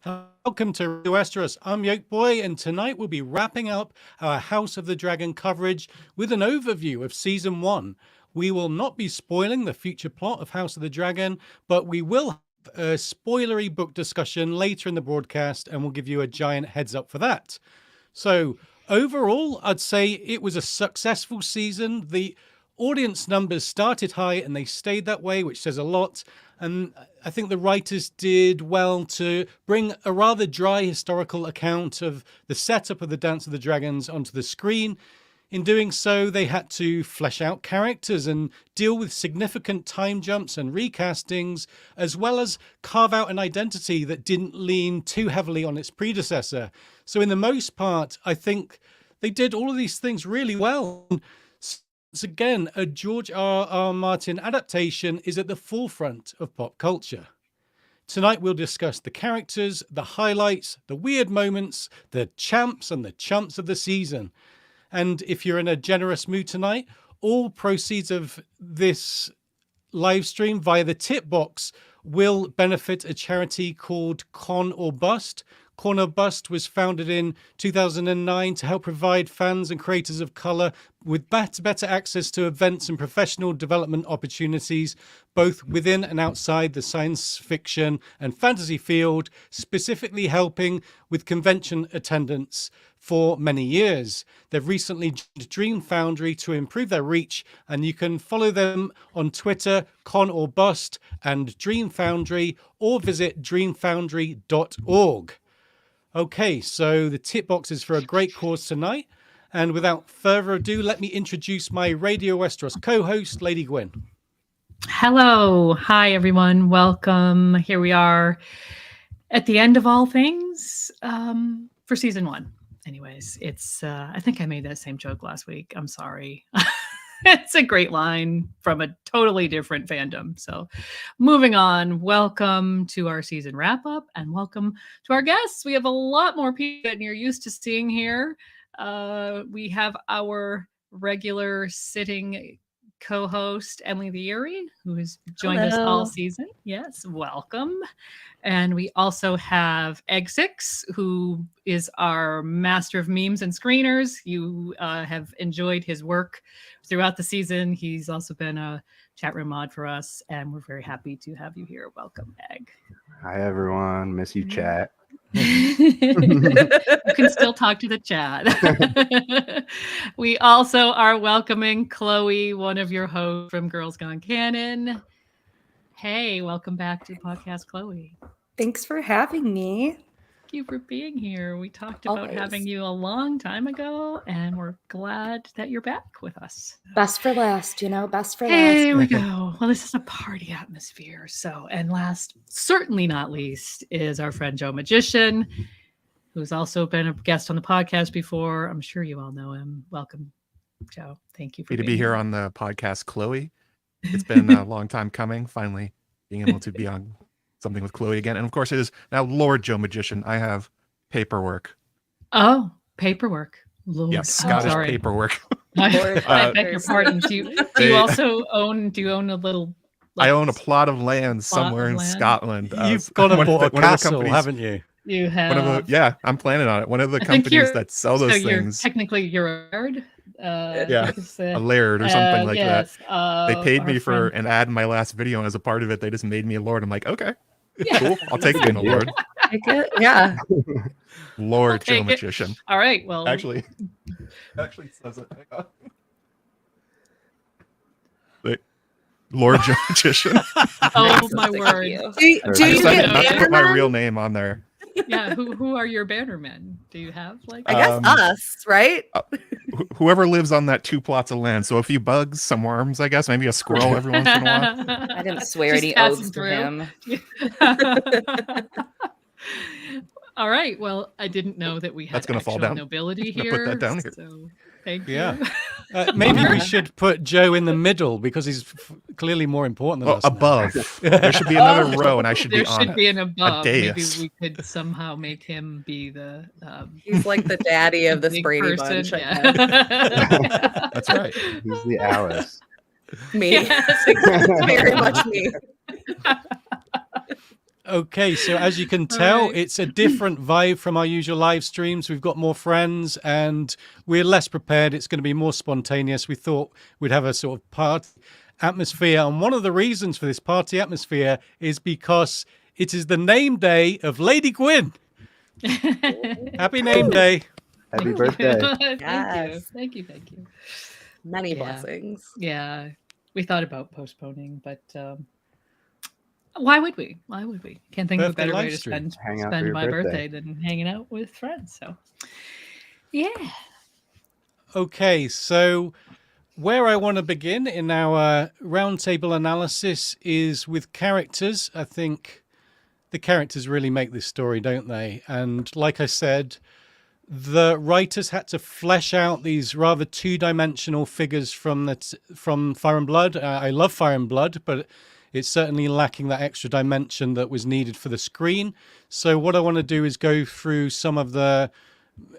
Welcome to Westeros. I'm Yolkboy, and tonight we'll be wrapping up our House of the Dragon coverage with an overview of Season 1. We will not be spoiling the future plot of House of the Dragon, but we will have a spoilery book discussion later in the broadcast, and we'll give you a giant heads up for that. So, overall, I'd say it was a successful season. The audience numbers started high and they stayed that way, which says a lot. And I think the writers did well to bring a rather dry historical account of the setup of the Dance of the Dragons onto the screen. In doing so, they had to flesh out characters and deal with significant time jumps and recastings, as well as carve out an identity that didn't lean too heavily on its predecessor. So in the most part, I think they did all of these things really well. Once again, a George R.R. Martin adaptation is at the forefront of pop culture. Tonight we'll discuss the characters, the highlights, the weird moments, the champs and the chumps of the season. And if you're in a generous mood tonight, all proceeds of this live stream via the tip box will benefit a charity called Con or Bust. Con or Bust was founded in 2009 to help provide fans and creators of color with better access to events and professional development opportunities, both within and outside the science fiction and fantasy field, specifically helping with convention attendance for many years. They've recently joined Dream Foundry to improve their reach, and you can follow them on Twitter, Con or Bust, and Dream Foundry, or visit dreamfoundry.org. Okay, so the tip box is for a great cause tonight. And without further ado, let me introduce my Radio Westeros co-host, Lady Gwyn. Hello. Hi, everyone. Welcome. Here we are at the end of all things for season 1. Anyways, it's I think I made that same joke last week. I'm sorry. It's a great line from a totally different fandom. So moving on, welcome to our season wrap up and welcome to our guests. We have a lot more people than you're used to seeing here. We have our regular sitting co-host, Emily the Eerie, who has joined us all season. Yes, welcome. And we also have Egg Six, who is our master of memes and screeners. You have enjoyed his work throughout the season. He's also been a chat room mod for us, and we're very happy to have you here. Welcome, Egg. Hi, everyone. Miss you, chat. You can still talk to the chat. We also are welcoming Chloe, one of your hosts from Girls Gone Canon. Hey, welcome back to the podcast, Chloe. Thanks for having me. Thank you for being here. We talked about having you a long time ago, and we're glad that you're back with us. Best for last, best for last. Here we go. Well, this is a party atmosphere. So, and last, certainly not least, is our friend Joe Magician, who's also been a guest on the podcast before. I'm sure you all know him. Welcome, Joe. Thank you for being to be here on the podcast, Chloe. It's been a long time coming, finally being able to be on something with Chloe again. And of course, it is now Lord Joe Magician. I have paperwork. Oh, paperwork. Lord. Yes, Scottish paperwork. I beg your pardon. Do you also own a little... I own a plot of land somewhere in Scotland. You've got to bought a castle, haven't you? You have. Yeah, I'm planning on it. One of the companies that sell those things. Technically, you're a laird. A laird or something like that. They paid me for an ad in my last video, and as a part of it, they just made me a lord. I'm like, okay, cool. I'll take being a lord. Take it? Yeah. Lord Joe Magician. All right. Well, actually it says it. Lord Joe Magician. Oh my word! Do you not to put my real name on there. Yeah, who are your bannermen? Do you have I guess us, right? Whoever lives on that 2 plots of land. So a few bugs, some worms, I guess, maybe a squirrel every once in a while. I didn't swear any oaths to him. All right. Well, I didn't know that we had actual nobility here. Put that down here. So thank you. Yeah. Maybe we should put Joe in the middle because he's clearly more important than us. Above. There should be another row, and I should be on it. There should be an above. Maybe we could somehow make him be the. He's like the daddy of this Brady bunch. Yeah. That's right. He's the Alice. Me. Yes, exactly. Very much me. Okay, so as you can tell, right. it's a different vibe from our usual live streams. We've got more friends and we're less prepared. It's going to be more spontaneous. We thought we'd have a sort of party atmosphere. And one of the reasons for this party atmosphere is because it is the name day of Lady Gwyn. Happy name day. Happy birthday. Thank you. Yes. Thank you. Thank you. Many Yeah. blessings. Yeah. We thought about postponing, but why would we? Why would we? Can't think of a Birthday better way live to stream. Hang out for spend your my birthday. birthday than hanging out with friends. So, yeah. Okay, so where I want to begin in our roundtable analysis is with characters. I think the characters really make this story, don't they? And like I said, the writers had to flesh out these rather two-dimensional figures from Fire and Blood. I love Fire and Blood, but it's certainly lacking that extra dimension that was needed for the screen. So what I want to do is go through some of the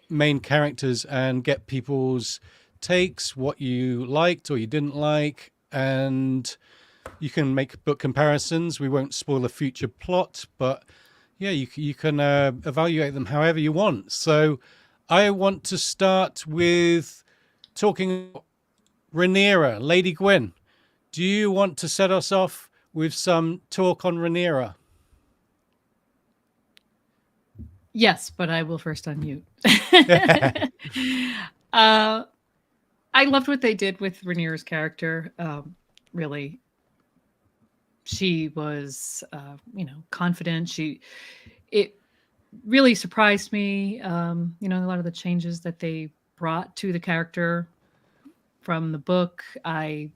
main characters and get people's takes, what you liked or you didn't like, and you can make book comparisons. We won't spoil the future plot, but yeah, you can evaluate them however you want. So I want to start with talking Rhaenyra, Lady Gwyn. Do you want to set us off with some talk on Rhaenyra? Yes, but I will first unmute. I loved what they did with Rhaenyra's character. Really, she was, confident. It really surprised me. A lot of the changes that they brought to the character from the book, I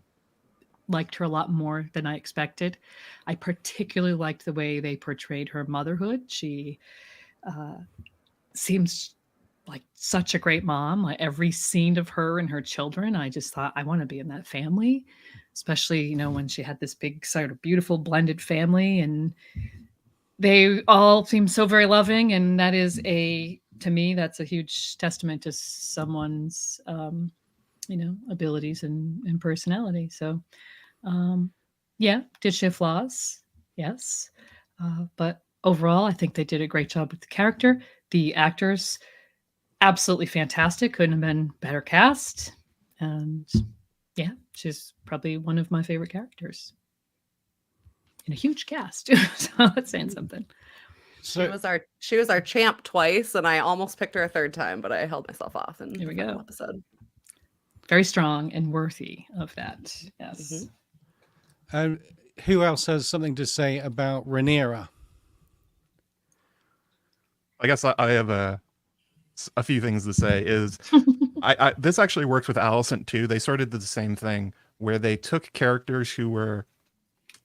liked her a lot more than I expected. I particularly liked the way they portrayed her motherhood. She seems like such a great mom. Like every scene of her and her children, I just thought I want to be in that family, especially, when she had this big sort of beautiful blended family and they all seem so very loving. And that is to me, that's a huge testament to someone's, abilities and personality. So, did she have flaws? Yes. But overall, I think they did a great job with the character. The actors, absolutely fantastic. Couldn't have been better cast. And yeah, she's probably one of my favorite characters in a huge cast. So that's saying something. So She was our champ twice, and I almost picked her a third time, but I held myself off in There we the final go. episode. Very strong and worthy of that. Yes. who else has something to say about Rhaenyra? I guess I have a few things to say. Is I this actually works with Alicent too. They sort of did the same thing where they took characters who were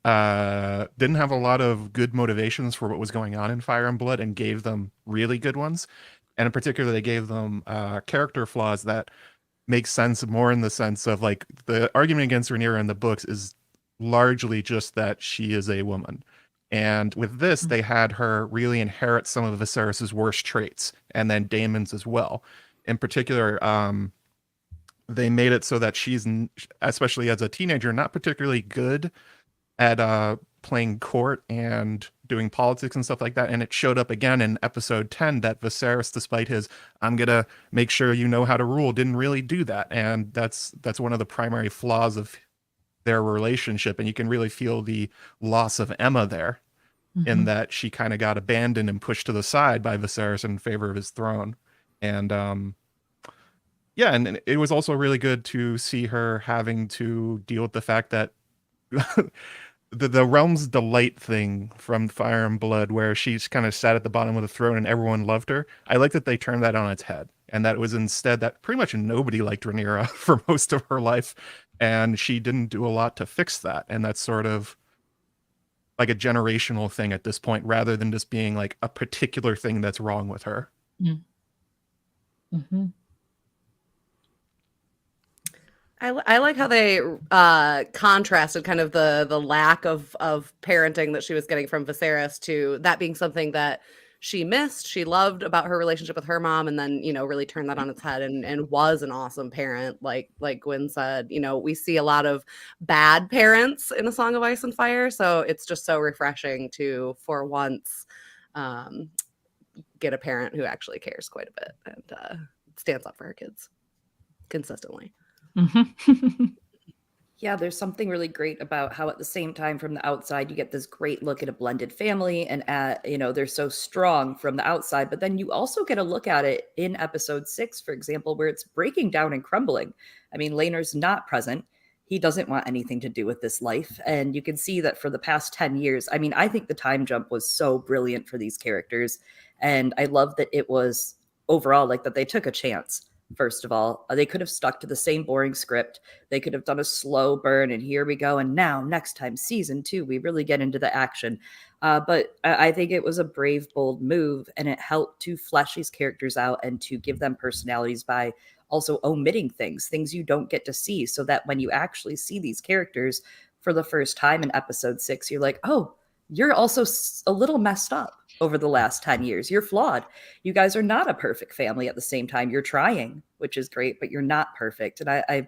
didn't have a lot of good motivations for what was going on in Fire and Blood and gave them really good ones. And in particular, they gave them character flaws that make sense more in the sense of, like, the argument against Rhaenyra in the books is largely just that she is a woman. And with this, they had her really inherit some of Viserys's worst traits, and then Daemon's as well. In particular, they made it so that she's, especially as a teenager, not particularly good at playing court and doing politics and stuff like that. And it showed up again in episode 10 that Viserys, despite his "I'm gonna make sure you know how to rule," didn't really do that. And that's one of the primary flaws of their relationship. And you can really feel the loss of Emma there, in that she kind of got abandoned and pushed to the side by Viserys in favor of his throne. And yeah, and it was also really good to see her having to deal with the fact that the Realm's Delight thing from Fire and Blood, where she's kind of sat at the bottom of the throne and everyone loved her. I like that they turned that on its head, and that it was instead that pretty much nobody liked Rhaenyra for most of her life, and she didn't do a lot to fix that. And that's sort of like a generational thing at this point, rather than just being like a particular thing that's wrong with her. Mm-hmm. I like how they contrasted kind of the lack of parenting that she was getting from Viserys to that being something that she missed, she loved about her relationship with her mom, and then, really turned that on its head and was an awesome parent. Like Gwen said, we see a lot of bad parents in A Song of Ice and Fire. So it's just so refreshing to, for once, get a parent who actually cares quite a bit and stands up for her kids consistently. Yeah, there's something really great about how at the same time from the outside you get this great look at a blended family, and they're so strong from the outside, but then you also get a look at it in episode 6, for example, where it's breaking down and crumbling. I mean, Rhaenyra's not present. He doesn't want anything to do with this life, and you can see that for the past 10 years. I mean, I think the time jump was so brilliant for these characters, and I love that it was overall like that they took a chance. First of all, they could have stuck to the same boring script. They could have done a slow burn, and here we go. And now, next time, season 2, we really get into the action. But I think it was a brave, bold move, and it helped to flesh these characters out and to give them personalities by also omitting things you don't get to see, so that when you actually see these characters for the first time in episode 6, you're like, oh, you're also a little messed up over the last 10 years. You're flawed. You guys are not a perfect family at the same time. You're trying, which is great, but you're not perfect. And I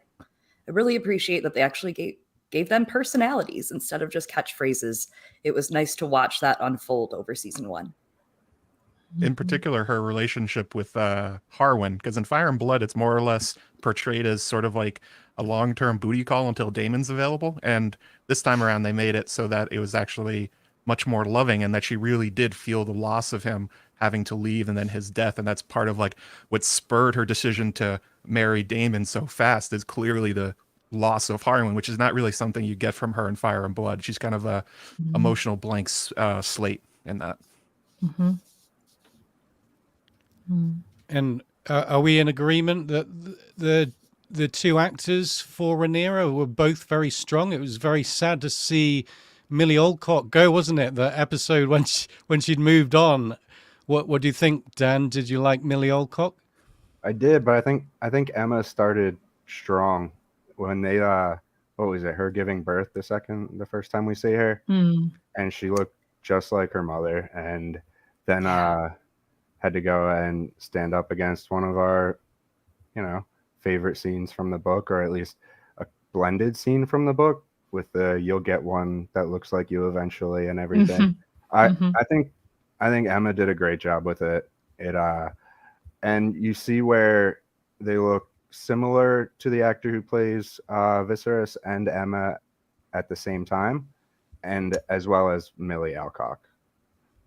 really appreciate that they actually gave them personalities instead of just catchphrases. It was nice to watch that unfold over season 1. In particular, her relationship with Harwin, because in Fire and Blood, it's more or less portrayed as sort of like a long-term booty call until Daemon's available. And this time around, they made it so that it was actually much more loving, and that she really did feel the loss of him having to leave and then his death. And that's part of like what spurred her decision to marry Daemon so fast, is clearly the loss of Harwin, which is not really something you get from her in Fire and Blood. She's kind of a emotional blank slate in that. And are we in agreement that the two actors for Rhaenyra were both very strong? It was very sad to see Millie Alcock go, wasn't it? The episode when she'd moved on. What do you think, Dan? Did you like Millie Alcock? I did, but I think Emma started strong when they what was it? Her giving birth the first time we see her, and she looked just like her mother, and then had to go and stand up against one of our, favorite scenes from the book, or at least a blended scene from the book with the "you'll get one that looks like you eventually" and everything. I think Emma did a great job with it. And you see where they look similar to the actor who plays Viserys and Emma at the same time, and as well as Millie Alcock.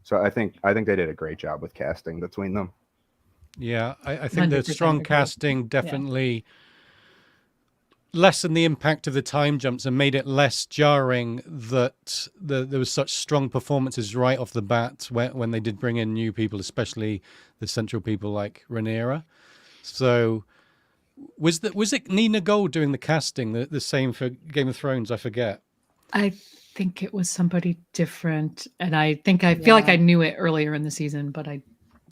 So I think they did a great job with casting between them. Yeah, I think the 100% strong agree. casting definitely lessened the impact of the time jumps and made it less jarring that there was such strong performances right off the bat when they did bring in new people, especially the central people like Rhaenyra. So was it Nina Gold doing the casting, the same for Game of Thrones? I forget. I think it was somebody different, and I feel like I knew it earlier in the season, but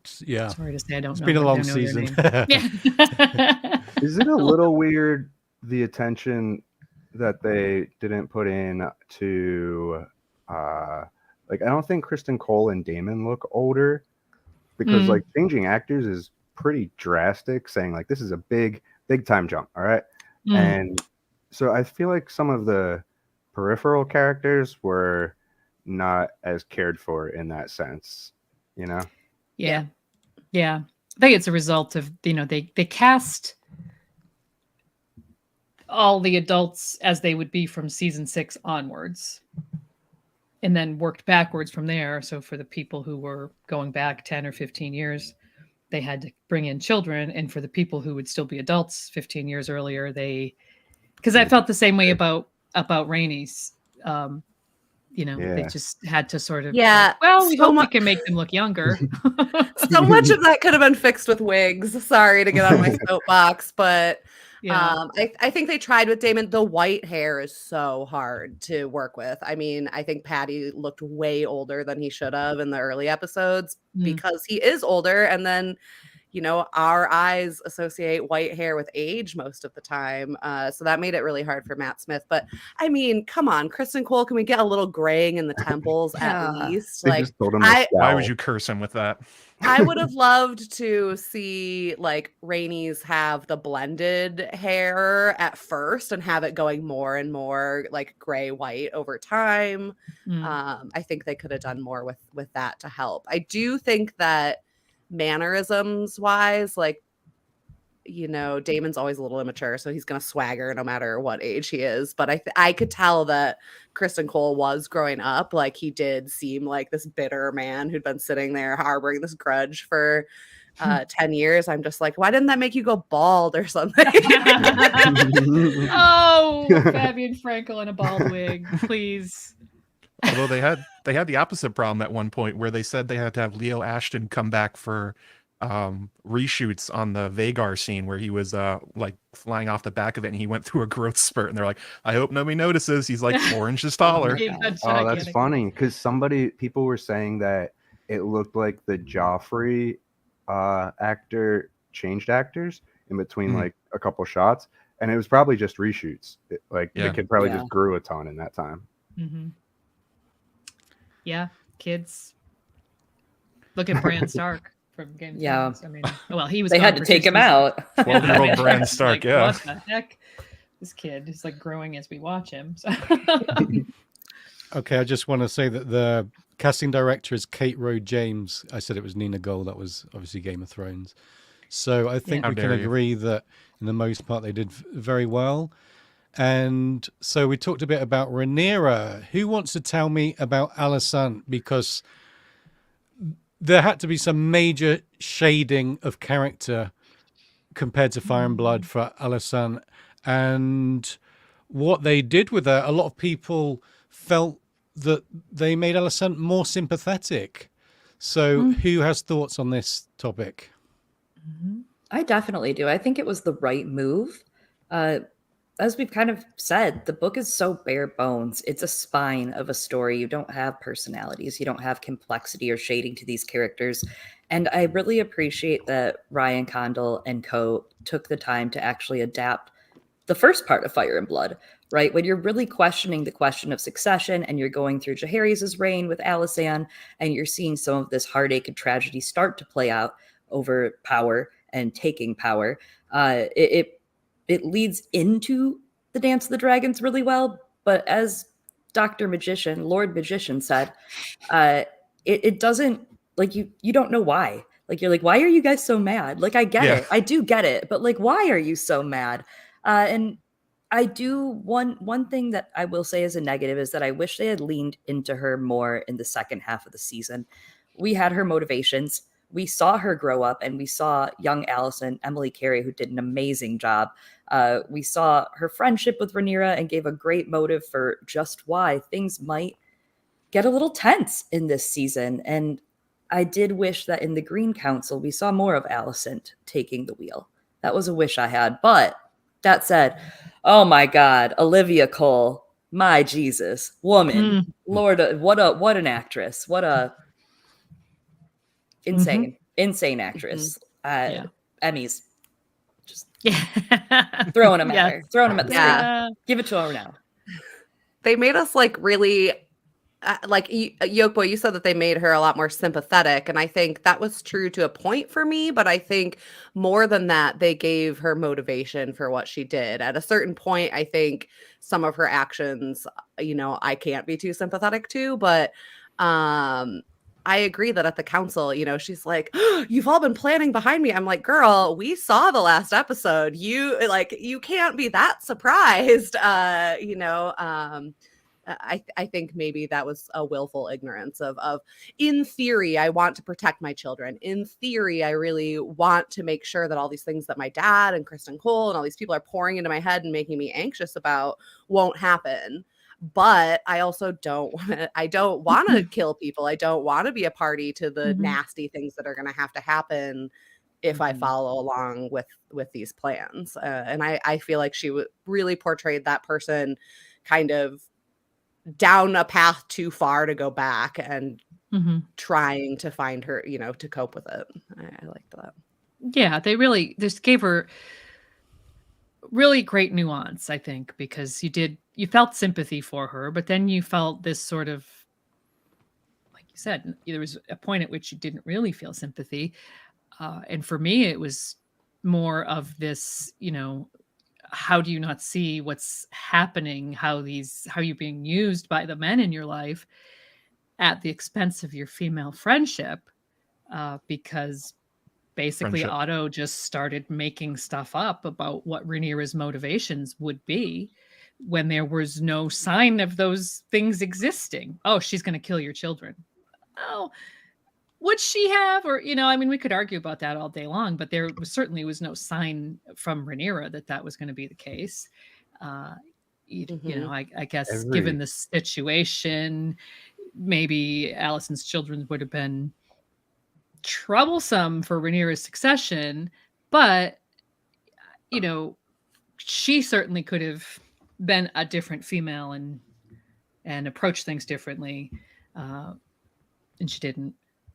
sorry to say I don't know. It's been a long season. Yeah. Is it a little weird, the attention that they didn't put in to I don't think Kristen Cole and Daemon look older, because like changing actors is pretty drastic, saying like this is a big time jump, all right? And so I feel like some of the peripheral characters were not as cared for in that sense, Yeah. I think it's a result of, they cast all the adults as they would be from season 6 onwards, and then worked backwards from there. So for the people who were going back 10 or 15 years, they had to bring in children. And for the people who would still be adults 15 years earlier, because I felt the same way about Rhaenys. They just had to sort of, we hope we can make them look younger. So much of that could have been fixed with wigs. Sorry to get on my soapbox, but I think they tried with Daemon. The white hair is so hard to work with. I mean, I think Paddy looked way older than he should have in the early episodes because he is older. And then, our eyes associate white hair with age most of the time. So that made it really hard for Matt Smith. But I mean, come on, Kristen Cole, can we get a little graying in the temples at least? They just told him to Why would scowl. you curse him with that? I would have loved to see like Rhaenys have the blended hair at first and have it going more and more like gray white over time. I think they could have done more with that to help. I do think that mannerisms wise, like, Daemon's always a little immature, so he's gonna swagger no matter what age he is. But I could tell that Kristen Cole was growing up, like he did seem like this bitter man who'd been sitting there harboring this grudge for 10 years. I'm just like, why didn't that make you go bald or something? Oh, Fabian Frankel in a bald wig, please. Although they had the opposite problem at one point where they said they had to have Leo Ashton come back for reshoots on the Vagar scene where he was like flying off the back of it and he went through a growth spurt, and they're like, I hope nobody notices he's like 4 inches taller. Oh, that's funny, because people were saying that it looked like the Joffrey actor changed actors in between like a couple shots, and it was probably just reshoots. The kid probably just grew a ton in that time. Yeah, kids. Look at Bran Stark from Game of Thrones. I mean, well, he was. They had to take him out. 12-year-old Bran Stark, like, what the heck? This kid is like growing as we watch him. So. Okay, I just want to say that the casting director is Kate Rowe James. I said it was Nina Gold. That was obviously Game of Thrones. So I think we can agree that in the most part they did very well. And so we talked a bit about Rhaenyra. Who wants to tell me about Alicent? Because there had to be some major shading of character compared to Fire and Blood for Alicent. And what they did with her, a lot of people felt that they made Alicent more sympathetic. So who has thoughts on this topic? I definitely do. I think it was the right move. As we've kind of said, the book is so bare bones. It's a spine of a story. You don't have personalities. You don't have complexity or shading to these characters. And I really appreciate that Ryan Condal and co. took the time to actually adapt the first part of Fire and Blood, right? When you're really questioning the question of succession and you're going through Jaehaerys' reign with Alicent and you're seeing some of this heartache and tragedy start to play out over power and taking power, it leads into the Dance of the Dragons really well. But as Lord Magician said, it doesn't, like, you don't know why. Like, you're like, why are you guys so mad? Like, I get it. I do get it. But like, why are you so mad? And I do, one thing that I will say as a negative is that I wish they had leaned into her more in the second half of the season. We had her motivations. We saw her grow up, and we saw young Alicent, Emily Carey, who did an amazing job. We saw her friendship with Rhaenyra and gave a great motive for just why things might get a little tense in this season. And I did wish that in the Green Council, we saw more of Alicent taking the wheel. That was a wish I had. But that said, oh my God, Olivia Cole, my Jesus, woman, Lord, what an actress. What a insane actress. Emmys. Just throwing them at her. Throwing them at the screen. Give it to her now. They made us like really, like Yoke Boy, you said that they made her a lot more sympathetic. And I think that was true to a point for me. But I think more than that, they gave her motivation for what she did. At a certain point, I think some of her actions, I can't be too sympathetic to. But I agree that at the council, she's like, oh, you've all been planning behind me. I'm like, girl, we saw the last episode. You can't be that surprised. I think maybe that was a willful ignorance of, in theory, I want to protect my children. In theory, I really want to make sure that all these things that my dad and Kristen Cole and all these people are pouring into my head and making me anxious about won't happen. But I also don't want to kill people. I don't want to be a party to the nasty things that are going to have to happen if I follow along with these plans. And I feel like she really portrayed that person kind of down a path too far to go back and trying to find her, to cope with it. I liked that. Yeah, they really just gave her really great nuance, I think, because you felt sympathy for her, but then you felt this sort of, like you said, there was a point at which you didn't really feel sympathy. And for me, it was more of this, how do you not see what's happening? How you're being used by the men in your life at the expense of your female friendship, because basically Otto just started making stuff up about what Rhaenyra's motivations would be when there was no sign of those things existing. Oh, she's going to kill your children. Oh, would she have? Or, we could argue about that all day long, but there certainly was no sign from Rhaenyra that was going to be the case. I guess given the situation, maybe Alicent's children would have been troublesome for Rhaenyra's succession, but she certainly could have been a different female and approached things differently, and she didn't.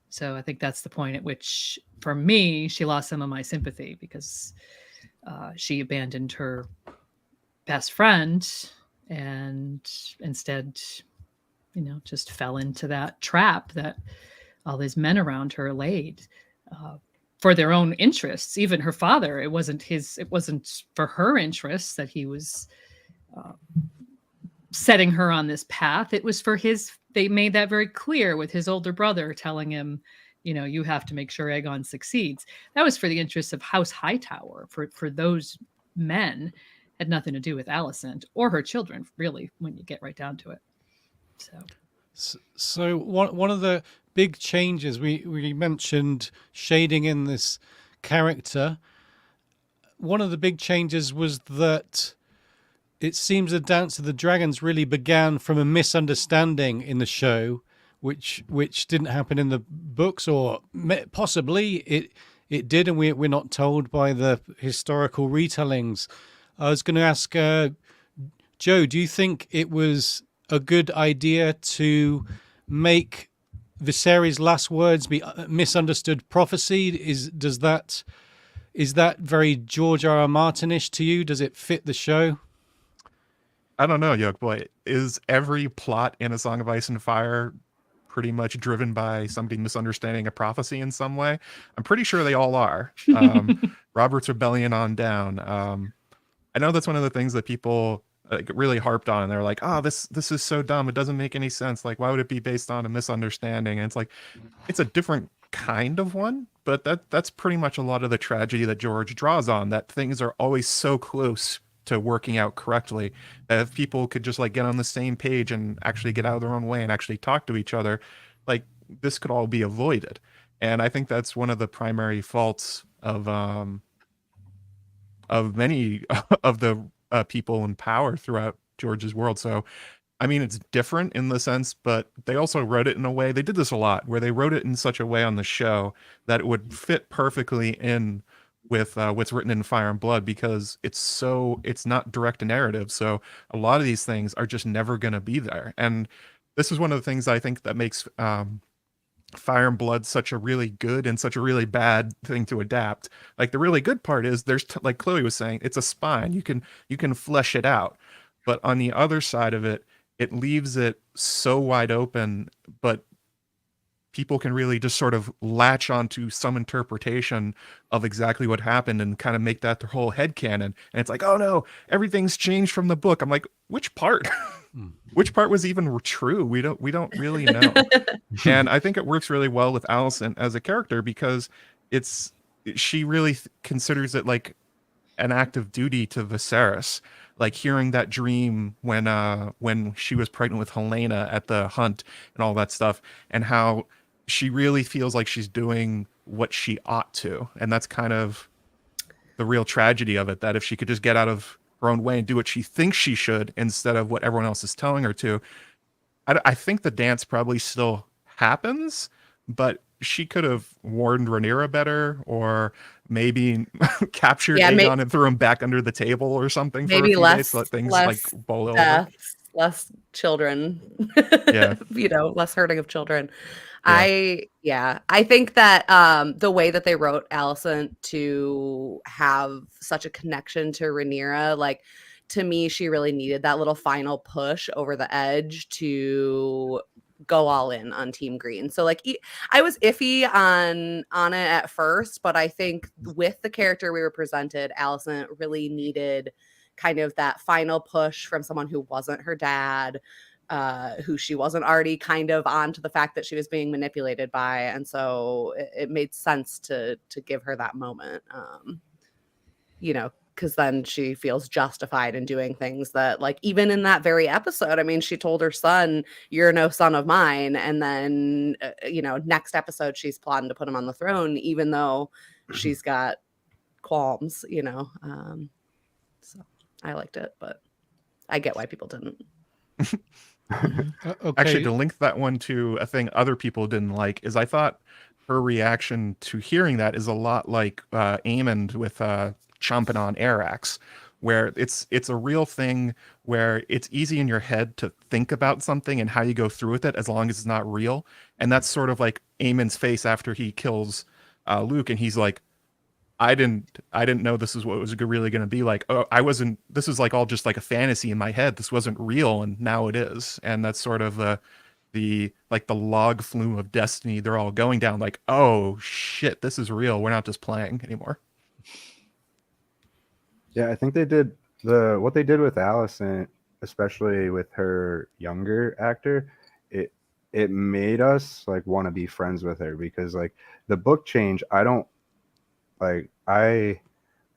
So I think that's the point at which, for me, she lost some of my sympathy, because she abandoned her best friend and instead, just fell into that trap that all these men around her laid for their own interests. Even her father, it wasn't for her interests that he was setting her on this path. It was for they made that very clear with his older brother telling him, you have to make sure Aegon succeeds. That was for the interests of House Hightower. For those men, had nothing to do with Alicent or her children, really, when you get right down to it. So one of the big changes we mentioned shading in this character. One of the big changes was that it seems the Dance of the Dragons really began from a misunderstanding in the show, which didn't happen in the books, or possibly it did, and we're not told by the historical retellings. I was going to ask Joe, do you think it was a good idea to make Viserys' last words be misunderstood prophecy? Is that very George R.R. Martin-ish to you? Does it fit the show? I don't know, Yoke Boy. Is every plot in A Song of Ice and Fire pretty much driven by somebody misunderstanding a prophecy in some way? I'm pretty sure they all are. Robert's Rebellion on down. I know that's one of the things that people really harped on. They're like, oh, this is so dumb. It doesn't make any sense. Like, why would it be based on a misunderstanding? And it's like, it's a different kind of one, but that's pretty much a lot of the tragedy that George draws on, that things are always so close to working out correctly that if people could just like get on the same page and actually get out of their own way and actually talk to each other, like this could all be avoided. And I think that's one of the primary faults of many of the people in power throughout George's world. So, I mean, it's different in the sense, but they also wrote it in a way, they did this a lot, where they wrote it in such a way on the show that it would fit perfectly in with what's written in Fire and Blood, because it's not direct narrative. So a lot of these things are just never going to be there. And this is one of the things I think that makes Fire and Blood such a really good and such a really bad thing to adapt. Like, the really good part is there's like Chloe was saying, it's a spine. You can flesh it out. But on the other side of it, it leaves it so wide open, but people can really just sort of latch onto some interpretation of exactly what happened and kind of make that their whole headcanon. And it's like, oh no, everything's changed from the book. I'm like, which part? Which part was even true? We don't really know. And I think it works really well with Alicent as a character, because she really considers it like an act of duty to Viserys. Like hearing that dream when she was pregnant with Helena at the hunt and all that stuff, and how she really feels like she's doing what she ought to. And that's kind of the real tragedy of it, that if she could just get out of her own way and do what she thinks she should instead of what everyone else is telling her to, I think the dance probably still happens, but she could have warned Rhaenyra better, or maybe captured Aegon and threw him back under the table or something. Maybe for a few days, so that things like boil over. less children. Yeah. Less hurting of children. Yeah. I think that the way that they wrote Alicent to have such a connection to Rhaenyra, like, to me, she really needed that little final push over the edge to go all in on Team Green. So like I was iffy on it at first, but I think with the character we were presented, Alicent really needed kind of that final push from someone who wasn't her dad, who she wasn't already kind of on to the fact that she was being manipulated by. And so it made sense to give her that moment. Because then she feels justified in doing things that, like, even in that very episode, I mean, she told her son, "You're no son of mine." And then, next episode, she's plotting to put him on the throne, even though she's got qualms, So I liked it, but I get why people didn't. Okay. Actually, to link that one to a thing other people didn't like is I thought her reaction to hearing that is a lot like Aemond with chomping on Arax, where it's a real thing where it's easy in your head to think about something and how you go through with it as long as it's not real. And that's sort of like Aemond's face after he kills Luke, and he's like, I didn't know this is what it was really going to be like. Oh, this is like all just like a fantasy in my head. This wasn't real, and now it is. And that's sort of the log flume of destiny they're all going down, like, oh shit, this is real. We're not just playing anymore. Yeah, I think they did what they did with Alicent, especially with her younger actor. It made us like want to be friends with her, because like the book change, I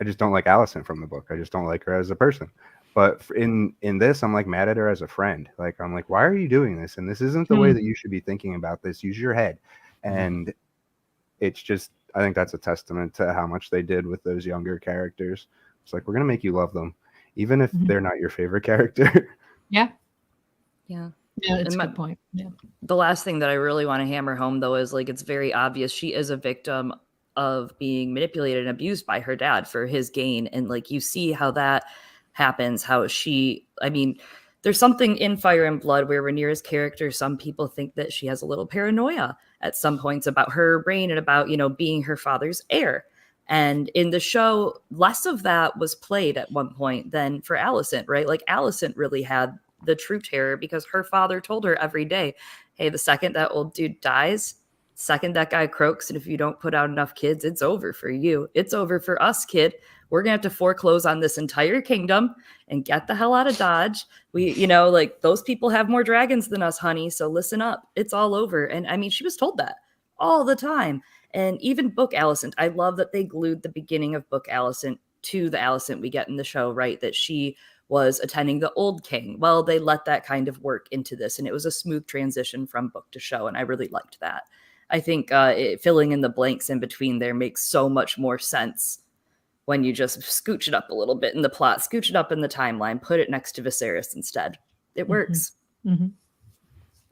just don't like Alicent from the book. I just don't like her as a person. But in this, I'm like mad at her as a friend. Like, I'm like, why are you doing this? And this isn't the way that you should be thinking about this. Use your head. And it's just, I think that's a testament to how much they did with those younger characters. It's like, we're going to make you love them, even if they're not your favorite character. Yeah. Yeah. Yeah, that's a good point. Yeah. The last thing that I really want to hammer home, though, is like, it's very obvious she is a victim of being manipulated and abused by her dad for his gain. And like, you see how that happens, there's something in Fire and Blood where Rhaenyra's character, some people think that she has a little paranoia at some points about her brain and about, being her father's heir. And in the show, less of that was played at one point than for Alicent, right? Like, Alicent really had the true terror because her father told her every day, hey, the second that old dude dies, second that guy croaks, and if you don't put out enough kids, it's over for you. It's over for us, kid. We're going to have to foreclose on this entire kingdom and get the hell out of Dodge. We, those people have more dragons than us, honey. So listen up. It's all over. And I mean, she was told that all the time. And even book Alicent, I love that they glued the beginning of book Alicent to the Alicent we get in the show, right? That she was attending the old king. Well, they let that kind of work into this, and it was a smooth transition from book to show. And I really liked that. I think filling in the blanks in between there makes so much more sense when you just scooch it up a little bit in the plot, scooch it up in the timeline, put it next to Viserys instead. It works.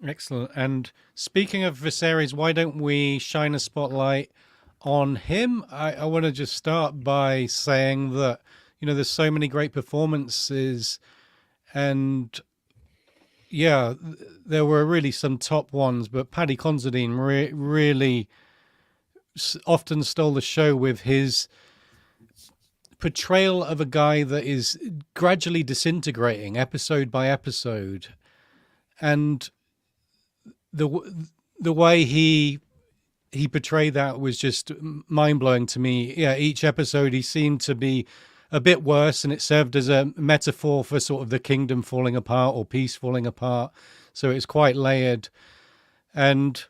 Excellent. And speaking of Viserys, why don't we shine a spotlight on him? I want to just start by saying that, there's so many great performances, and yeah, there were really some top ones, but Paddy Considine really often stole the show with his portrayal of a guy that is gradually disintegrating episode by episode, and the way he portrayed that was just mind-blowing to me. Yeah, each episode he seemed to be a bit worse, and it served as a metaphor for sort of the kingdom falling apart or peace falling apart. So it's quite layered. And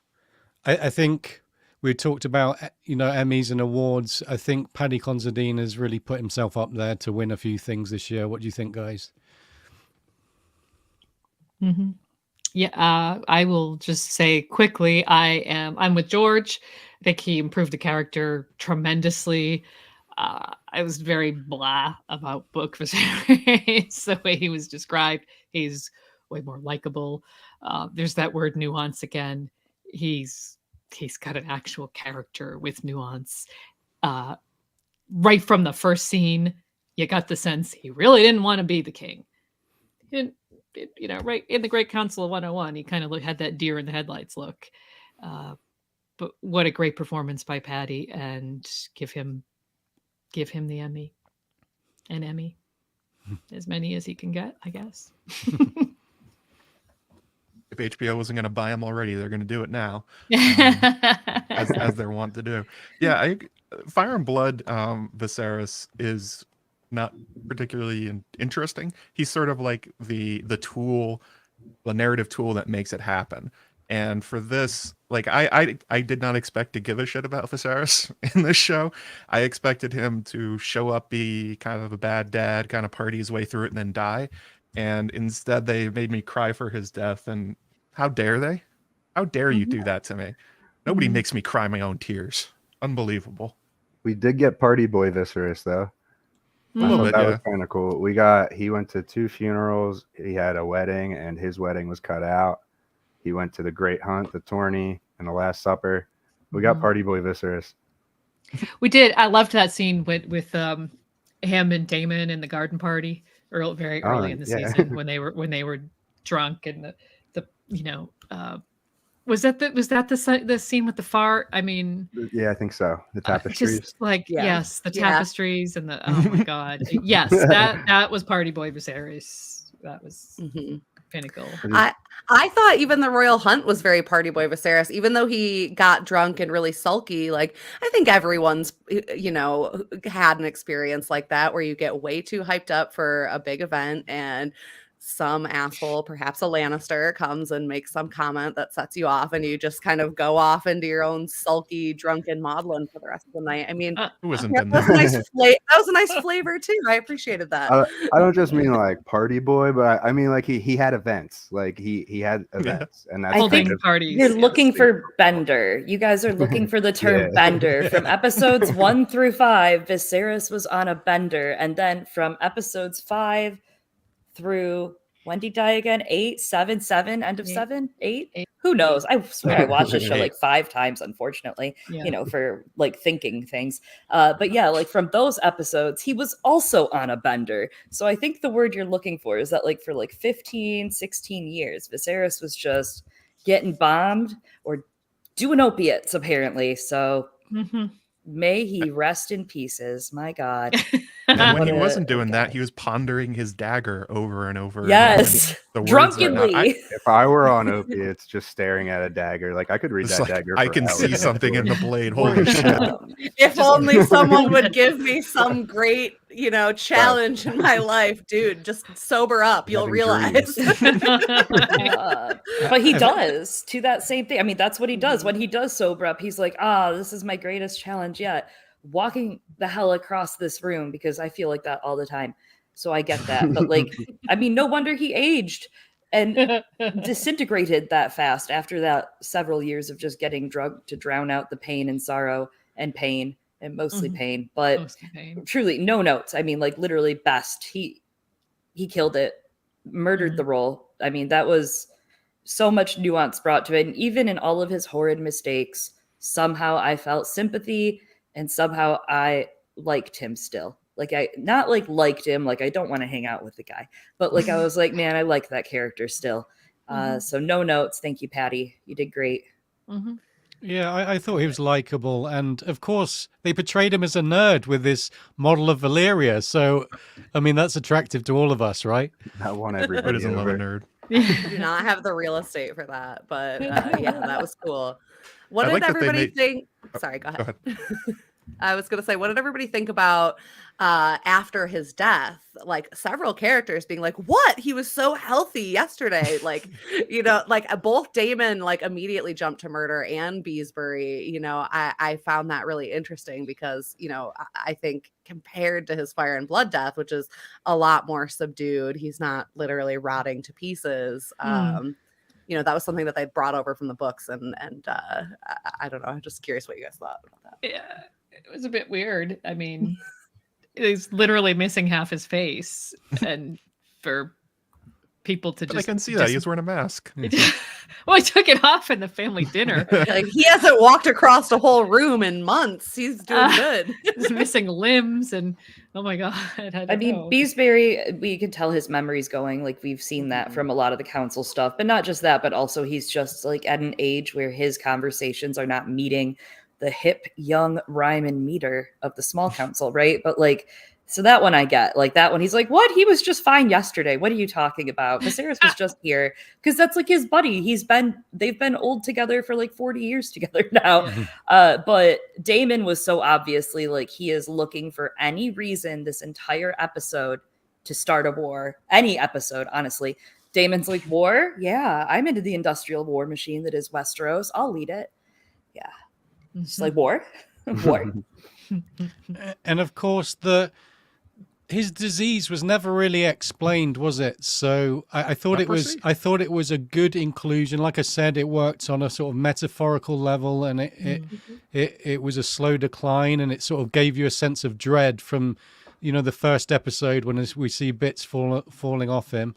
I think we talked about, Emmys and awards. I think Paddy Considine has really put himself up there to win a few things this year. What do you think, guys? Yeah, I will just say quickly, I'm with George. I think he improved the character tremendously. I was very blah about Book Viserys, the way he was described. He's way more likable. There's that word nuance again. He's got an actual character with nuance. Right from the first scene, you got the sense he really didn't want to be the king. you know, right in the Great Council of 101, he kind of had that deer in the headlights look. But what a great performance by Patty, and give him the Emmy, an Emmy, as many as he can get, I guess. If HBO wasn't going to buy him already, they're going to do it now, as they're wont to do. Yeah, Fire and Blood, Viserys is not particularly interesting. He's sort of like the tool, the narrative tool that makes it happen. And for this, like I did not expect to give a shit about Viserys in this show. I expected him to show up, be kind of a bad dad, kind of party his way through it, and then die. And instead, they made me cry for his death. And how dare they? How dare you do that to me? Nobody makes me cry my own tears. Unbelievable. We did get Party Boy Viserys though. A little bit, That yeah. was kind of cool. He went to 2 funerals. He had a wedding, and his wedding was cut out. He went to the Great Hunt, the Tourney, and the Last Supper. We got Party Boy Viserys. We did. I loved that scene with him and Daemon in the garden party very early in the season when they were drunk, and the you know, was that the scene with the fart? I mean, Yeah, I think so. The tapestries. just like yes, the tapestries and the oh my god, yes, that was Party Boy Viserys. That was pinnacle. I thought even the Royal Hunt was very Party Boy Viserys, even though he got drunk and really sulky. Like, I think everyone's, you know, had an experience like that where you get way too hyped up for a big event and some asshole, perhaps a Lannister, comes and makes some comment that sets you off, and you just kind of go off into your own sulky, drunken maudlin for the rest of the night. I mean, Who hasn't that been was there? that was a nice flavor too. I appreciated that. I don't just mean like Party Boy, but I mean like he had events. Like he had events, and that's Holding kind of, parties. You're looking for Bender. You guys are looking for the term Bender. From episodes 1 through 5, Viserys was on a bender. And then from episodes 5 through, when did he die again? 8, 7, end of 7, 8? Who knows? I swear I watched this show like 5 times, unfortunately, you know, for like thinking things. But yeah, like from those episodes, he was also on a bender. So I think the word you're looking for is that like for like 15, 16 years, Viserys was just getting bombed or doing opiates, apparently. So may he rest in pieces. My God. And when he wasn't doing that, he was pondering his dagger over and over. Yes. Again. The words are not- Drunkenly. if I were on opiates, just staring at a dagger, like I could read It's that like, dagger. I for can see hours. something in the blade. Holy shit. If only someone would give me some great, you know, challenge in my life, dude. Just sober up. You'll Having realize. But he does to that same thing. I mean, that's what he does. When he does sober up, he's like, this is my greatest challenge yet. Walking the hell across this room, because I feel like that all the time. So I get that. But like, I mean, no wonder he aged and disintegrated that fast after that several years of just getting drugged to drown out the pain and sorrow and pain, and mostly pain. But truly, no notes. I mean, like literally best. He killed it, murdered the role. I mean, that was so much nuance brought to it. And even in all of his horrid mistakes, somehow I felt sympathy, and somehow I liked him still. Like I not like liked him, like I don't want to hang out with the guy, but like I was like, man, I like that character still. So no notes. Thank you, Patty. You did great. Yeah, I thought he was likable, and of course they portrayed him as a nerd with this model of Valyria. So, I mean, that's attractive to all of us, right? That won Who everybody doesn't love a over. nerd? I do not have the real estate for that, but yeah, that was cool. What I did like that they everybody made- think? Sorry, go ahead. I was going to say, what did everybody think about after his death? Like several characters being like, what? He was so healthy yesterday. Like, you know, like both Daemon like immediately jumped to murder and Beesbury. You know, I found that really interesting because, you know, I think compared to his Fire and Blood death, which is a lot more subdued, he's not literally rotting to pieces. You know, that was something that they brought over from the books, and I don't know. I'm just curious what you guys thought about that. Yeah, it was a bit weird. I mean, he's literally missing half his face, and for people to But just. I can see that he's wearing a mask. Well, he took it off in the family dinner. Like, he hasn't walked across a whole room in months. He's doing good. He's missing limbs, and oh my god! I mean, Beesbury, we could tell his memory's going. Like, we've seen that from a lot of the council stuff, but not just that, but also he's just like at an age where his conversations are not meeting the hip young rhyme and meter of the small council, right? But like, so that one I get. Like that one, he's like, what? He was just fine yesterday. What are you talking about? Viserys was just here because that's like his buddy. They've been old together for like 40 years together now. But Daemon was so obviously like he is looking for any reason this entire episode to start a war. Any episode, honestly. Daemon's like, war? Yeah, I'm into the industrial war machine that is Westeros. I'll lead it. Yeah. Just like war. War. And of course, his disease was never really explained, was it? So I thought Leprosy? it was a good inclusion. Like I said, it worked on a sort of metaphorical level, and it was a slow decline, and it sort of gave you a sense of dread from, the first episode when we see bits falling off him.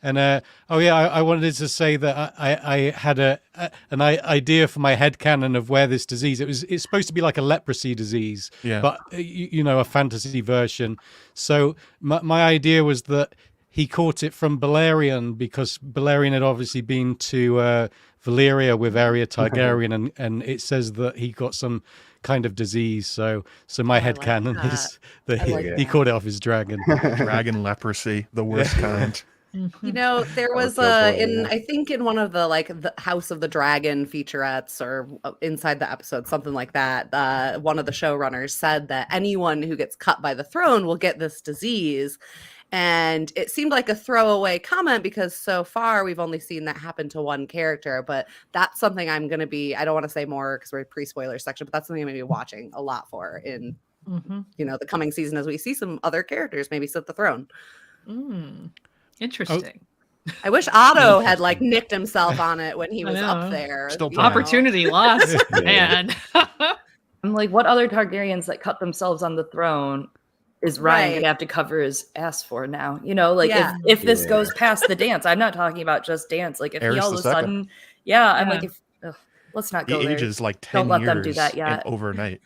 And I wanted to say that I had an idea for my headcanon of where this disease. It's supposed to be like a leprosy disease, but a fantasy version. So my idea was that he caught it from Balerion because Balerion had obviously been to Valyria with Arya Targaryen, and it says that he got some kind of disease. So my headcanon is that he caught it off his dragon. Dragon leprosy, the worst kind. There was I think in one of the the House of the Dragon featurettes or inside the episode, something like that, one of the showrunners said that anyone who gets cut by the throne will get this disease. And it seemed like a throwaway comment because so far we've only seen that happen to one character. But that's something I'm going to be, I don't want to say more because we're pre-spoiler section, but that's something I'm going to be watching a lot for in, the coming season as we see some other characters maybe sit the throne. Interesting. I wish Otto had nicked himself on it when he was up there. Still opportunity lost, man. I'm like, what other Targaryens that cut themselves on the throne is Ryan gonna have to cover his ass for now? If this goes past the dance, I'm not talking about just dance. Like if he all of a sudden, I'm like, let's not go he there. ages like 10 Don't let years them do that yet. overnight.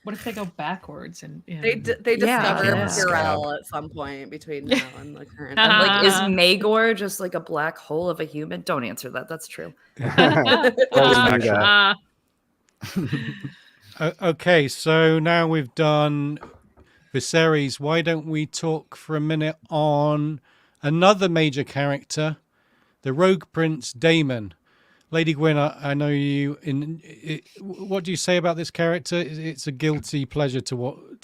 What if they go backwards and they discover Purell at some point between now and the current? I'm like, is Maegor just like a black hole of a human? Don't answer that. That's true. Okay, so now we've done Viserys. Why don't we talk for a minute on another major character, the Rogue Prince Daemon? Lady Gwyn, I know you. What do you say about this character? It's a guilty pleasure to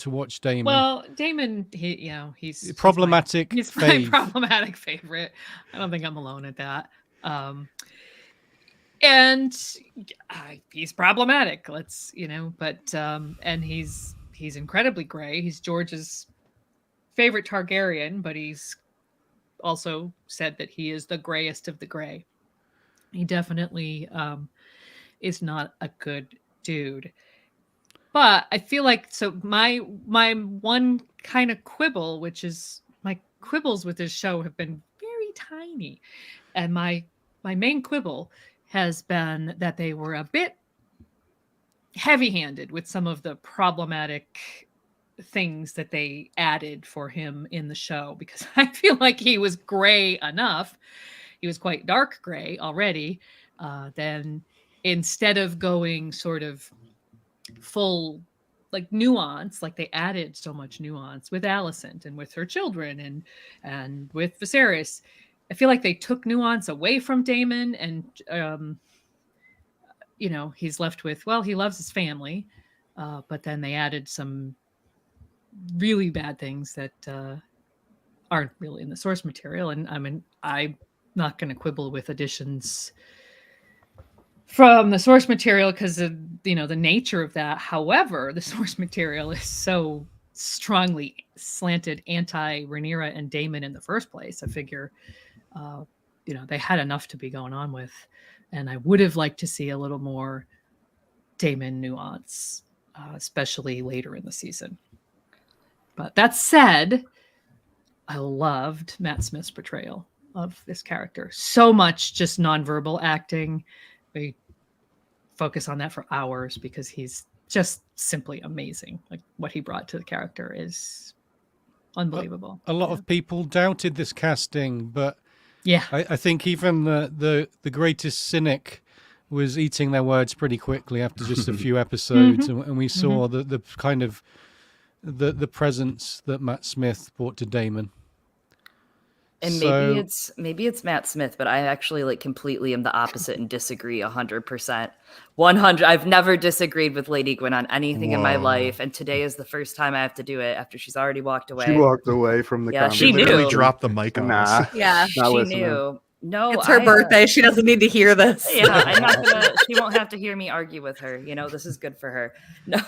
watch Daemon. Well, Daemon, he's problematic. He's my problematic favorite. I don't think I'm alone at that. And he's problematic. And he's incredibly gray. He's George's favorite Targaryen, but he's also said that he is the grayest of the gray. He definitely is not a good dude. But I feel like my one kind of quibble, which is my quibbles with this show have been very tiny. And my main quibble has been that they were a bit heavy-handed with some of the problematic things that they added for him in the show, because I feel like he was gray enough. He was quite dark gray already. Then instead of going sort of full nuance, they added so much nuance with Alicent and with her children and with Viserys. I feel like they took nuance away from Daemon, and he's left with, he loves his family, but then they added some really bad things that aren't really in the source material. And I'm not going to quibble with additions from the source material because of the nature of that. However, the source material is so strongly slanted anti Rhaenyra and Daemon in the first place. I figure they had enough to be going on with, and I would have liked to see a little more Daemon nuance, especially later in the season. But that said, I loved Matt Smith's portrayal of this character. So much just nonverbal acting. We focus on that for hours because he's just simply amazing. Like what he brought to the character is unbelievable. A lot of people doubted this casting, but yeah, I think even the greatest cynic was eating their words pretty quickly after just a few episodes, and we saw the kind of the presence that Matt Smith brought to Daemon. And maybe it's Matt Smith, but I actually like completely am the opposite and disagree 100%. 100. I've never disagreed with Lady Gwyn on anything in my life, and today is the first time I have to do it after she's already walked away. She walked away from the conversation. She literally dropped the mic on us. Yeah, she knew. No, it's her birthday. She doesn't need to hear this. Yeah, I'm not gonna. She won't have to hear me argue with her. You know, this is good for her. No,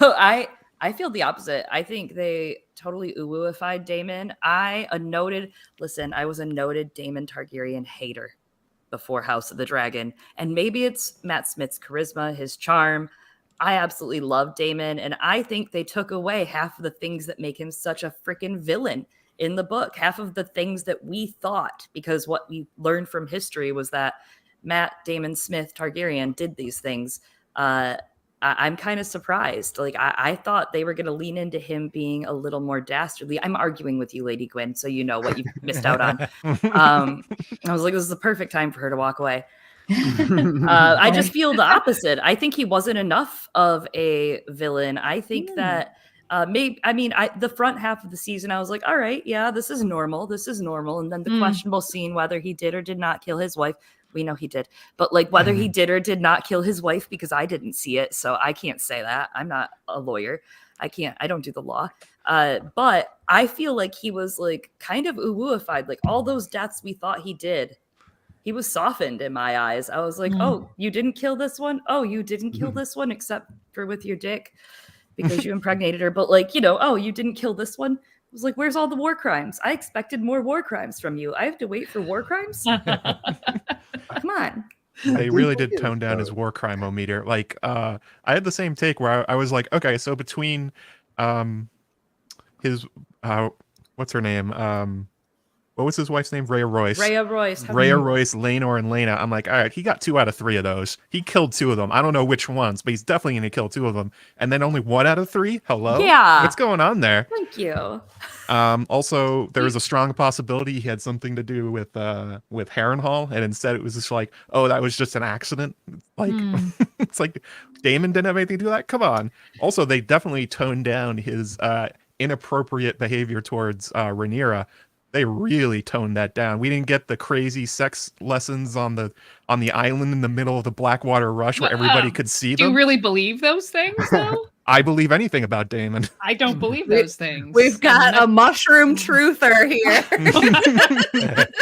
I feel the opposite. I think they totally uwooified Daemon. I was a noted Daemon Targaryen hater before House of the Dragon. And maybe it's Matt Smith's charisma, his charm. I absolutely love Daemon. And I think they took away half of the things that make him such a freaking villain in the book. Half of the things that we thought, because what we learned from history was that Matt Daemon Smith Targaryen did these things. I'm kind of surprised. Like I thought they were going to lean into him being a little more dastardly. I'm arguing with you, Lady Gwyn, so you know what you've missed out on. I was like, this is the perfect time for her to walk away. I just feel the opposite. I think he wasn't enough of a villain. I think that the front half of the season, I was like, all right, yeah, this is normal. And then the questionable scene, whether he did or did not kill his wife. We know he did, but like whether he did or did not kill his wife, because I didn't see it. So I can't say that. I'm not a lawyer. I don't do the law. But I feel like he was like kind of uwooified, like all those deaths we thought he did. He was softened in my eyes. I was like, oh, you didn't kill this one. Oh, you didn't kill this one, except for with your dick because you impregnated her. But like, oh, you didn't kill this one. I was like, where's all the war crimes? I expected more war crimes from you. I have to wait for war crimes? Come on. They really did tone down his war crime-o-meter. Like, I had the same take where I was like, okay, so between his, what's her name? What was his wife's name? Rhea Royce, Laenor, and Laena. I'm like, all right, he got 2 out of 3 of those. He killed 2 of them. I don't know which ones, but he's definitely going to kill 2 of them. And then only 1 out of 3? Hello? Yeah. What's going on there? Thank you. Also, there was a strong possibility he had something to do with Harrenhal, and instead it was just like, oh, that was just an accident. Like, it's like Daemon didn't have anything to do with that. Come on. Also, they definitely toned down his inappropriate behavior towards Rhaenyra. They really toned that down. We didn't get the crazy sex lessons on the island in the middle of the Blackwater Rush where everybody could see them. Do you really believe those things, though? I believe anything about Daemon. I don't believe those things. We've got a mushroom truther here.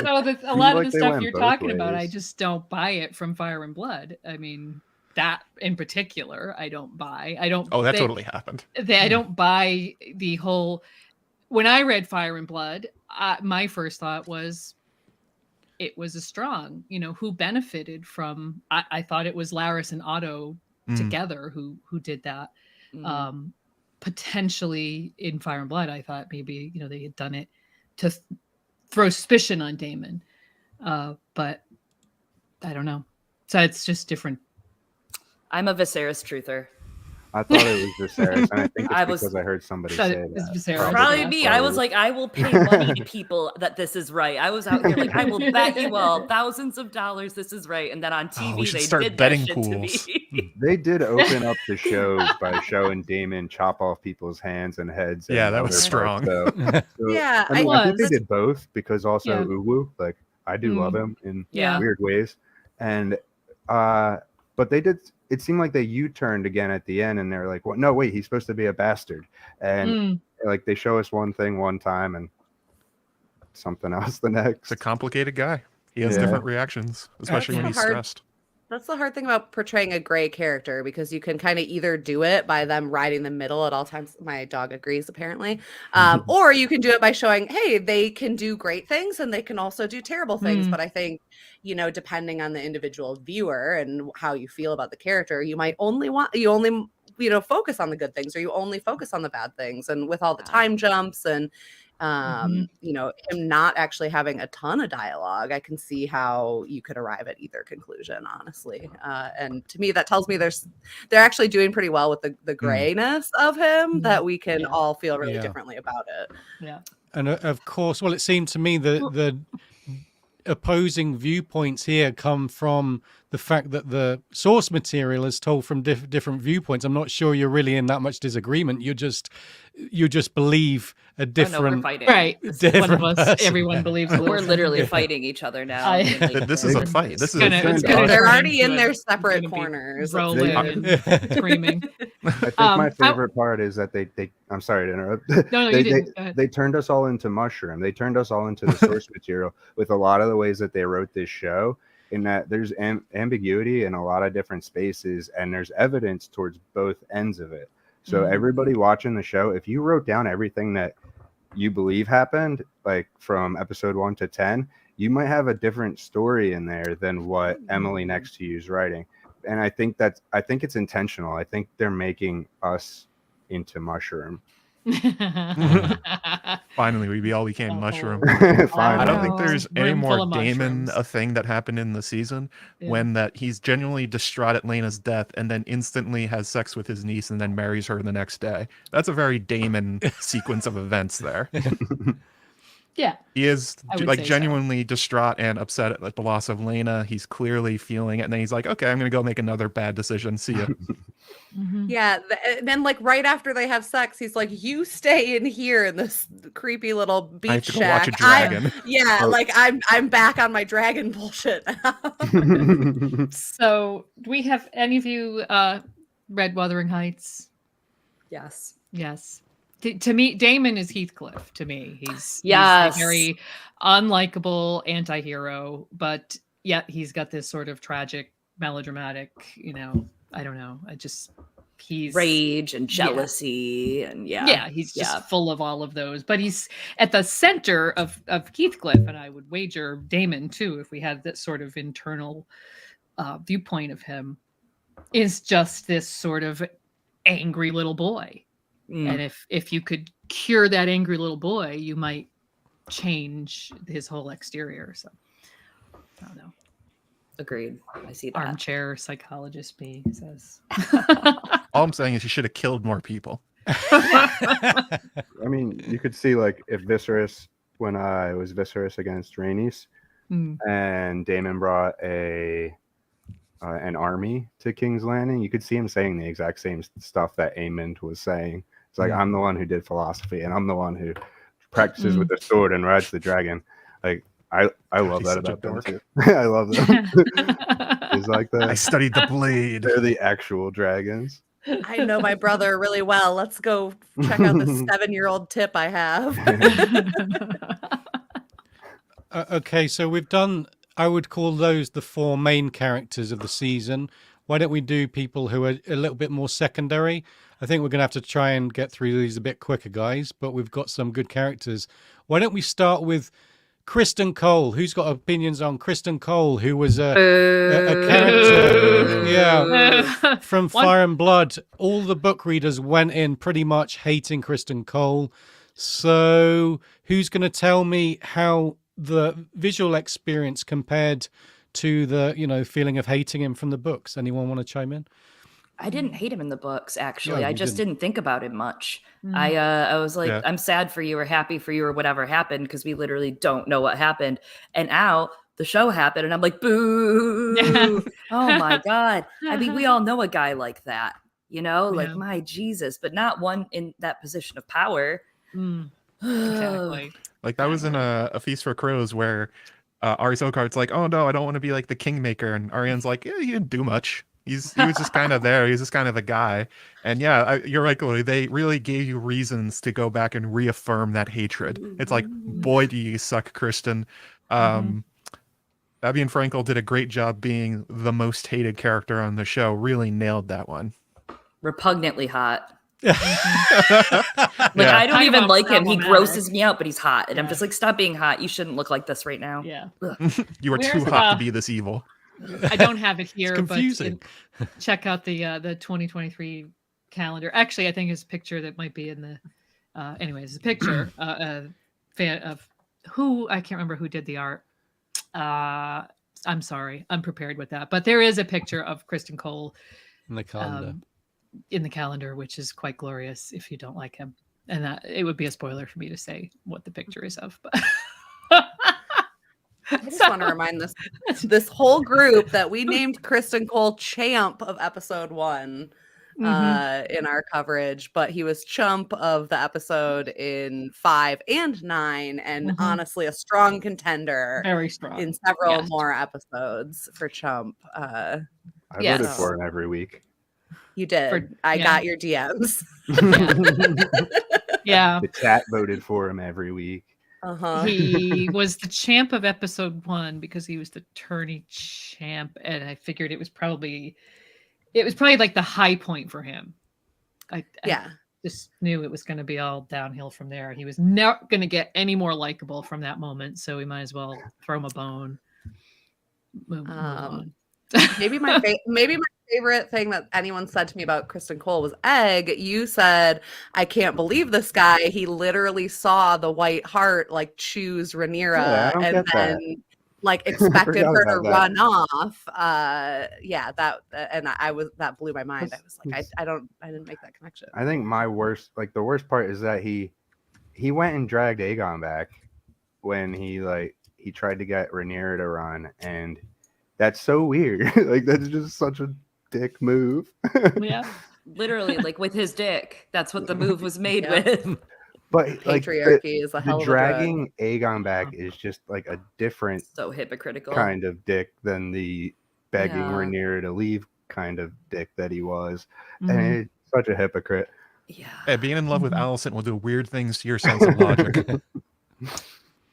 So a lot of the stuff you're talking about, I just don't buy it from Fire and Blood. I mean, that in particular, I don't buy. Oh, that totally happened. I don't buy the whole. When I read Fire and Blood, my first thought was it was a strong, who benefited from. I thought it was Larys and Otto together who did that. Potentially in Fire and Blood, I thought maybe they had done it to throw suspicion on Daemon, but I don't know. So it's just different. I'm a Viserys truther. I thought it was Viserys, and I think it's because I heard somebody say that. Probably me. I was like, I will pay money to people that this is right. I was out here like, I will bet you all thousands of dollars this is right. And then on TV, they start did betting that shit pools. to me. They did open up the show by showing Daemon chop off people's hands and heads. Yeah, that was strong. So, Yeah, I think they did both because also Uwu, like I do love him in weird ways, and but they did. It seemed like they U-turned again at the end, and they're like, "Well, no, wait, he's supposed to be a bastard." And like they show us one thing one time and something else the next. It's a complicated guy. He has different reactions, especially when he's stressed. That's the hard thing about portraying a gray character, because you can kind of either do it by them riding the middle at all times. My dog agrees, apparently. Or you can do it by showing, hey, they can do great things and they can also do terrible things. But I think, depending on the individual viewer and how you feel about the character, you might only focus on the good things, or you only focus on the bad things. And with all the time jumps and You know, him not actually having a ton of dialogue, I can see how you could arrive at either conclusion, honestly. And to me, that tells me they're actually doing pretty well with the grayness of him, that we can all feel really differently about it. Yeah. And of course, well, it seemed to me that the opposing viewpoints here come from the fact that the source material is told from different viewpoints. I'm not sure you're really in that much disagreement. You just believe a different, we're fighting. Right? Different One of us, person. everyone believes. a We're little literally different. fighting each other now. I- This is a fight. This is Gonna- a it's fight. gonna They're turn already into in their it's separate gonna be corners. rolling and screaming. I think my favorite part is that they I'm sorry to interrupt. No, you didn't. Go ahead. They turned us all into mushroom. They turned us all into the source material with a lot of the ways that they wrote this show, in that there's ambiguity in a lot of different spaces, and there's evidence towards both ends of it. So everybody watching the show, if you wrote down everything that you believe happened, like from episode 1 to 10, you might have a different story in there than what Emily next to you is writing. And I think it's intentional. I think they're making us into mushroom. Finally, we all became mushroom. Finally. I don't think there's any Room full more of Daemon mushrooms. a thing that happened in the season when that he's genuinely distraught at Lena's death and then instantly has sex with his niece and then marries her the next day. That's a very Daemon sequence of events there. Yeah. He is I would like say so. genuinely distraught and upset at the loss of Lena. He's clearly feeling it, and then he's like, "Okay, I'm gonna go make another bad decision. See ya." Yeah, then like right after they have sex, he's like, "You stay in here in this creepy little beach I have to go shack." watch a dragon. Like I'm back on my dragon bullshit now. So, do we have any of you read Wuthering Heights? Yes. Yes. To me, Daemon is Heathcliff. To me, he's Yes. a very unlikable anti-hero, but yet he's got this sort of tragic, melodramatic. I don't know. He's Rage and jealousy and he's just full of all of those. But he's at the center of Heathcliff, and I would wager Daemon too, if we had that sort of internal viewpoint of him, is just this sort of angry little boy. And if you could cure that angry little boy, you might change his whole exterior. So I don't know. Agreed. I see that. Armchair psychologist B says. All I'm saying is you should have killed more people. I mean, you could see like if Viserys, when it was Viserys against Rhaenys, and Daemon brought an army to King's Landing, you could see him saying the exact same stuff that Aemond was saying. It's like, I'm the one who did philosophy, and I'm the one who practices with the sword and rides the dragon. Like, I love He's that such a about them dork. too. I love that. It's like I that. studied the blade. They're the actual dragons. I know my brother really well. Let's go check out this 7-year-old tip I have. Okay, so we've done, I would call those the 4 main characters of the season. Why don't we do people who are a little bit more secondary? I think we're going to have to try and get through these a bit quicker, guys, but we've got some good characters. Why don't we start with Kristen Cole? Who's got opinions on Kristen Cole, who was a character from Fire and Blood? All the book readers went in pretty much hating Kristen Cole. So who's going to tell me how the visual experience compared to the, feeling of hating him from the books? Anyone want to chime in? I didn't hate him in the books, actually. Yeah, I you just didn't think about him much. I was like, Yeah. I'm sad for you or happy for you or whatever happened, because we literally don't know what happened. And now the show happened and I'm like, boo. Oh my God. I mean, we all know a guy like that, like my Jesus, but not one in that position of power. Exactly. Like that was in a Feast for Crows where Ari Sokart's like, "Oh no, I don't want to be like the Kingmaker," and Ariane's like, "Yeah, he didn't do much. He was just kind of there. He was just kind of a guy." And yeah, you're right, Chloe. They really gave you reasons to go back and reaffirm that hatred. It's like, boy, do you suck, Kristen. Fabian Frankel did a great job being the most hated character on the show. Really nailed that one. Repugnantly hot. Yeah. I don't even like him. He problematic. grosses me out, but he's hot. And I'm just like, stop being hot. You shouldn't look like this right now. Yeah. You are too Where's hot to be this evil. I don't have it here, confusing. but check out the 2023 calendar. Actually, I think it's a picture that might be in the anyways, a picture fan of who I can't remember who did the art. I'm sorry, I'm prepared with that. But there is a picture of Kristen Cole In the calendar. In the calendar, which is quite glorious if you don't like him. And that it would be a spoiler for me to say what the picture is of. But I just want to remind this whole group that we named Kristen Cole champ of episode 1 in our coverage, but he was chump of the episode in 5 and 9, and honestly a strong contender, very strong, in several more episodes for chump. I voted for him every week. You did. I got your DMs. Yeah. The chat voted for him every week. He was the champ of episode 1 because he was the tourney champ, and I figured it was probably like the high point for him. I just knew it was going to be all downhill from there. He was not going to get any more likable from that moment, so we might as well throw him a bone. Move on. Maybe my favorite thing that anyone said to me about Kristen Cole was Egg. You said, I can't believe this guy. He literally saw the white heart like choose Rhaenyra and then like expected her to run off. That blew my mind. I was like, I didn't make that connection. I think the worst part is that he went and dragged Aegon back when he tried to get Rhaenyra to run, and that's so weird. Like, that's just such a dick move. Yeah, literally, like with his dick. That's what the move was made with. But patriarchy is a hell of a dragging Aegon back is just like a different, so hypocritical kind of dick than the begging Rhaenyra to leave kind of dick that he was, and it's such a hypocrite. Yeah, being in love with Alicent will do weird things to your sense of logic,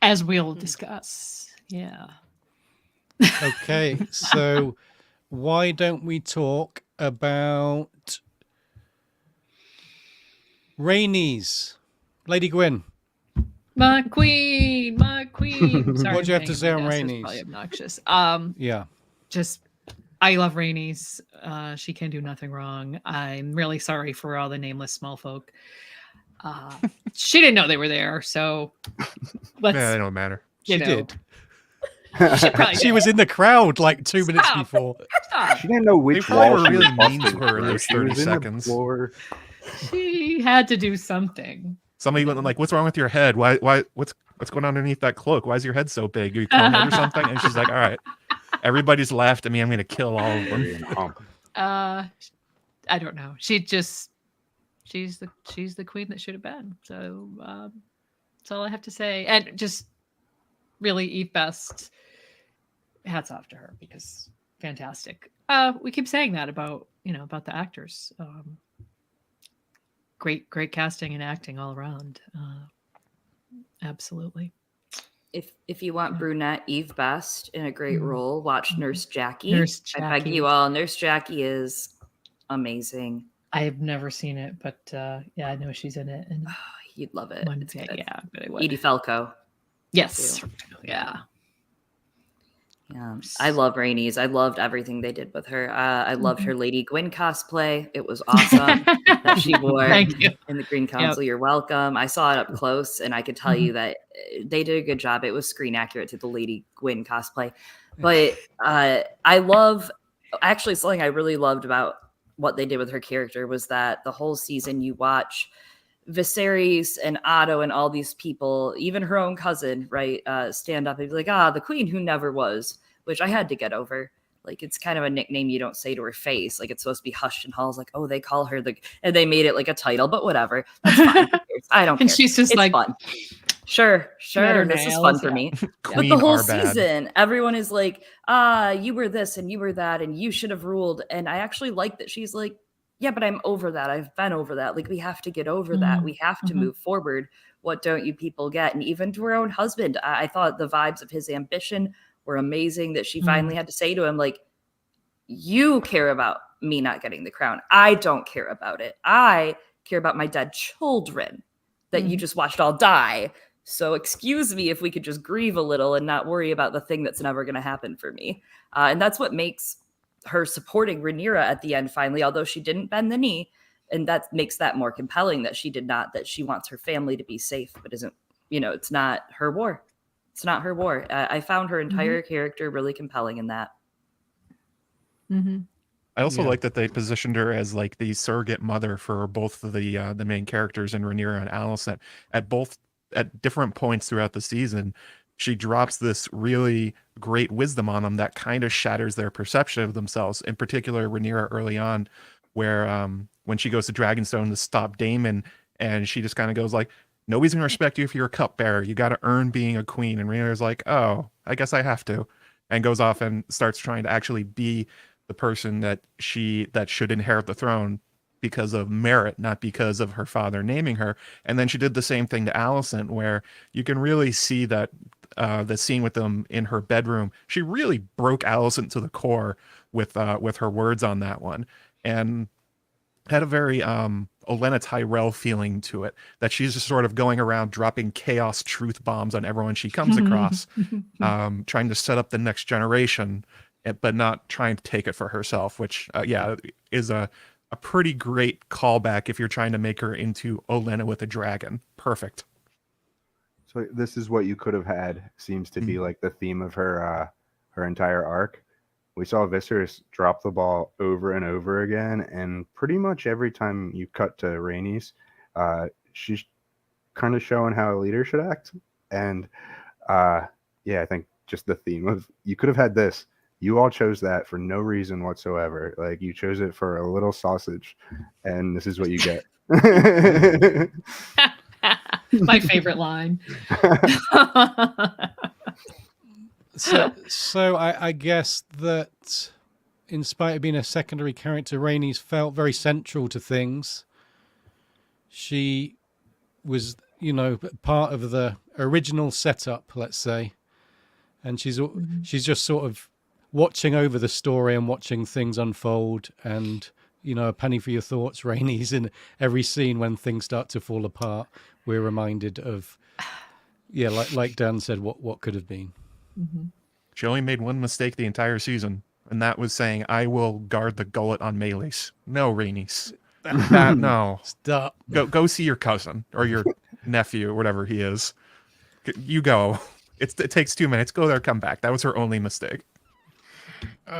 as we'll discuss. Yeah. Okay, so why don't we talk about Rhaenys, Lady Gwyn? My queen. Sorry, What do you have to say on Rhaenys? Probably obnoxious. Just I love Rhaenys. She can do nothing wrong. I'm really sorry for all the nameless small folk. She didn't know they were there, so they don't matter. She did. She was in the crowd like 2 minutes before. She didn't know which they wall were she really was mean to her in those 30 seconds. She had to do something. Somebody went like, "What's wrong with your head? Why? What's going on underneath that cloak? Why is your head so big? Are you combing or something?" And she's like, "All right, everybody's laughed at me. I'm going to kill all of them." I don't know. She's the queen that should have been. So that's all I have to say. And just really Eve Best. Hats off to her because fantastic. We keep saying that about the actors. Great casting and acting all around. Absolutely. If you want brunette Eve Best in a great role, watch Nurse Jackie. I beg you all. Nurse Jackie is amazing. I have never seen it, but I know she's in it, and you'd love it. Edie Falco. Yes. Yeah. Yeah, I love Rhaenys. I loved everything they did with her. I loved her Lady Gwyn cosplay. It was awesome that she wore Thank you. in the Green Council. Yep. You're welcome. I saw it up close, and I could tell you that they did a good job. It was screen accurate to the Lady Gwyn cosplay. But I love, actually, something I really loved about what they did with her character was that the whole season you watch Viserys and Otto and all these people, even her own cousin, right, stand up and be like, the queen who never was, which I had to get over. Like, it's kind of a nickname you don't say to her face. Like, it's supposed to be hushed in halls. Like, they call her and they made it like a title, but whatever. That's fine. I don't care. And she's just it's fun. Sure. This is fun for me. But the whole season, everyone is like, you were this and you were that and you should have ruled. And I actually like that she's like, yeah, but I'm over that. I've been over that. Like, we have to get over that. We have to move forward. What don't you people get? And even to her own husband, I thought the vibes of his ambition were amazing, that she finally had to say to him, like, you care about me not getting the crown. I don't care about it. I care about my dead children that you just watched all die. So excuse me if we could just grieve a little and not worry about the thing that's never going to happen for me. And that's what makes her supporting Rhaenyra at the end, finally, although she didn't bend the knee. And that makes that more compelling, that she did not, that she wants her family to be safe, but isn't, it's not her war. It's not her war. I found her entire character really compelling in that. I also like that they positioned her as like the surrogate mother for both of the main characters in Rhaenyra and Alicent. At different points throughout the season, she drops this really great wisdom on them that kind of shatters their perception of themselves. In particular, Rhaenyra early on, where when she goes to Dragonstone to stop Daemon, and she just kind of goes like, "Nobody's gonna respect you if you're a cupbearer. You got to earn being a queen." And Rhaenyra's like, "Oh, I guess I have to," and goes off and starts trying to actually be the person that should inherit the throne because of merit, not because of her father naming her. And then she did the same thing to Alicent, where you can really see that the scene with them in her bedroom, she really broke Alicent to the core with her words on that one, and had a very Olenna Tyrell feeling to it, that she's just sort of going around dropping chaos truth bombs on everyone she comes across, trying to set up the next generation, but not trying to take it for herself, which is a pretty great callback if you're trying to make her into Olenna with a dragon. Perfect. So this is what you could have had, seems to be like the theme of her entire arc. We saw Viserys drop the ball over and over again, and pretty much every time you cut to Rhaenys, she's kind of showing how a leader should act. And I think just the theme of, you could have had this. You all chose that for no reason whatsoever. Like, you chose it for a little sausage, and this is what you get. My favorite line. So I guess that in spite of being a secondary character, Rhaenys felt very central to things. She was, part of the original setup, let's say. And she's just sort of watching over the story and watching things unfold, and a penny for your thoughts, Rhaenys. In every scene when things start to fall apart, we're reminded of, like Dan said, what could have been. She only made one mistake the entire season, and that was saying, "I will guard the gullet on Meleys." No, Rhaenys. No. Stop. Go see your cousin or your nephew or whatever he is. You go. It takes 2 minutes. Go there, come back. That was her only mistake.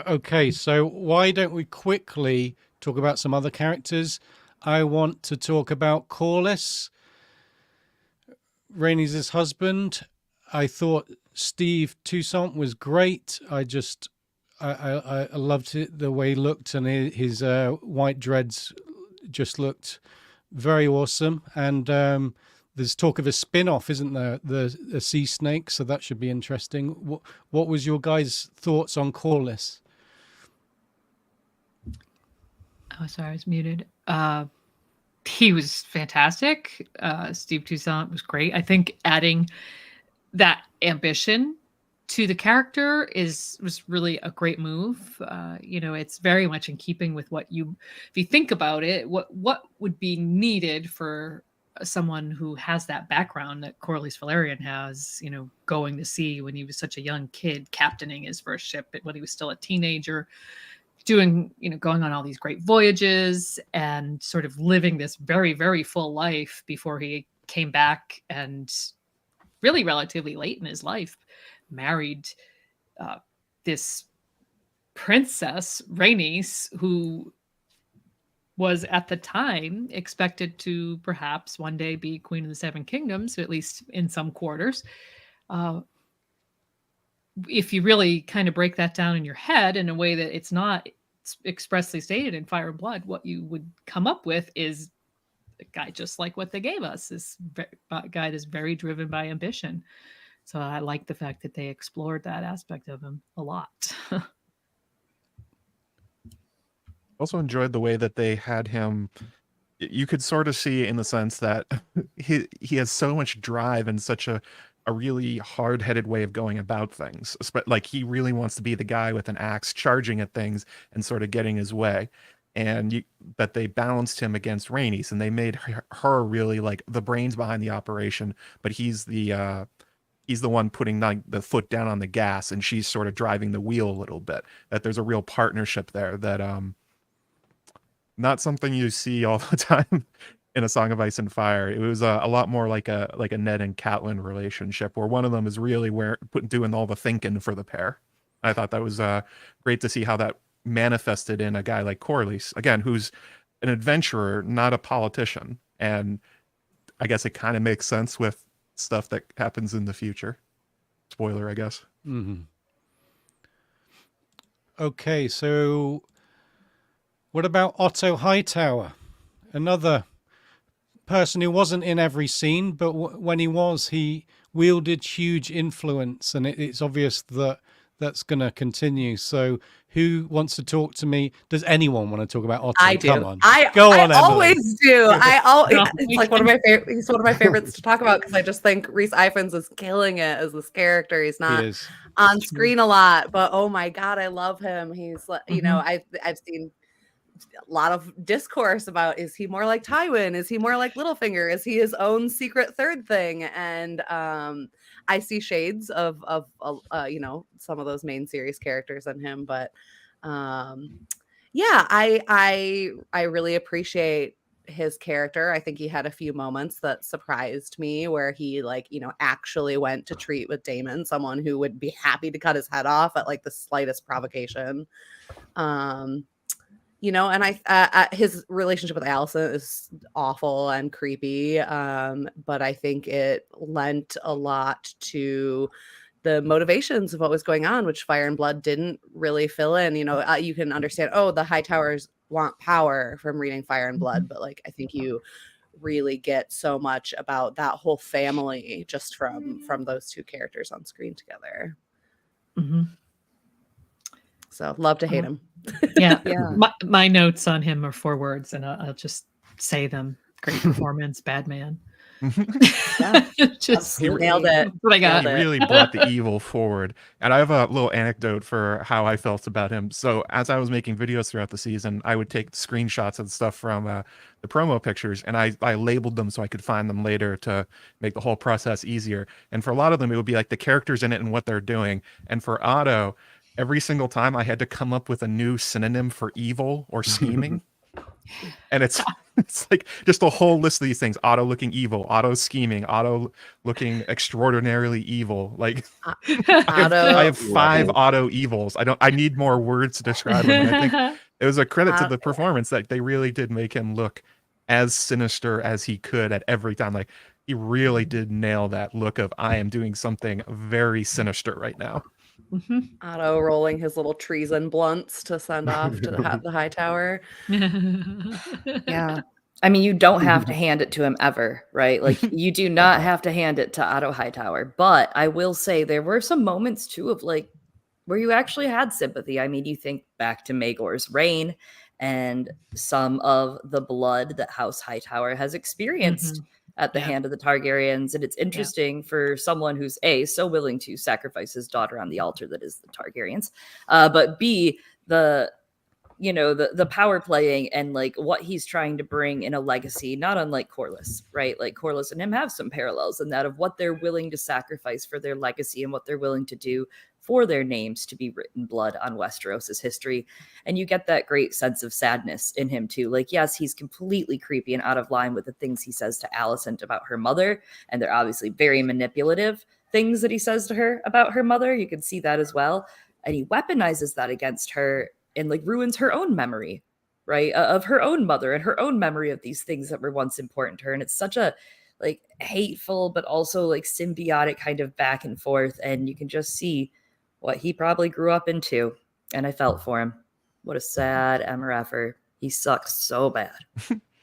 Okay, so why don't we quickly talk about some other characters? I want to talk about Corlys, Rhaenys' husband. I thought Steve Toussaint was great. I loved it, the way he looked, and his white dreads just looked very awesome. And there's talk of a spin-off, isn't there? The sea snake, so that should be interesting. What was your guys' thoughts on Corlys? Oh, sorry, I was muted. He was fantastic. Steve Toussaint was great. I think adding that ambition to the character was really a great move. It's very much in keeping with if you think about it, what would be needed for someone who has that background that Corlys Velaryon has, going to sea when he was such a young kid, captaining his first ship when he was still a teenager, going on all these great voyages and sort of living this very, very full life before he came back, and really relatively late in his life, married this princess, Rhaenys, who was at the time expected to perhaps one day be Queen of the Seven Kingdoms, at least in some quarters. If you really kind of break that down in your head in a way that it's not expressly stated in Fire and Blood, what you would come up with is a guy just like what they gave us, this guy that's very driven by ambition. So I like the fact that they explored that aspect of him a lot. Also enjoyed the way that they had him. You could sort of see in the sense that he has so much drive and such a really hard-headed way of going about things. Like, he really wants to be the guy with an axe charging at things and sort of getting his way. And that they balanced him against Rhaenys, and they made her really like the brains behind the operation, but he's the one putting the foot down on the gas, and she's sort of driving the wheel a little bit. That there's a real partnership there that not something you see all the time in A Song of Ice and Fire. It was a lot more like a Ned and Catelyn relationship, where one of them is really doing all the thinking for the pair. I thought that was great to see how that manifested in a guy like Corlys, again, who's an adventurer, not a politician. And I guess it kind of makes sense with stuff that happens in the future. Spoiler, I guess. Mm-hmm. Okay, so what about Otto Hightower? Another person who wasn't in every scene, but when he was, he wielded huge influence, and it's obvious that that's going to continue. So who wants to talk to me? Does anyone want to talk about Otto? I do. Come on. Go on, Emily. always do. It's like one of my favorite. He's one of my favorites to talk about because I just think Rhys Ifans is killing it as this character. He's not on screen a lot, but oh my god, I love him. He's you know, I've seen a lot of discourse about, is he more like Tywin? Is he more like Littlefinger? Is he his own secret third thing? And I see shades of you know, some of those main series characters in him, but yeah, I really appreciate his character. I think he had a few moments that surprised me where he, like, you know, actually went to treat with Daemon, someone who would be happy to cut his head off at like the slightest provocation. You know, and his relationship with Alicent is awful and creepy, but I think it lent a lot to the motivations of what was going on, which Fire and Blood didn't really fill in. You know, you can understand, oh, the Hightowers want power from reading Fire and Blood, but like, I think you really get so much about that whole family just from those two characters on screen together. Mm-hmm. So love to hate him. Yeah. My notes on him are 4 words, and I'll just say them. Great performance, bad man. Just nailed it. What I got. He really brought the evil forward. And I have a little anecdote for how I felt about him. So as I was making videos throughout the season, I would take screenshots and stuff from the promo pictures, and I labeled them so I could find them later to make the whole process easier. And for a lot of them, it would be like the characters in it and what they're doing. And for Otto, every single time I had to come up with a new synonym for evil or scheming. And it's like just a whole list of these things: Otto looking evil, Otto scheming, Otto looking extraordinarily evil. Like I have 5 Otto evils. I need more words to describe him. And I think it was a credit to the performance that they really did make him look as sinister as he could at every time. Like, he really did nail that look of, I am doing something very sinister right now. Mm-hmm. Otto rolling his little treason blunts to send off to the Hightower. Yeah. I mean, you don't have to hand it to him ever, right? Like, you do not have to hand it to Otto Hightower. But I will say there were some moments too of like where you actually had sympathy. I mean, you think back to Maegor's reign and some of the blood that House Hightower has experienced at the hand of the Targaryens. And it's interesting for someone who's A, so willing to sacrifice his daughter on the altar that is the Targaryens, but B, the power playing and like what he's trying to bring in a legacy, not unlike Corlys, right? Like, Corlys and him have some parallels in that of what they're willing to sacrifice for their legacy and what they're willing to do for their names to be written blood on Westeros's history. And you get that great sense of sadness in him too. Like, yes, he's completely creepy and out of line with the things he says to Alicent about her mother. And they're obviously very manipulative things that he says to her about her mother. You can see that as well. And he weaponizes that against her and like ruins her own memory, right? Of her own mother and her own memory of these things that were once important to her. And it's such a like hateful, but also like symbiotic kind of back and forth. And you can just see what he probably grew up into. And I felt for him. What a sad MRFer. He sucks so bad.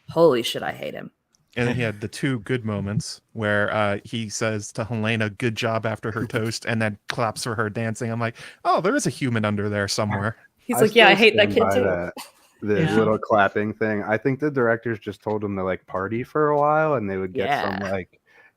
Holy shit, I hate him. And then he had the 2 good moments where he says to Helena, good job, after her toast, and then claps for her dancing. I'm like, oh, there is a human under there somewhere. He's like, yeah, I hate that kid too. The little clapping thing. I think the directors just told him to like party for a while, and they would get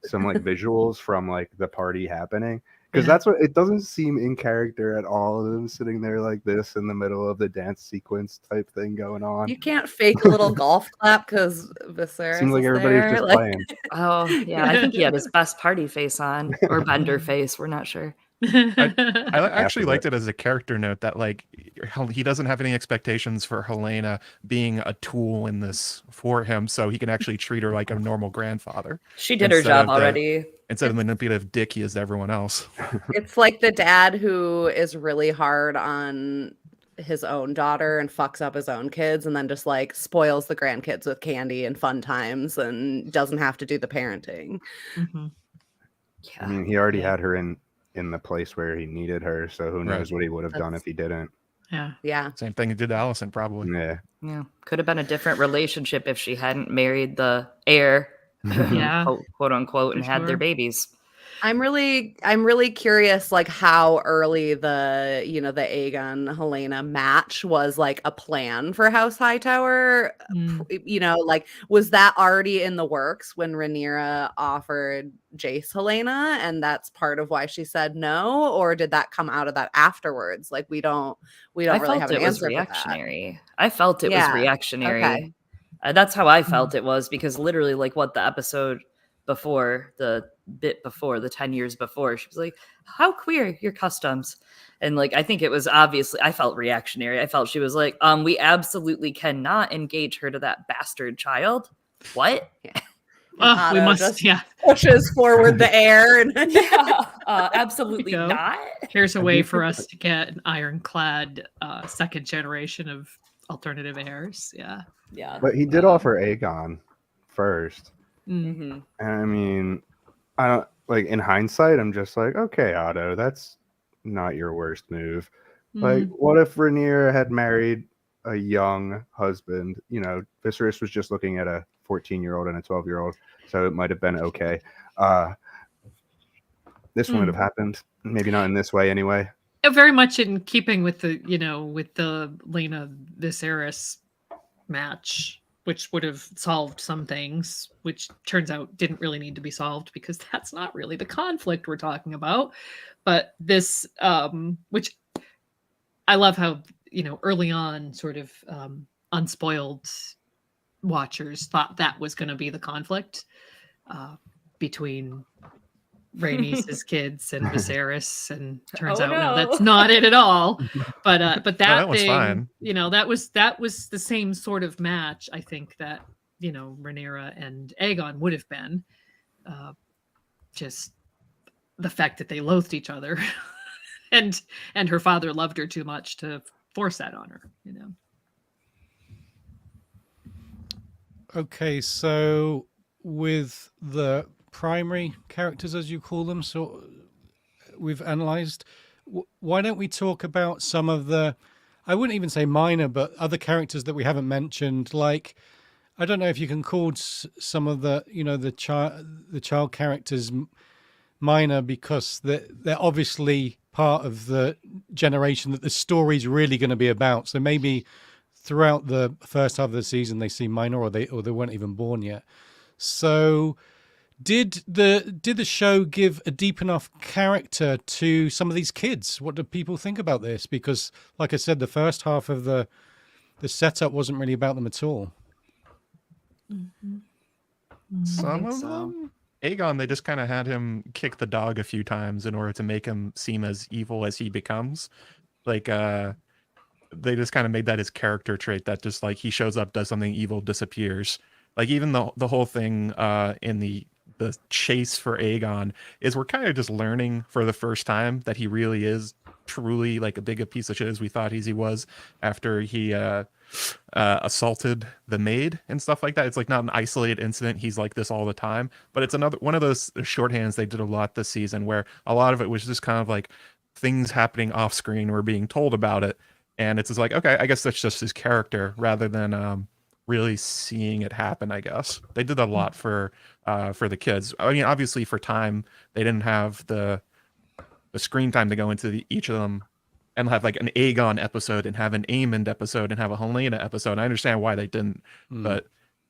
some visuals from like the party happening. Because that's what it doesn't seem in character at all. Them sitting there like this in the middle of the dance sequence type thing going on. You can't fake a little golf clap because Viserys seems like everybody's just playing. Oh yeah, I think he had his best party face on, or Bender face. We're not sure. I actually liked it as a character note that like he doesn't have any expectations for Helaena being a tool in this for him, so he can actually treat her like a normal grandfather. She did her job already. Instead of the manipulative dick he is to everyone else. It's like the dad who is really hard on his own daughter and fucks up his own kids and then just like spoils the grandkids with candy and fun times and doesn't have to do the parenting. Mm-hmm. I mean, he already had her in the place where he needed her, so who knows what he would have done if he didn't. Yeah. Same thing he did to Alicent, probably. Yeah. Could have been a different relationship if she hadn't married the heir, quote unquote, and had their babies. I'm really curious, like how early the Aegon Helaena match was like a plan for House Hightower. Like was that already in the works when Rhaenyra offered Jace Helaena, and that's part of why she said no, or did that come out of that afterwards? Like we don't really have an answer for that. I felt it was reactionary. Okay. That's how I felt it was, because literally, like what the episode before, the bit before, the 10 years before, she was like, how queer your customs. And like I think it was obviously, I felt reactionary. I felt she was like, we absolutely cannot engage her to that bastard child. What? We must pushes forward the heir and absolutely not. Here's a way for us to get an ironclad second generation of alternative heirs. Yeah. But he did offer Aegon first. Mm-hmm. And I mean, I don't like in hindsight, I'm just like, okay, Otto, that's not your worst move. Like, what if Rhaenyra had married a young husband? You know, Viserys was just looking at a 14-year-old and a 12-year-old, so it might have been okay. This wouldn't have happened. Maybe not in this way, anyway. Very much in keeping with the Lena Viserys match, which would have solved some things, which turns out didn't really need to be solved because that's not really the conflict we're talking about. But this, which I love how, early on sort of unspoiled watchers thought that was going to be the conflict between Rhaenys' kids and Viserys, and turns out no, that's not it at all. But that was thing, fine. that was the same sort of match. I think that Rhaenyra and Aegon would have been. Just the fact that they loathed each other, and her father loved her too much to force that on her. Okay, so with the primary characters, as you call them, so we've analyzed. Why don't we talk about some of the, I wouldn't even say minor, but other characters that we haven't mentioned? Like, I don't know if you can call some of the the child characters minor, because they're obviously part of the generation that the story's really going to be about. So maybe throughout the first half of the season they seem minor, or they weren't even born yet. So did the show give a deep enough character to some of these kids? What do people think about this? Because, like I said, the first half of the setup wasn't really about them at all. Some of them. Aegon, they just kind of had him kick the dog a few times in order to make him seem as evil as he becomes. Like, they just kind of made that his character trait, that just like he shows up, does something evil, disappears. Like even the whole thing in the chase for Aegon is we're kind of just learning for the first time that he really is truly like a big a piece of shit as we thought he was after he assaulted the maid and stuff like that. It's like not an isolated incident. He's like this all the time, but it's another one of those shorthands they did a lot this season where a lot of it was just kind of like things happening off screen. We're being told about it, and it's just like, okay, I guess that's just his character rather than really seeing it happen. I guess they did a lot for the kids. I mean, obviously for time, they didn't have the screen time to go into each of them and have like an Aegon episode and have an Aemond episode and have a Helaena episode. I understand why they didn't, but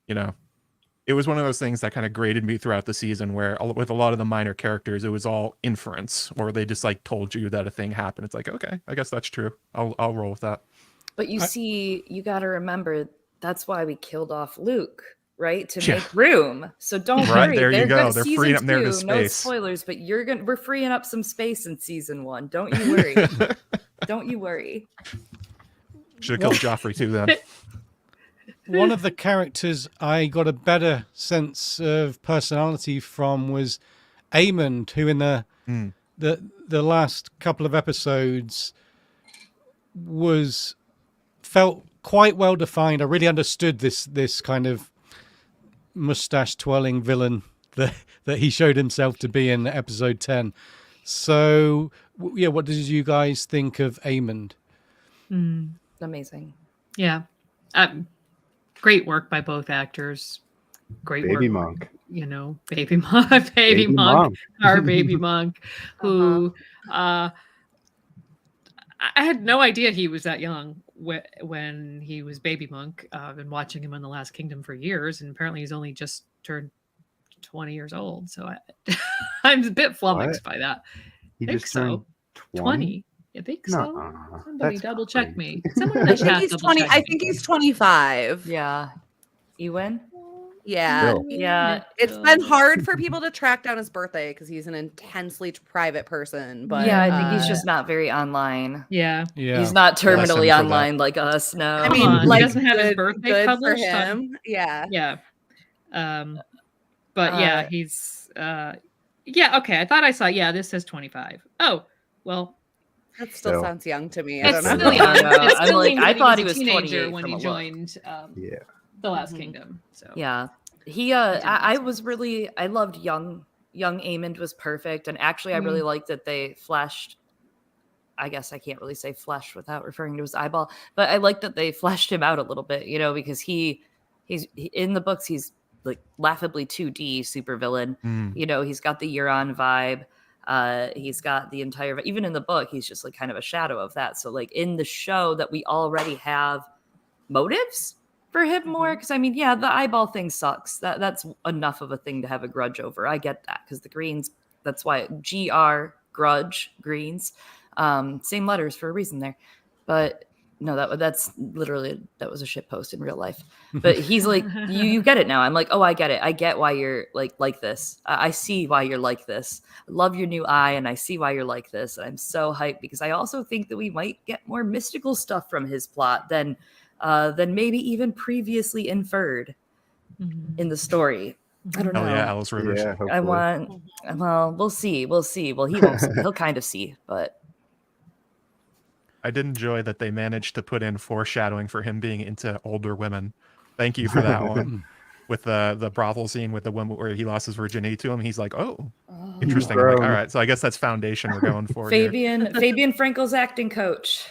it was one of those things that kind of grated me throughout the season where with a lot of the minor characters, it was all inference, or they just like told you that a thing happened. It's like, okay, I guess that's true. I'll roll with that. But you got to remember, that's why we killed off Luke, right, to Yeah. make room. So don't Right, worry. there you go. Gonna, They're season freeing up narrative two, no space. spoilers, but we're freeing up some space in season 1. Don't you worry. Don't you worry. Should have killed Joffrey too then. One of the characters I got a better sense of personality from was Aemond, who in the last couple of episodes felt quite well defined. I really understood this kind of mustache twirling villain that he showed himself to be in episode 10. So yeah, what did you guys think of Aemond? Amazing. Yeah. Great work by both actors. Great Baby work. monk. You know, baby monk, baby monk, our baby monk, who I had no idea he was that young when he was baby monk. I've been watching him on The Last Kingdom for years, and apparently he's only just turned 20 years old. So I'm a bit flummoxed by that. He think just so. turned 20? I think so. Nuh-uh. Somebody That's double check crazy. me. Someone in the I think chat he's double 20. check I me. think he's 25. Yeah. Ewan? Yeah. Still. Yeah. It's been hard for people to track down his birthday because he's an intensely private person. But yeah, I think he's just not very online. Yeah. Yeah, He's not Bless him for terminally that. online like us. No. I Come mean, on, he like, doesn't have his good- birthday good for published on- him. Yeah. Yeah. But yeah, he's yeah, okay. I thought I saw this says 25. Oh, well, That still Still. sounds young to me. I it's don't know. still young. I know. It I'm still like, means I that thought he was a he was teenager 28 when from he a look. joined Yeah. The Last Kingdom. So Yeah. He I was really I loved young Aemond was perfect. And actually I really liked that they fleshed, I guess I can't really say flesh without referring to his eyeball, but I like that they fleshed him out a little bit, you know, because he's in the books, he's like laughably 2D super villain. You know, he's got the Euron vibe. He's got the entire, even in the book, he's just like kind of a shadow of that. So like in the show that we already have motives for him more, because I mean, yeah, the eyeball thing sucks. That's enough of a thing to have a grudge over. I get that, because the Greens, that's why GR grudge Greens, same letters for a reason there. But no, that's literally, that was a shit post in real life. But he's like, you get it now. I'm like, oh, I get it. I get why you're like this. I see why you're like this. I love your new eye, and I see why you're like this. And I'm so hyped, because I also think that we might get more mystical stuff from his plot than maybe even previously inferred in the story. I don't know. Oh yeah, Alice Rivers. Yeah, I hopefully. want. Well, we'll see. Well, he won't see. He'll kind of see, but I did enjoy that they managed to put in foreshadowing for him being into older women. Thank you for that one. With the brothel scene with the woman where he lost his virginity to him, he's like, oh, interesting. I'm like, all right, so I guess that's foundation we're going for. Here. Fabian Frankel's acting coach.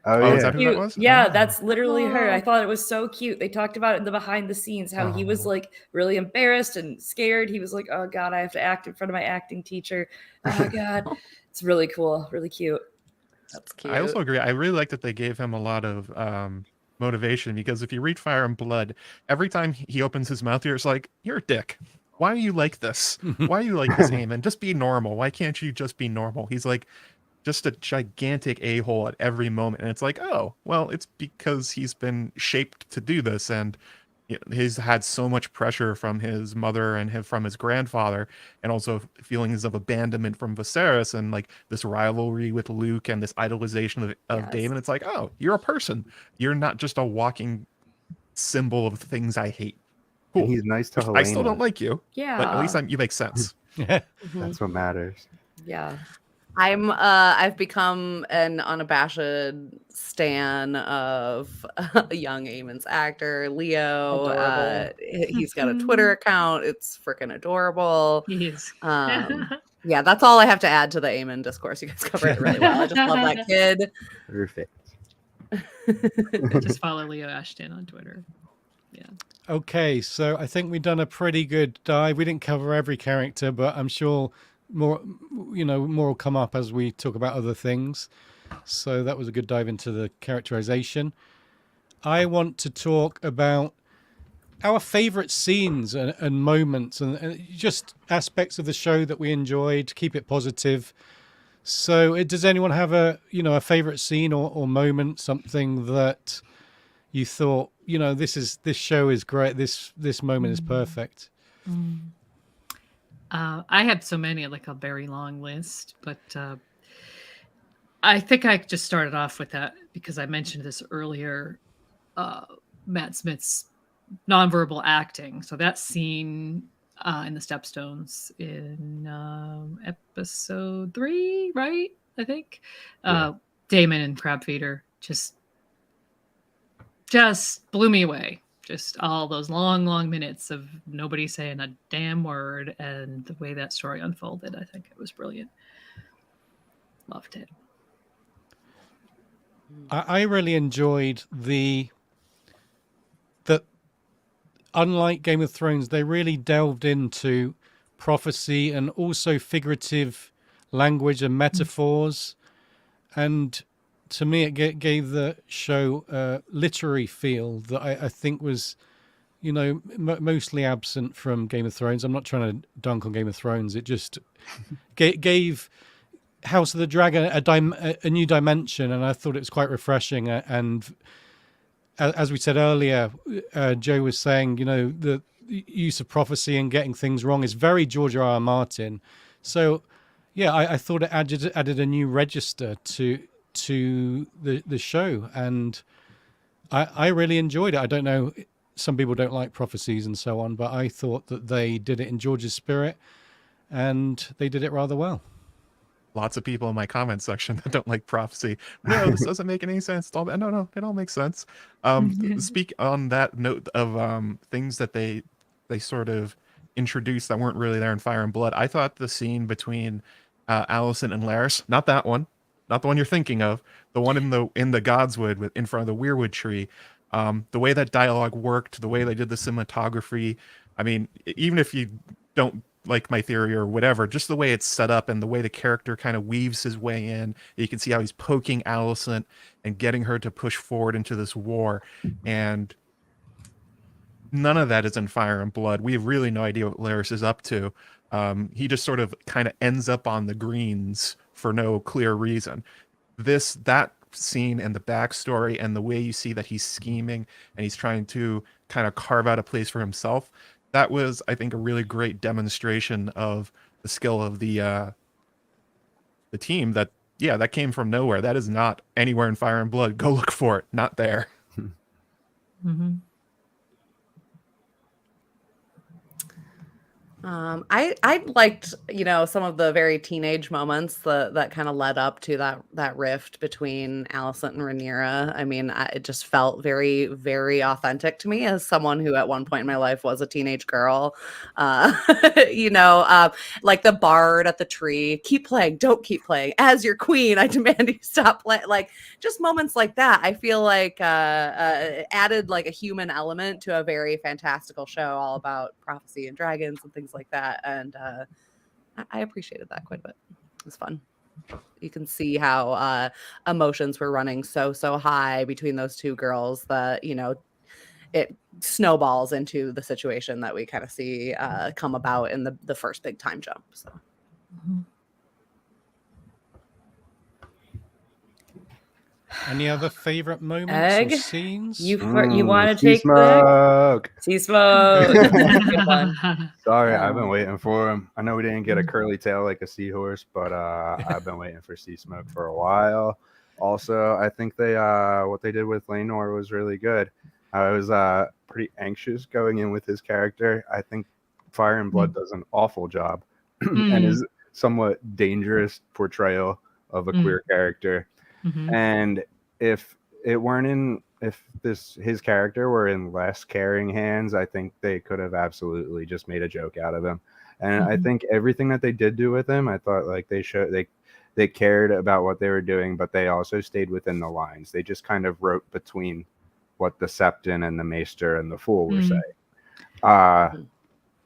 Oh, Oh, yeah. is that who that was? Yeah, Oh. that's literally her. I thought it was so cute. They talked about it in the behind the scenes, how he was like really embarrassed and scared. He was like, oh God, I have to act in front of my acting teacher. Oh God. It's really cool, really cute. That's cute. I also agree. I really like that they gave him a lot of motivation, because if you read Fire and Blood, every time he opens his mouth, you're just like, you're a dick. Why are you like this? Why are you like this, Aemon? Just be normal. Why can't you just be normal? He's like just a gigantic a-hole at every moment. And it's like, oh, well, it's because he's been shaped to do this. And he's had so much pressure from his mother and from his grandfather, and also feelings of abandonment from Viserys, and like this rivalry with Luke and this idolization of Daemon. It's like, oh, you're a person. You're not just a walking symbol of things I hate. Cool. And he's nice to Helena. I still don't like you, Yeah. but at least you make sense. That's what matters. Yeah. I've become an unabashed stan of a young Aemon's actor, Leo. Adorable. He's got a Twitter account. It's freaking adorable. he is. Yeah, that's all I have to add to the Aemon discourse. You guys covered it really well. I just love that kid. Perfect. Just follow Leo Ashton on Twitter. Yeah. Okay, so I think we've done a pretty good dive. We didn't cover every character, but I'm sure more will come up as we talk about other things. So that was a good dive into the characterization. I want to talk about our favorite scenes and moments and just aspects of the show that we enjoyed, to keep it positive. So does anyone have a favorite scene or moment, something that you thought, this show is great. This moment is perfect. I have so many, like a very long list, but I think I just started off with that because I mentioned this earlier. Matt Smith's nonverbal acting. So that scene in the Stepstones in episode 3, right? I think. Daemon and Crabfeeder just blew me away. Just all those long minutes of nobody saying a damn word, and the way that story unfolded, I think it was brilliant. Loved it. I really enjoyed that unlike Game of Thrones, they really delved into prophecy and also figurative language and metaphors. And to me, it gave the show a literary feel that I think was, mostly absent from Game of Thrones. I'm not trying to dunk on Game of Thrones. It just gave House of the Dragon a new dimension, and I thought it was quite refreshing. And as we said earlier, Joe was saying, the use of prophecy and getting things wrong is very George R.R. Martin. So, yeah, I thought it added a new register to the show, and I really enjoyed it. I don't know, some people don't like prophecies and so on, but I thought that they did it in George's spirit, and they did it rather well. Lots of people in my comment section that don't like prophecy. No, this doesn't make any sense. No, it all makes sense. Speak on that note of things that they sort of introduced that weren't really there in Fire and Blood. I thought the scene between Alicent and Larys, not that one, not the one you're thinking of, the one in the Godswood in front of the Weirwood tree, the way that dialogue worked, the way they did the cinematography. I mean, even if you don't like my theory or whatever, just the way it's set up and the way the character kind of weaves his way in. You can see how he's poking Alicent and getting her to push forward into this war. And none of that is in Fire and Blood. We have really no idea what Larys is up to. He just sort of kind of ends up on the greens for no clear reason. That scene and the backstory and the way you see that he's scheming and he's trying to kind of carve out a place for himself, that was, I think, a really great demonstration of the skill of the team. That came from nowhere. That is not anywhere in Fire and Blood. Go look for it. Not there. Mm-hmm. I liked, some of the very teenage moments that kind of led up to that rift between Alicent and Rhaenyra. I mean, it just felt very, very authentic to me as someone who at one point in my life was a teenage girl. Like the bard at the tree, keep playing, don't keep playing. As your queen, I demand you stop playing. Like just moments like that, I feel like added like a human element to a very fantastical show all about prophecy and dragons and things like that, and I appreciated that quite a bit. It was fun. You can see how emotions were running so high between those two girls that it snowballs into the situation that we kind of see come about in the first big time jump. So. Mm-hmm. Any other favorite moments Egg? or scenes? You want to take Smoke. Sea Smoke. Good one. Sorry, I've been waiting for him. I know we didn't get a curly tail like a seahorse, but I've been waiting for Sea Smoke for a while. Also, I think what they did with Rhaenys was really good. I was pretty anxious going in with his character. I think Fire and Blood does an awful job and is somewhat dangerous portrayal of a queer character. Mm-hmm. And if his character were in less caring hands, I think they could have absolutely just made a joke out of him. And I think everything that they did do with him, I thought like they cared about what they were doing, but they also stayed within the lines. They just kind of wrote between what the Septon and the Maester and the Fool were saying.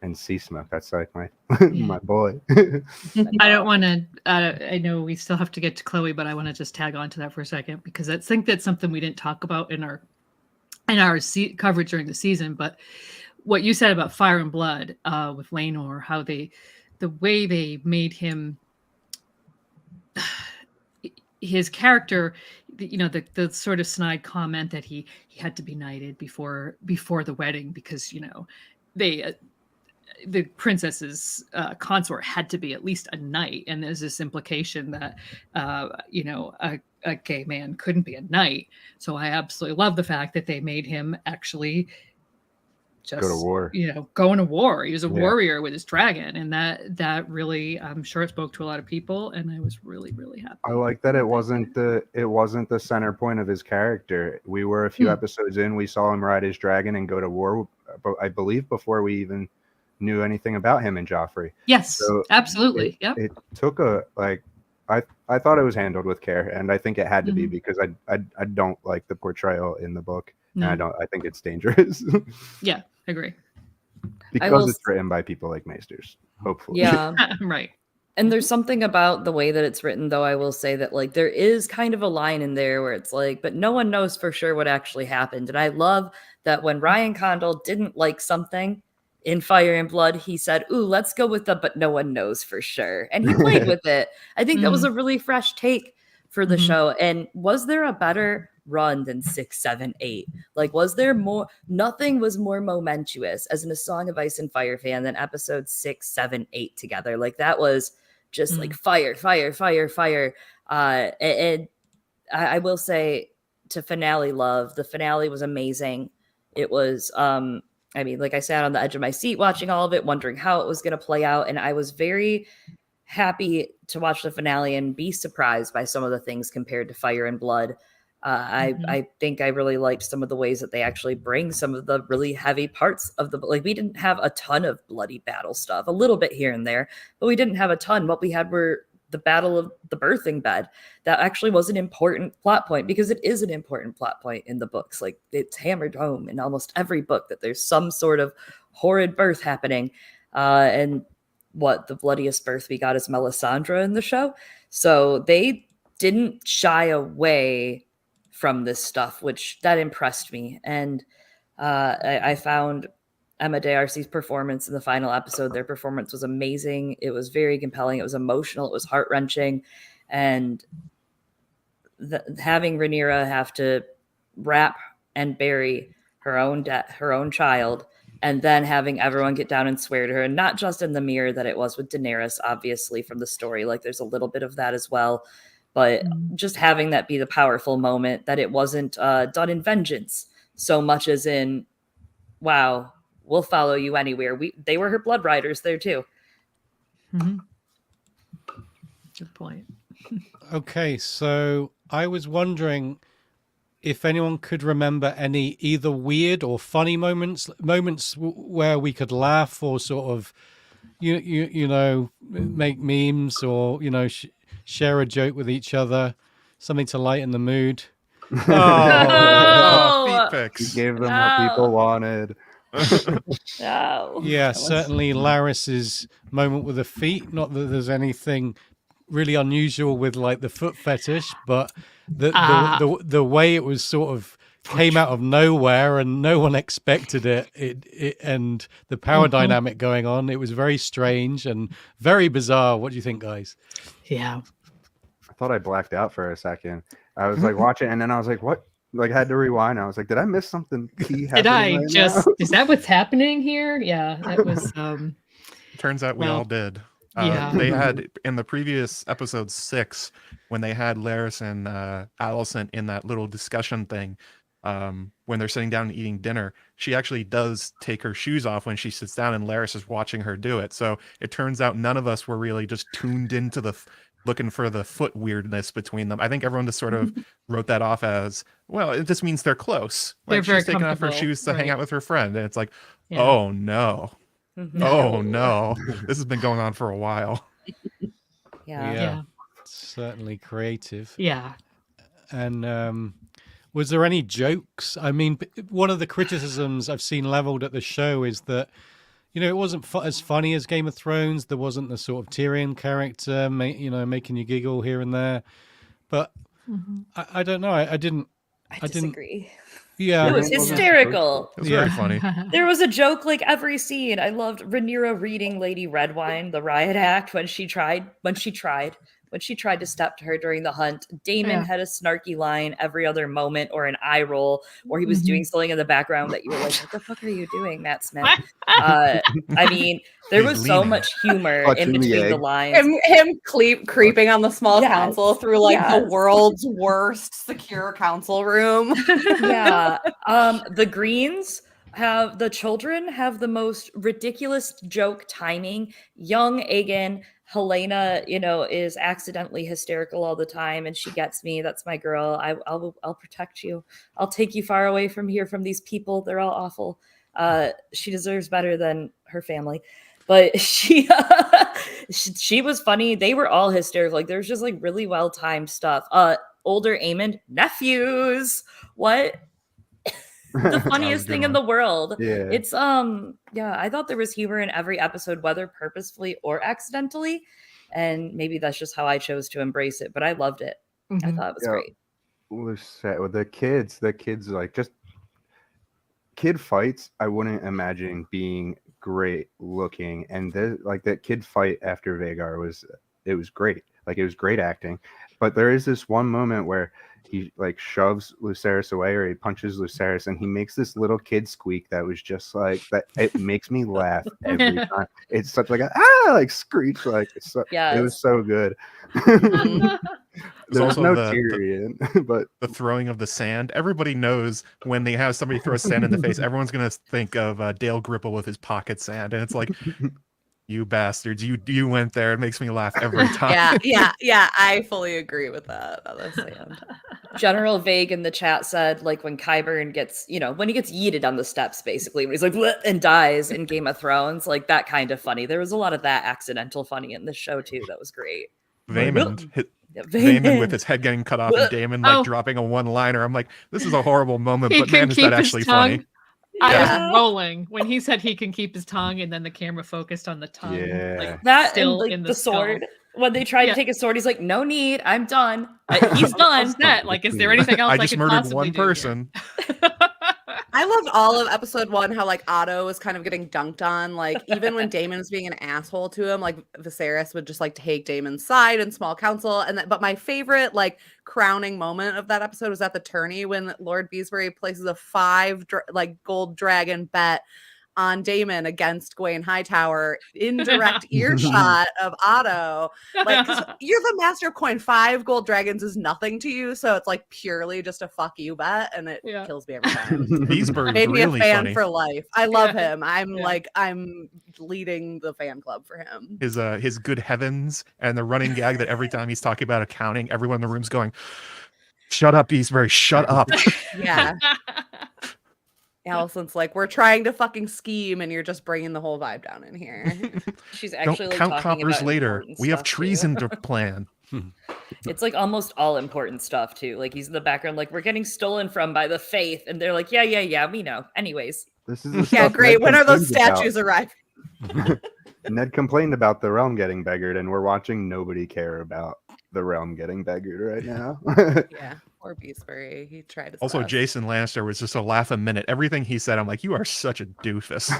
And Sea Smoke, that's like my my boy. I don't want to. I know we still have to get to Chloe, but I want to just tag on to that for a second because I think that's something we didn't talk about in our coverage during the season. But what you said about Fire and Blood with Rhaenys, how the way they made him, his character, the sort of snide comment that he had to be knighted before the wedding because they the princess's consort had to be at least a knight, and there's this implication that a gay man couldn't be a knight. So I absolutely love the fact that they made him actually just go to war. Going to war. He was a warrior with his dragon, and that really, I'm sure it spoke to a lot of people, and I was really, really happy. I like that it wasn't the center point of his character. We were a few episodes in, we saw him ride his dragon and go to war, but I believe before we even knew anything about him and Joffrey. Yes, so absolutely. It took I thought it was handled with care, and I think it had to be because I don't like the portrayal in the book. No. And I think it's dangerous. Yeah, I agree. Because it's written by people like Maesters, hopefully. Yeah. Right. And there's something about the way that it's written, though, I will say that like there is kind of a line in there where it's like, but no one knows for sure what actually happened. And I love that when Ryan Condal didn't like something in Fire and Blood, he said, ooh, let's go with the but no one knows for sure. And he played with it. I think that was a really fresh take for the show. And was there a better run than 6, 7, 8? Like, was there more? Nothing was more momentous as in A Song of Ice and Fire fan than episodes 6, 7, 8 together. Like, that was just like fire, fire, fire, fire. And I will say to finale love, the finale was amazing. It was, I mean, like I sat on the edge of my seat watching all of it, wondering how it was going to play out. And I was very happy to watch the finale and be surprised by some of the things compared to Fire and Blood. I think I really liked some of the ways that they actually bring some of the really heavy parts of the, like, we didn't have a ton of bloody battle stuff, a little bit here and there, but we didn't have a ton. What we had were the battle of the birthing bed. That actually was an important plot point because it is an important plot point in the books. Like, it's hammered home in almost every book that there's some sort of horrid birth happening. And what the bloodiest birth we got is Melisandre in the show. So they didn't shy away from this stuff, which that impressed me. And I found Emma D'Arcy's performance in the final episode, their performance was amazing. It was very compelling. It was emotional. It was heart-wrenching. And having Rhaenyra have to wrap and bury her own child, and then having everyone get down and swear to her, and not just in the mirror that it was with Daenerys, obviously, from the story. Like, there's a little bit of that as well. But just having that be the powerful moment, that it wasn't done in vengeance so much as in, wow, we'll follow you anywhere. They were her blood riders there too. Mm-hmm. Good point. Okay, so I was wondering if anyone could remember any either weird or funny moments where we could laugh or sort of, you know, make memes or, you know, share a joke with each other, something to lighten the mood. Feet pics. You gave them what people wanted. Yeah, certainly Larys's moment with the feet. Not that there's anything really unusual with like the foot fetish, but the way it was sort of came out of nowhere and no one expected it and the power dynamic going on. It was very strange and very bizarre. What do you think, guys? Yeah. I thought I blacked out for a second. I was like watching, and then I was like, what? Like, I had to rewind. I was like, did I miss something key happening? Did I right just, now? is that what's happening here? Yeah, that was, Turns out we all did. Yeah. They had in the previous episode 6, when they had Larys and Alicent in that little discussion thing, when they're sitting down and eating dinner, she actually does take her shoes off when she sits down, and Larys is watching her do it. So it turns out none of us were really just tuned into the looking for the foot weirdness between them. I think everyone just sort of wrote that off as, well, it just means they're close. They're like, very she's taking off her comfortable, shoes to hang right. out with her friend, and it's like, Yeah. oh no. Oh no, this has been going on for a while. Yeah. Certainly creative. Yeah. And was there any jokes? I mean, one of the criticisms I've seen leveled at the show is that, you know, it wasn't as funny as Game of Thrones. There wasn't the sort of Tyrion character, making you giggle here and there. But I don't know. I didn't. I disagree. Yeah, It was hysterical. It was very funny. There was a joke like every scene. I loved Rhaenyra reading Lady Redwine, the riot act, when she tried when she tried to step to her during the hunt. Daemon had a snarky line every other moment, or an eye roll, or he was doing something in the background that you were like, what the fuck are you doing, Matt Smith? I mean, there He's was so leaning. much humor in Clutching the between the egg. lines. Him creeping on the small Yes, council through like the yes. world's worst secure council room. Yeah. The Greens have the children have the most ridiculous joke timing. Young Aegon, Helena, is accidentally hysterical all the time, and she gets me. That's my girl. I'll protect you. I'll take you far away from here, from these people. They're all awful. She deserves better than her family. But she was funny. They were all hysterical. Like, there's just like really well-timed stuff. Older Aemond nephews. What? The funniest thing in the world. Yeah. It's I thought there was humor in every episode, whether purposefully or accidentally, and maybe that's just how I chose to embrace it, but I loved it. I thought it was great. With the kids like just kid fights, I wouldn't imagine being great looking, and that kid fight after Vhagar was great. Like, it was great acting. But there is this one moment where he like shoves Lucerys away, or he punches Lucerys, and he makes this little kid squeak that was just like that. It makes me laugh every time. It's such like like screech, like it was so good. There's no Tyrion, but the throwing of the sand. Everybody knows when they have somebody throw sand in the face, everyone's gonna think of Dale Gripple with his pocket sand, and it's like, you bastards, you went there. It makes me laugh every time. Yeah. I fully agree with that. General Vague in the chat said, like, when Qyburn gets, when he gets yeeted on the steps, basically, when he's like, bleh, and dies in Game of Thrones, like, that kind of funny. There was a lot of that accidental funny in this show too. That was great. Vaemond with his head getting cut off, and Daemon dropping a one-liner. I'm like, this is a horrible moment, but man, is that actually funny. I was rolling when he said he can keep his tongue, and then the camera focused on the tongue. Yeah. Like, that still and, like, in the sword. skull. When they tried to take a sword, he's like, "No need, I'm done. He's done." Like, is there anything else I just could murdered possibly one do person. I loved all of episode 1, how like Otto was kind of getting dunked on. Like, even when Daemon was being an asshole to him, like Viserys would just like take Daemon's side in small council. But my favorite like crowning moment of that episode was at the tourney when Lord Beesbury places a 5 gold dragon bet on Daemon against Gawain Hightower in direct earshot of Otto. Like, 'cause you're the master of coin. 5 gold dragons is nothing to you, so it's like purely just a fuck you bet, and it kills me every time. Beesbury's Made me really a fan funny. for life. I love him. I'm leading the fan club for him. His good heavens, and the running gag that every time he's talking about accounting, everyone in the room's going, "Shut up, Beesbury, shut up." Yeah. Alicent's like, we're trying to fucking scheme, and you're just bringing the whole vibe down in here. She's actually Don't count like, talking coppers about later. We have stuff, treason too. to plan. It's like almost all important stuff too. Like, he's in the background, like, we're getting stolen from by the faith, and they're like, yeah, we know. Anyways, this is great. When are those complains statues arriving? Ned complained about the realm getting beggared, and we're watching nobody care about the realm getting beggared right now. Yeah, poor Beesbury. He tried his Also, best. Jason Lannister was just a laugh a minute. Everything he said, I'm like, you are such a doofus.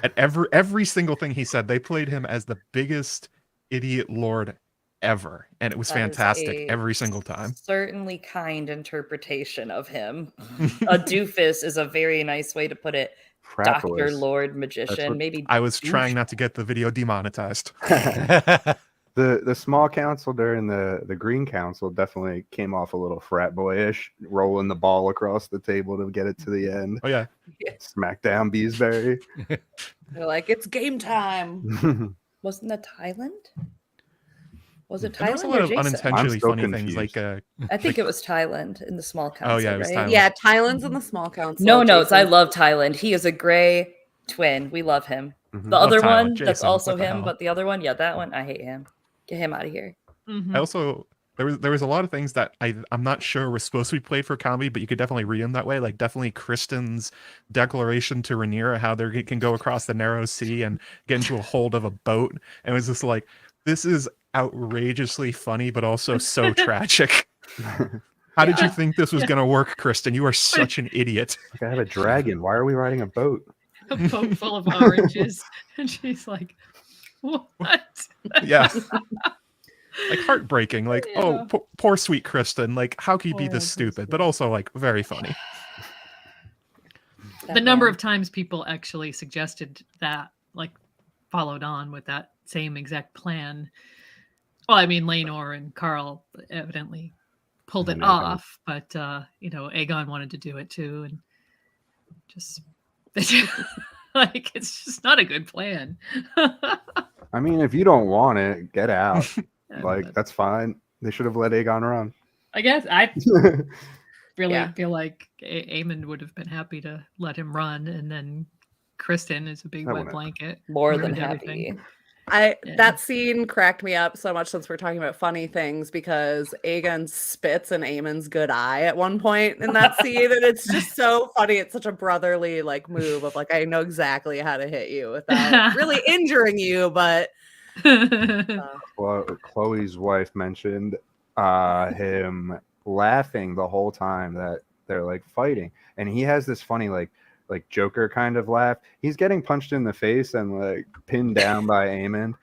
At every single thing he said, they played him as the biggest idiot lord ever, and it was fantastic every single time. Certainly kind interpretation of him. A doofus is a very nice way to put it. Doctor, Lord, Magician, maybe. I was trying not to get the video demonetized. The small council during the Green Council definitely came off a little frat boyish, rolling the ball across the table to get it to the end. Oh yeah. Smack down Beesbury. They're like, it's game time. Wasn't that Thailand? Was it Thailand? There was a lot of unintentionally funny confused. things, like I think it was Thailand in the small council. Oh yeah, it was right? Thailand. Yeah, Tyland's in the small council. No notes. I Jason. love Thailand. He is a gray twin. We love him. Mhm. The other Thailand, one, that's Jason, also what the him, hell? but the other one, that one, I hate him. Get him out of here. I also there was a lot of things that I'm not sure were supposed to be played for comedy, but you could definitely read them that way. Like definitely Kristen's declaration to Rhaenyra, how they can go across the narrow sea and get into a hold of a boat, and it was just like, this is outrageously funny, but also so tragic. How did you think this was going to work, Kristen? You are such an idiot. I have a dragon. Why are we riding a boat? A boat full of oranges, and she's like, "What?" Yeah. like heartbreaking. Like, oh, poor sweet Kristen. Like, how could you be this stupid? But also like very funny. The number of times people actually suggested that, like, followed on with that same exact plan. Well, I mean, Rhaenys and Carl evidently pulled it off, but Aegon wanted to do it too, and just like, it's just not a good plan. I mean, if you don't want it, get out. Like, that's fine. They should have let Aegon run. I guess I really feel like Aemon would have been happy to let him run, and then Kristen is a big wet blanket. More than happy. That scene cracked me up so much, since we're talking about funny things, because Aegon spits in Aemon's good eye at one point in that scene, and it's just so funny. It's such a brotherly like move of like, I know exactly how to hit you without really injuring you, but Chloe's wife mentioned him laughing the whole time that they're like fighting, and he has this funny like Joker kind of laugh. He's getting punched in the face and like pinned down by Aemon.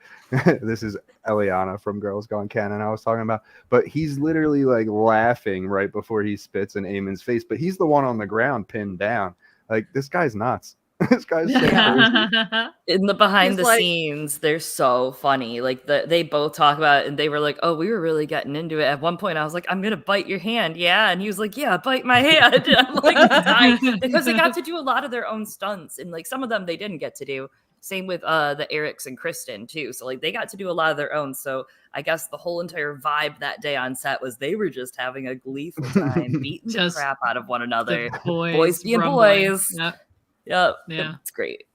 This is Eliana from Girls Gone Canon I was talking about, but he's literally like laughing right before he spits in Aemon's face, but he's the one on the ground pinned down. Like, this guy's nuts. This guy's so crazy. In the behind the scenes, they're so funny. Like, they both talk about it, and they were like, oh, we were really getting into it. At one point I was like, I'm gonna bite your hand. Yeah. And he was like, yeah, bite my hand. And I'm like, dying. Because they got to do a lot of their own stunts, and like some of them they didn't get to do. Same with the Erics and Kristen too. So like they got to do a lot of their own. So I guess the whole entire vibe that day on set was they were just having a gleeful time, beating the crap out of one another. Boys being boys. Yep. Yeah. It's great.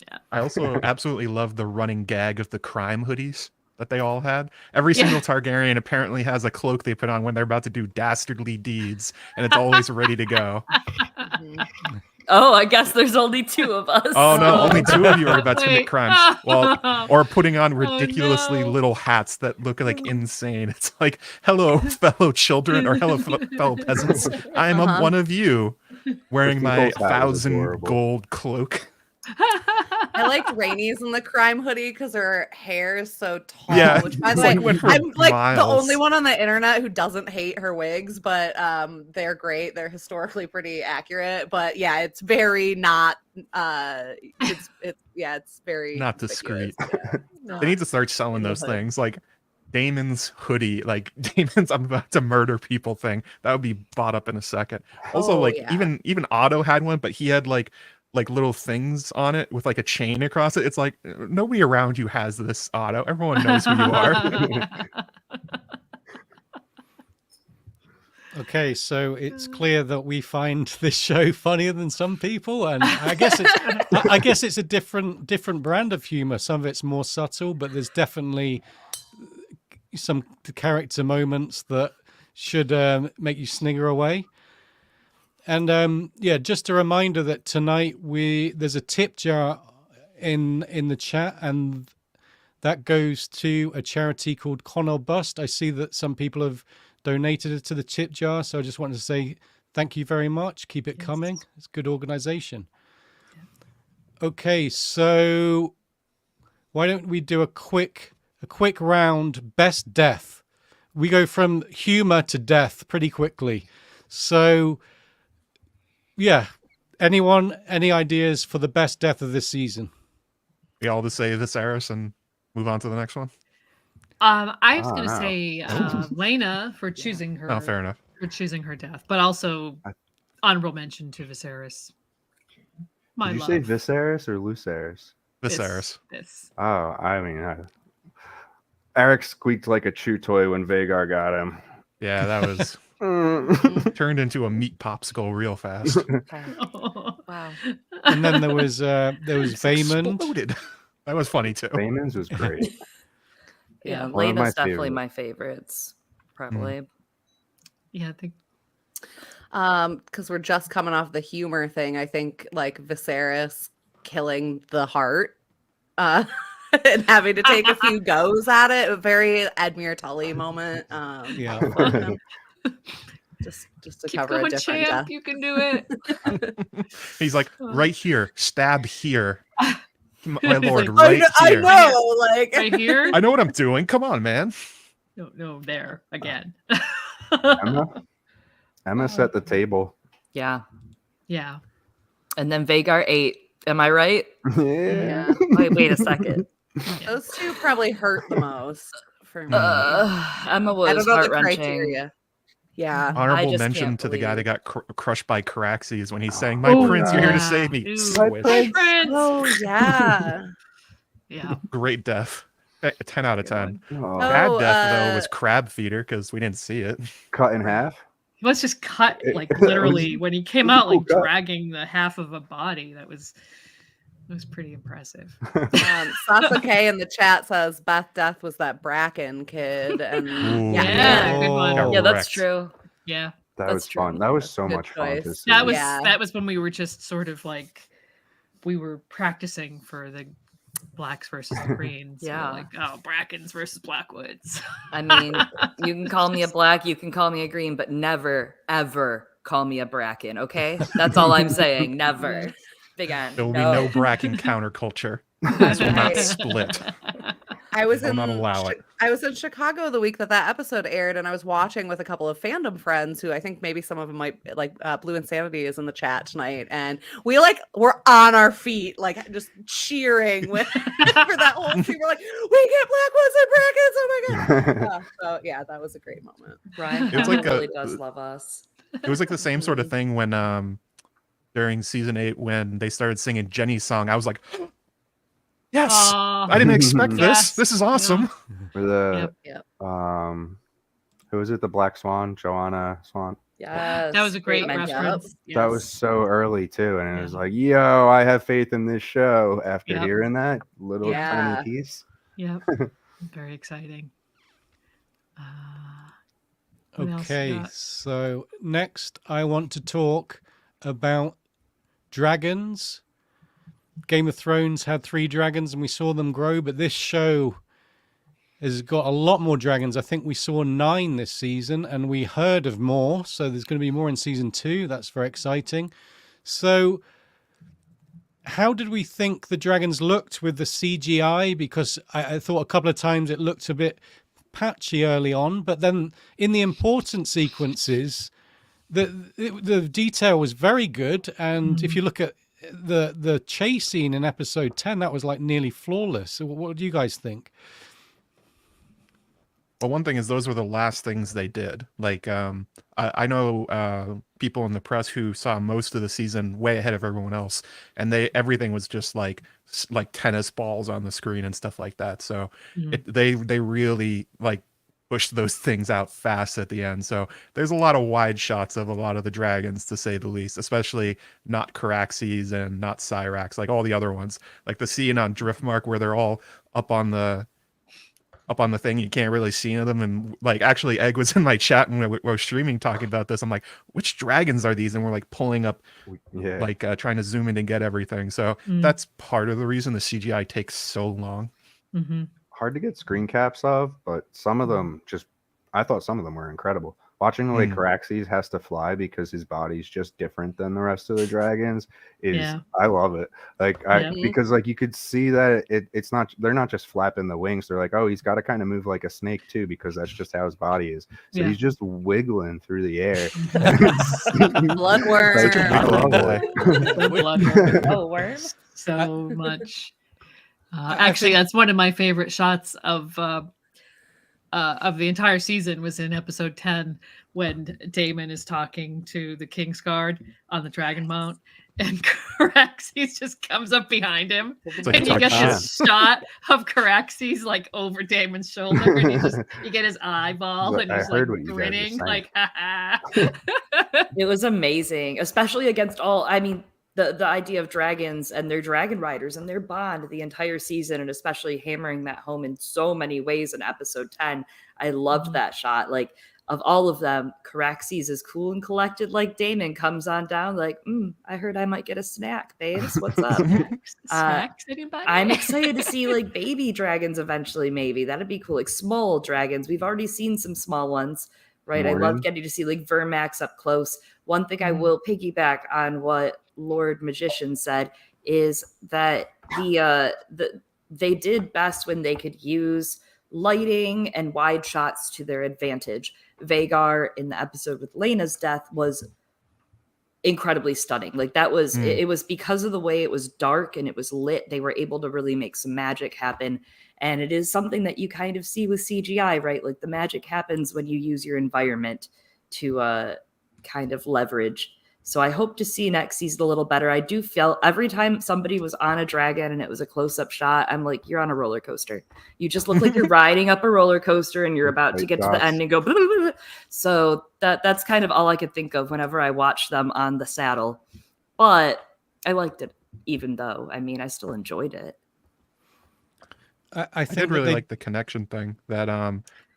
Yeah. I also absolutely love the running gag of the crime hoodies that they all had. Every single Targaryen apparently has a cloak they put on when they're about to do dastardly deeds, and it's always ready to go. Oh, I guess there's only two of us. Oh no, only two of you are about to commit crimes. Well, or putting on ridiculously little hats that look like insane. It's like, hello, fellow children, or hello, fellow peasants. I am one of you, wearing my 1,000 gold cloak. I liked Rhaenys in the crime hoodie because her hair is so tall. Yeah, which, by the way, I'm like miles. the only one on the internet who doesn't hate her wigs, but they're great. They're historically pretty accurate. But yeah, it's very not. It's very not discreet. Yeah. No. They need to start selling those things, like Daemon's hoodie, like Daemon's "I'm about to murder people" thing. That would be bought up in a second. Also, even Otto had one, but he had like little things on it with like a chain across it. It's like, nobody around you has this, Otto. Everyone knows who you are. Okay, so it's clear that we find this show funnier than some people, and I guess it's a different brand of humor. Some of it's more subtle, but there's definitely some character moments that should make you snigger away. And just a reminder that tonight there's a tip jar in the chat, and that goes to a charity called Connell Bust. I see that some people have donated it to the tip jar, so I just wanted to say thank you very much. Keep it coming. It's good organization. Okay, so why don't we do a quick round best death? We go from humor to death pretty quickly. So yeah, anyone, any ideas for the best death of this season? We all just say Viserys and move on to the next one. I was going to say Lena for choosing her. Oh, fair enough. For choosing her death, but also honorable mention to Viserys. Did you say Viserys or Lucerys? Viserys. Oh, I mean, Eric squeaked like a chew toy when Vhagar got him. Yeah, that was turned into a meat popsicle real fast. Wow. And then there was Daemon. That was funny too. Daemon's was great. Yeah, Lena's definitely my favorites, probably. Yeah, I think. Because we're just coming off the humor thing. I think like Viserys killing the heart, and having to take a few goes at it. A very Edmure Tully moment. Just to Keep cover going, a different champ. death. You can do it. He's like, right here, stab here. My lord, like, here. I know, like right here. I know what I'm doing. Come on, man. no, there again. Emma set the table. Yeah. Yeah. And then Vhagar ate. Am I right? Yeah. Wait a second. Those two probably hurt the most for me. Emma was I don't know the heart-wrenching. criteria. Yeah. Honorable just mention can't to the guy that believe- got crushed by Caraxes when he's saying, "My Oh, prince, you're here to yeah. save me." Ooh. Squish. My Prince. Oh yeah. Yeah. Great death. 10 out of 10. Oh, Bad Oh, death though was crab feeder because we didn't see it. cut in half. He was just cut like It was- literally when he came it was a out, cool like cut. dragging the half of a body. It was pretty impressive. Sasuke in the chat says Beth Death was that Bracken kid, and Ooh. Yeah, good one. Got Yeah, that's wrecked. true. Yeah. That That's was true. fun. That was so Good much fun to choice. see. That was Yeah. that was when we were just sort of like we were practicing for the blacks versus the greens. So Yeah. like Brackens versus Blackwoods. I mean, you can call me a black, you can call me a green, but never, ever call me a Bracken, okay? That's all I'm saying. Never. Big N. There will be no Bracken counterculture. That's will not right. split. I was Will in not allow it. I was in Chicago the week that episode aired, and I was watching with a couple of fandom friends who I think maybe some of them might like. Blue Insanity is in the chat tonight, and we were on our feet, like just cheering with for that whole scene. We're like, we get Blackwoods and Brackens! Oh my god! So yeah, that was a great moment. Ryan It was like really a- does love us. It was like the same sort of thing when during season 8 when they started singing Jenny's song. I was like, yes, Aw. I didn't expect this. Yes. This is awesome. For the Yep. who was it? The Black Swan, Joanna Swan. Yes. That was a great mention. reference. That was Yes. so early too, and it was Yeah. like, yo, I have faith in this show. After Yep. hearing that little Yeah. tiny piece, Yep. Very exciting. What else we Okay, got? so next I want to talk about dragons. Game of Thrones had 3 dragons and we saw them grow, but this show has got a lot more dragons. I think we saw 9 this season and we heard of more. So there's going to be more in season 2. That's very exciting. So how did we think the dragons looked with the CGI? Because I thought a couple of times it looked a bit patchy early on, but then in the important sequences, the detail was very good. And if you look at the chase scene in episode 10, that was like nearly flawless. So what do you guys think? Well, one thing is those were the last things they did. Like, I know people in the press who saw most of the season way ahead of everyone else, and everything was just like tennis balls on the screen and stuff like that. So they really like pushed those things out fast at the end. So there's a lot of wide shots of a lot of the dragons, to say the least, especially not Caraxes and not Cyrax, like all the other ones. Like the scene on Driftmark where they're all up on the thing, you can't really see them. And like, actually, Egg was in my chat when we were streaming talking about this. I'm like, which dragons are these? And we're like pulling up, yeah, like trying to zoom in and get everything. So that's part of the reason the CGI takes so long. Mm-hmm. hard to get screen caps of, but some of them I thought some of them were incredible. Watching the way Caraxes has to fly because his body's just different than the rest of the dragons I love it. Like because like you could see that it's not, they're not just flapping the wings. They're like, oh, he's got to kind of move like a snake too, because that's just how his body is. So he's just wiggling through the air. Bloodworm. Such a I big love boy. The bloodworm. Oh, worm. So much. Actually, that's one of my favorite shots of the entire season was in episode 10 when Daemon is talking to the King's Guard on the Dragon Mount, and Caraxes just comes up behind him, like and you get touchdown. this shot of Caraxes like over Daemon's shoulder, and you get his eyeball, Like, and I he's heard like what you guys were grinning, saying. like ha ha. It was amazing, especially against all. I mean, the idea of dragons and their dragon riders and their bond the entire season, and especially hammering that home in so many ways in episode 10. I loved that shot. Like, of all of them, Caraxes is cool and collected. Like Daemon comes on down, like, I heard I might get a snack, babes. What's up? Snacks, anybody? I'm excited to see like baby dragons eventually. Maybe that'd be cool. Like small dragons. We've already seen some small ones, right? I love getting to see like Vermax up close. One thing I will piggyback on what Lord Magician said is that they did best when they could use lighting and wide shots to their advantage. Vhagar in the episode with Laena's death was incredibly stunning. Like that was it was because of the way it was dark and it was lit, they were able to really make some magic happen. And it is something that you kind of see with CGI, right? Like the magic happens when you use your environment to kind of leverage. So I hope to see next season a little better. I do feel every time somebody was on a dragon and it was a close-up shot, I'm like, you're on a roller coaster. You just look like you're riding up a roller coaster and you're about to get to the end and go blah, blah, blah. So that's kind of all I could think of whenever I watched them on the saddle. But I liked it, even though, I mean, I still enjoyed it. I did really like the connection thing that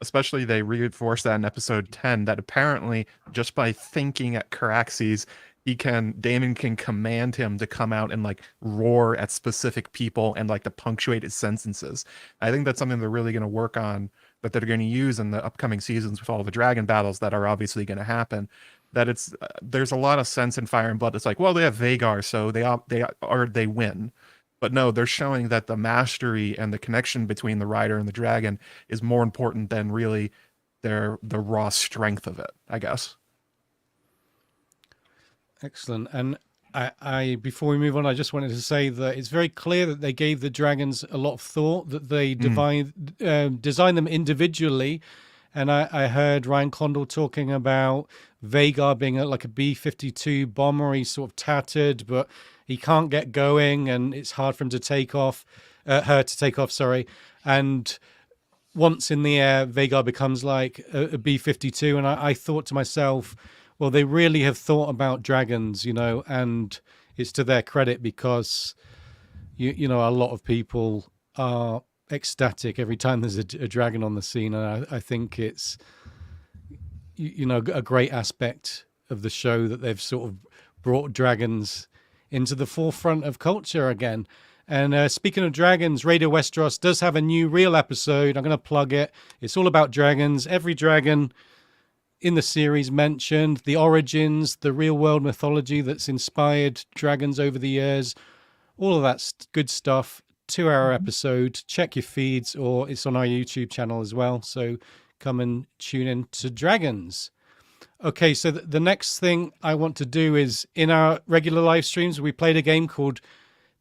especially they reinforced that in episode 10, that apparently just by thinking at Caraxes, Daemon can command him to come out and like roar at specific people and like to punctuate his sentences. I think that's something they're really going to work on, that they're going to use in the upcoming seasons with all the dragon battles that are obviously going to happen. That it's there's a lot of sense in Fire and Blood. It's like, well, they have Vhagar, so they win. But no, they're showing that the mastery and the connection between the rider and the dragon is more important than really the raw strength of it, I guess. Excellent. And I before we move on, I just wanted to say that it's very clear that they gave the dragons a lot of thought, that they designed them individually. And I heard Ryan Condal talking about Vhagar being like a B-52 bomber. He's sort of tattered, but he can't get going, and it's hard for him to take off, her to take off, sorry. And once in the air, Vhagar becomes like a B-52. And I thought to myself, well, they really have thought about dragons, you know, and it's to their credit because, you know, a lot of people are ecstatic every time there's a dragon on the scene. And I think it's, you know, a great aspect of the show that they've sort of brought dragons into the forefront of culture again. And speaking of dragons, Radio Westeros does have a new real episode. I'm going to plug it. It's all about dragons. Every dragon in the series mentioned, the origins, the real world mythology that's inspired dragons over the years. All of that good stuff. 2-hour episode. Check your feeds, or it's on our YouTube channel as well. So come and tune in to dragons. Okay, so the next thing I want to do is, in our regular live streams, we played a game called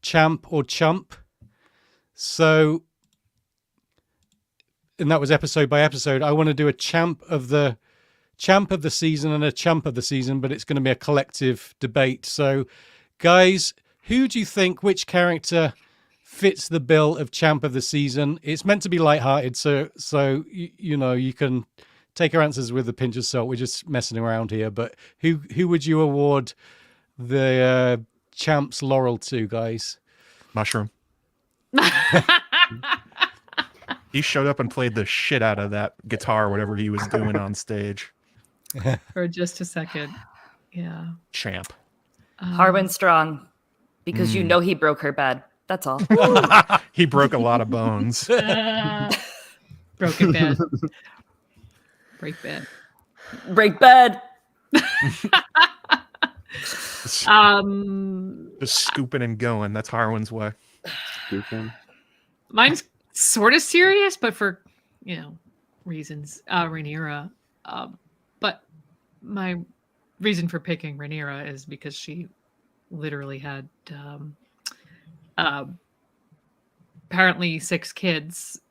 Champ or Chump. So, and that was episode by episode. I want to do a champ of the season and a chump of the season, but it's going to be a collective debate. So, guys, who do you think, which character fits the bill of champ of the season? It's meant to be lighthearted, so you know, you can take our answers with a pinch of salt. We're just messing around here. But who would you award the champ's laurel to, guys? Mushroom. He showed up and played the shit out of that guitar, whatever he was doing on stage. For just a second. Yeah. Champ. Harwin Strong, because you know he broke her bed. That's all. He broke a lot of bones. Broken bed. Break bed. Break bed. Just scooping and going. That's Harwin's way. Scooping. Mine's sort of serious, but for, you know, reasons. Rhaenyra. But my reason for picking Rhaenyra is because she literally had apparently 6 kids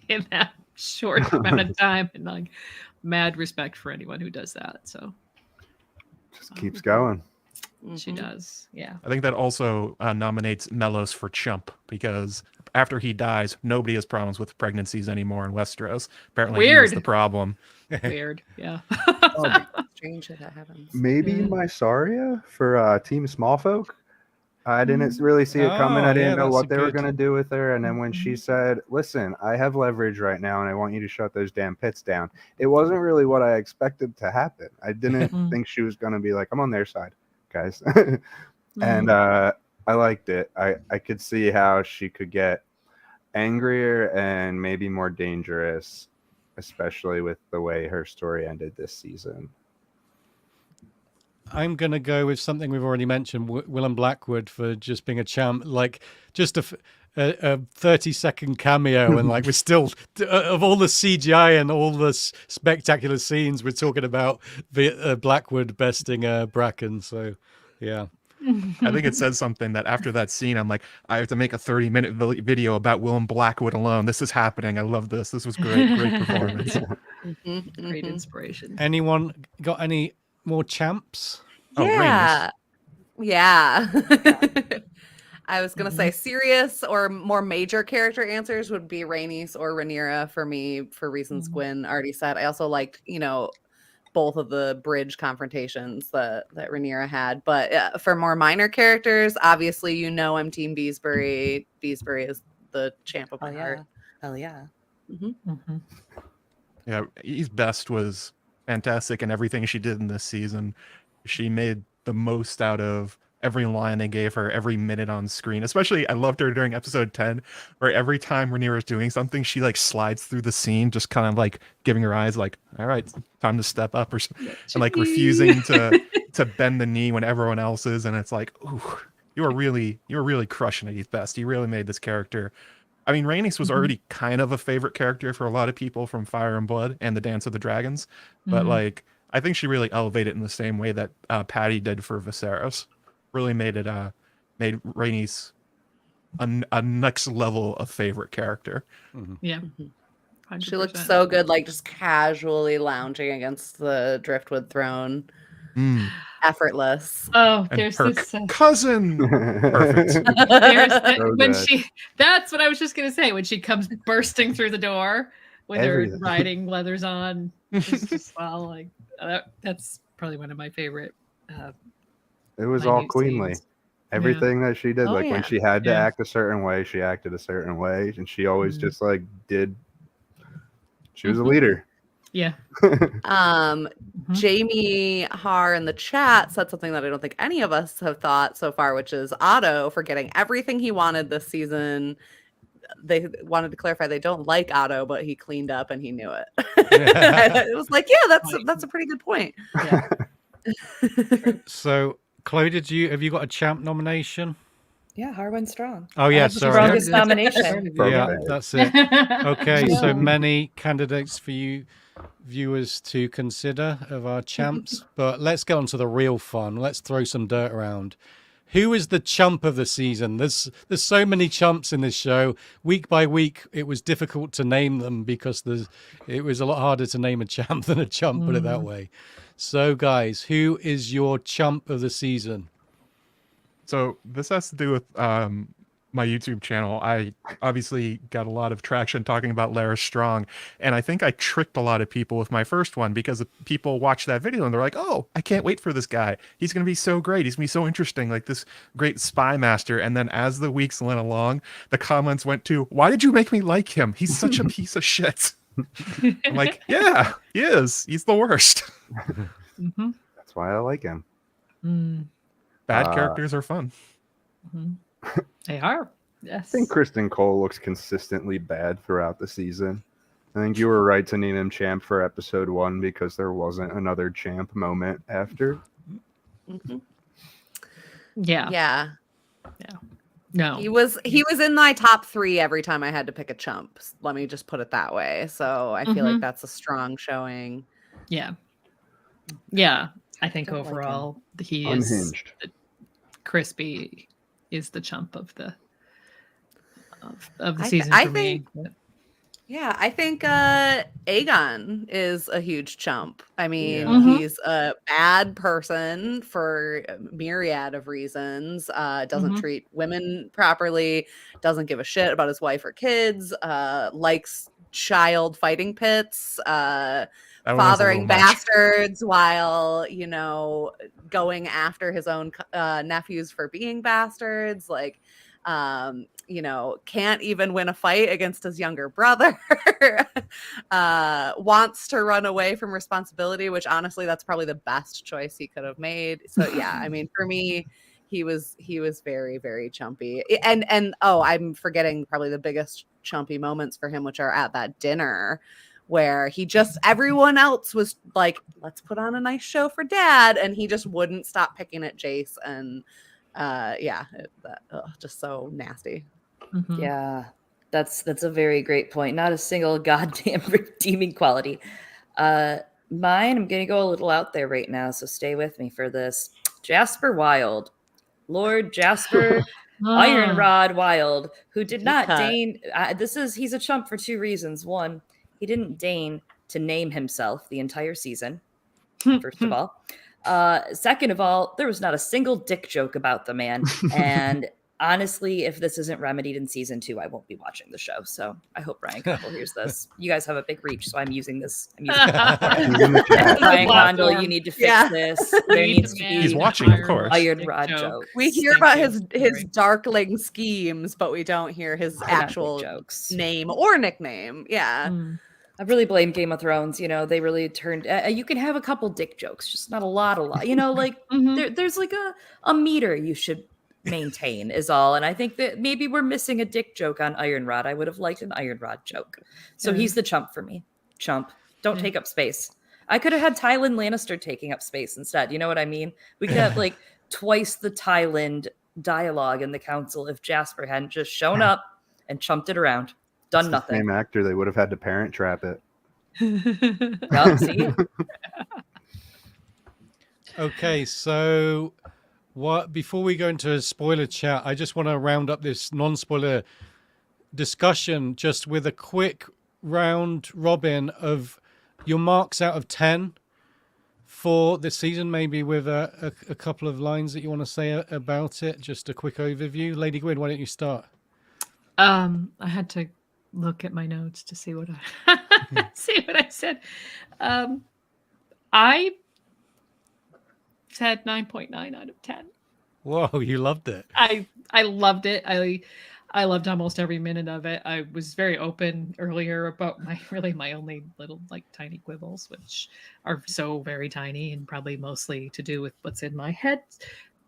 in that short amount of time, and like mad respect for anyone who does that. So just keeps going. She does. Yeah. I think that also nominates Melos for chump, because after he dies, nobody has problems with pregnancies anymore in Westeros. Apparently he's the problem. Weird. Yeah. Strange that happens. Maybe Mysaria for Team Smallfolk. I didn't really see it coming. I didn't know what they were going to do with her. And then when she said, listen, I have leverage right now and I want you to shut those damn pits down, it wasn't really what I expected to happen. I didn't think she was going to be like, I'm on their side, guys. And I liked it. I could see how she could get angrier and maybe more dangerous, especially with the way her story ended this season. I'm going to go with something we've already mentioned, Willem Blackwood, for just being a champ. Like, just a 30-second cameo, and like we're still of all the CGI and all the spectacular scenes, we're talking about Blackwood besting Bracken. So yeah. I think it says something that after that scene, I'm like, I have to make a 30-minute video about Willem Blackwood alone. This is happening. I love this. This was great. Great performance. Great inspiration. Anyone got any more champs? Yeah. Oh, Yeah. I was going to say serious or more major character answers would be Rhaenys or Rhaenyra for me, for reasons Gwen already said. I also liked, both of the bridge confrontations that Rhaenyra had. But for more minor characters, obviously, I'm Team Beesbury. Beesbury is the champ of my heart. Hell yeah. Yeah, E's best was fantastic, and everything she did in this season, she made the most out of every line they gave her, every minute on screen. Especially, I loved her during episode 10, where every time Rhaenyra's doing something, she like slides through the scene, just kind of like giving her eyes like, all right, time to step up, and like refusing to bend the knee when everyone else is. And it's like, ooh, you were really crushing it, E's best. You really made this character. I mean, Rhaenys was already kind of a favorite character for a lot of people from Fire and Blood and the Dance of the Dragons, but like, I think she really elevated in the same way that Patty did for Viserys. Really made Rhaenys a next level of favorite character. Yeah. 100%. She looked so good, like just casually lounging against the driftwood throne. Effortless. Oh, And there's her this cousin. Perfect. That's what I was just gonna say, when she comes bursting through the door with her riding leathers on. It's just, well, like that's probably one of my favorite. It was all minute queenly. scenes. Everything that she did, like when yeah. she had to act a certain way, she acted a certain way, and she always just like did. She was a leader. Yeah. Jamie Har in the chat said something that I don't think any of us have thought so far, which is Otto for getting everything he wanted this season. They wanted to clarify they don't like Otto, but he cleaned up and he knew it. It was like, yeah, that's a pretty good point. Yeah. So, Chloe, have you got a champ nomination? Yeah, Harwin Strong. Oh yeah, That's the sorry. strongest nomination. Yeah, that's it. Okay, Yeah. so many candidates for you viewers to consider of our champs, but let's get on to the real fun. Let's throw some dirt around. Who is the chump of the season? There's so many chumps in this show. Week by week, it was difficult to name them because it was a lot harder to name a champ than a chump, put it that way. So, guys, who is your chump of the season? So this has to do with my YouTube channel. I obviously got a lot of traction talking about Larys Strong, and I think I tricked a lot of people with my first one because people watch that video and they're like, oh, I can't wait for this guy. He's going to be so great. He's going to be so interesting, like this great spy master. And then as the weeks went along, the comments went to, why did you make me like him? He's such a piece of shit. I'm like, yeah, he is. He's the worst. That's why I like him. Bad characters are fun. They are. Yes. I think Kristen Cole looks consistently bad throughout the season. I think you were right to name him champ for episode 1 because there wasn't another champ moment after. Yeah. Yeah. No. He was in my top 3 every time I had to pick a chump. Let me just put it that way. So I feel like that's a strong showing. Yeah. Yeah. I think Don't like overall he Unhinged. is Crispy is the chump of the season for me. Yeah, I think Aegon is a huge chump. I mean, he's a bad person for a myriad of reasons. Doesn't treat women properly, doesn't give a shit about his wife or kids, likes child fighting pits, fathering bastards while, going after his own nephews for being bastards. Like, can't even win a fight against his younger brother, wants to run away from responsibility, which honestly, that's probably the best choice he could have made. So yeah, I mean, for me, he was very, very chumpy. And I'm forgetting probably the biggest chumpy moments for him, which are at that dinner where everyone else was like, let's put on a nice show for dad. And he just wouldn't stop picking at Jace. And just so nasty. Mhm. Yeah, that's a very great point. Not a single goddamn redeeming quality. Mine, I'm gonna go a little out there right now, so stay with me for this. Jasper Wilde, Lord Jasper Ah. Ironrod Wilde, who did Deep not cut. deign. He's a chump for two reasons. One, he didn't deign to name himself the entire season. First of all, second of all, there was not a single dick joke about the man, and honestly, if this isn't remedied in season 2, I won't be watching the show. So I hope Ryan Condal hears this. You guys have a big reach, so I'm using this. I'm using this platform. He's in the chat. Ryan Condal, Platform. you need to fix Yeah. this. We There need needs to to man be He's watching, of course. Iron Rod joke. We hear Thank about you. his Sorry. darkling schemes, but we don't hear his They're not dick actual jokes. name or nickname. Yeah. Mm. I really blame Game of Thrones. You know, they really turned. You can have a couple dick jokes, just not a lot. You know, like Mhm. there's like a meter you should maintain is all. And I think that maybe we're missing a dick joke on Iron Rod. I would have liked an Iron Rod joke. So Yeah. he's the chump for me. Chump. Don't Yeah. take up space. I could have had Tywin Lannister taking up space instead. You know what I mean? We could have like twice the Tywin dialogue in the council if Jasper hadn't just shown up and chumped it around. Done It's the nothing. same actor. They would have had to Parent Trap it. Yup, see? Okay, so before we go into a spoiler chat, I just want to round up this non-spoiler discussion just with a quick round robin of your marks out of 10 for this season, maybe with a couple of lines that you want to say about it. Just a quick overview. Lady Gwyn, why don't you start? I had to look at my notes to see what I said. I said 9.9 out of 10. Whoa, you loved it. I loved it. I loved almost every minute of it. I was very open earlier about my only little like tiny quibbles, which are so very tiny and probably mostly to do with what's in my head.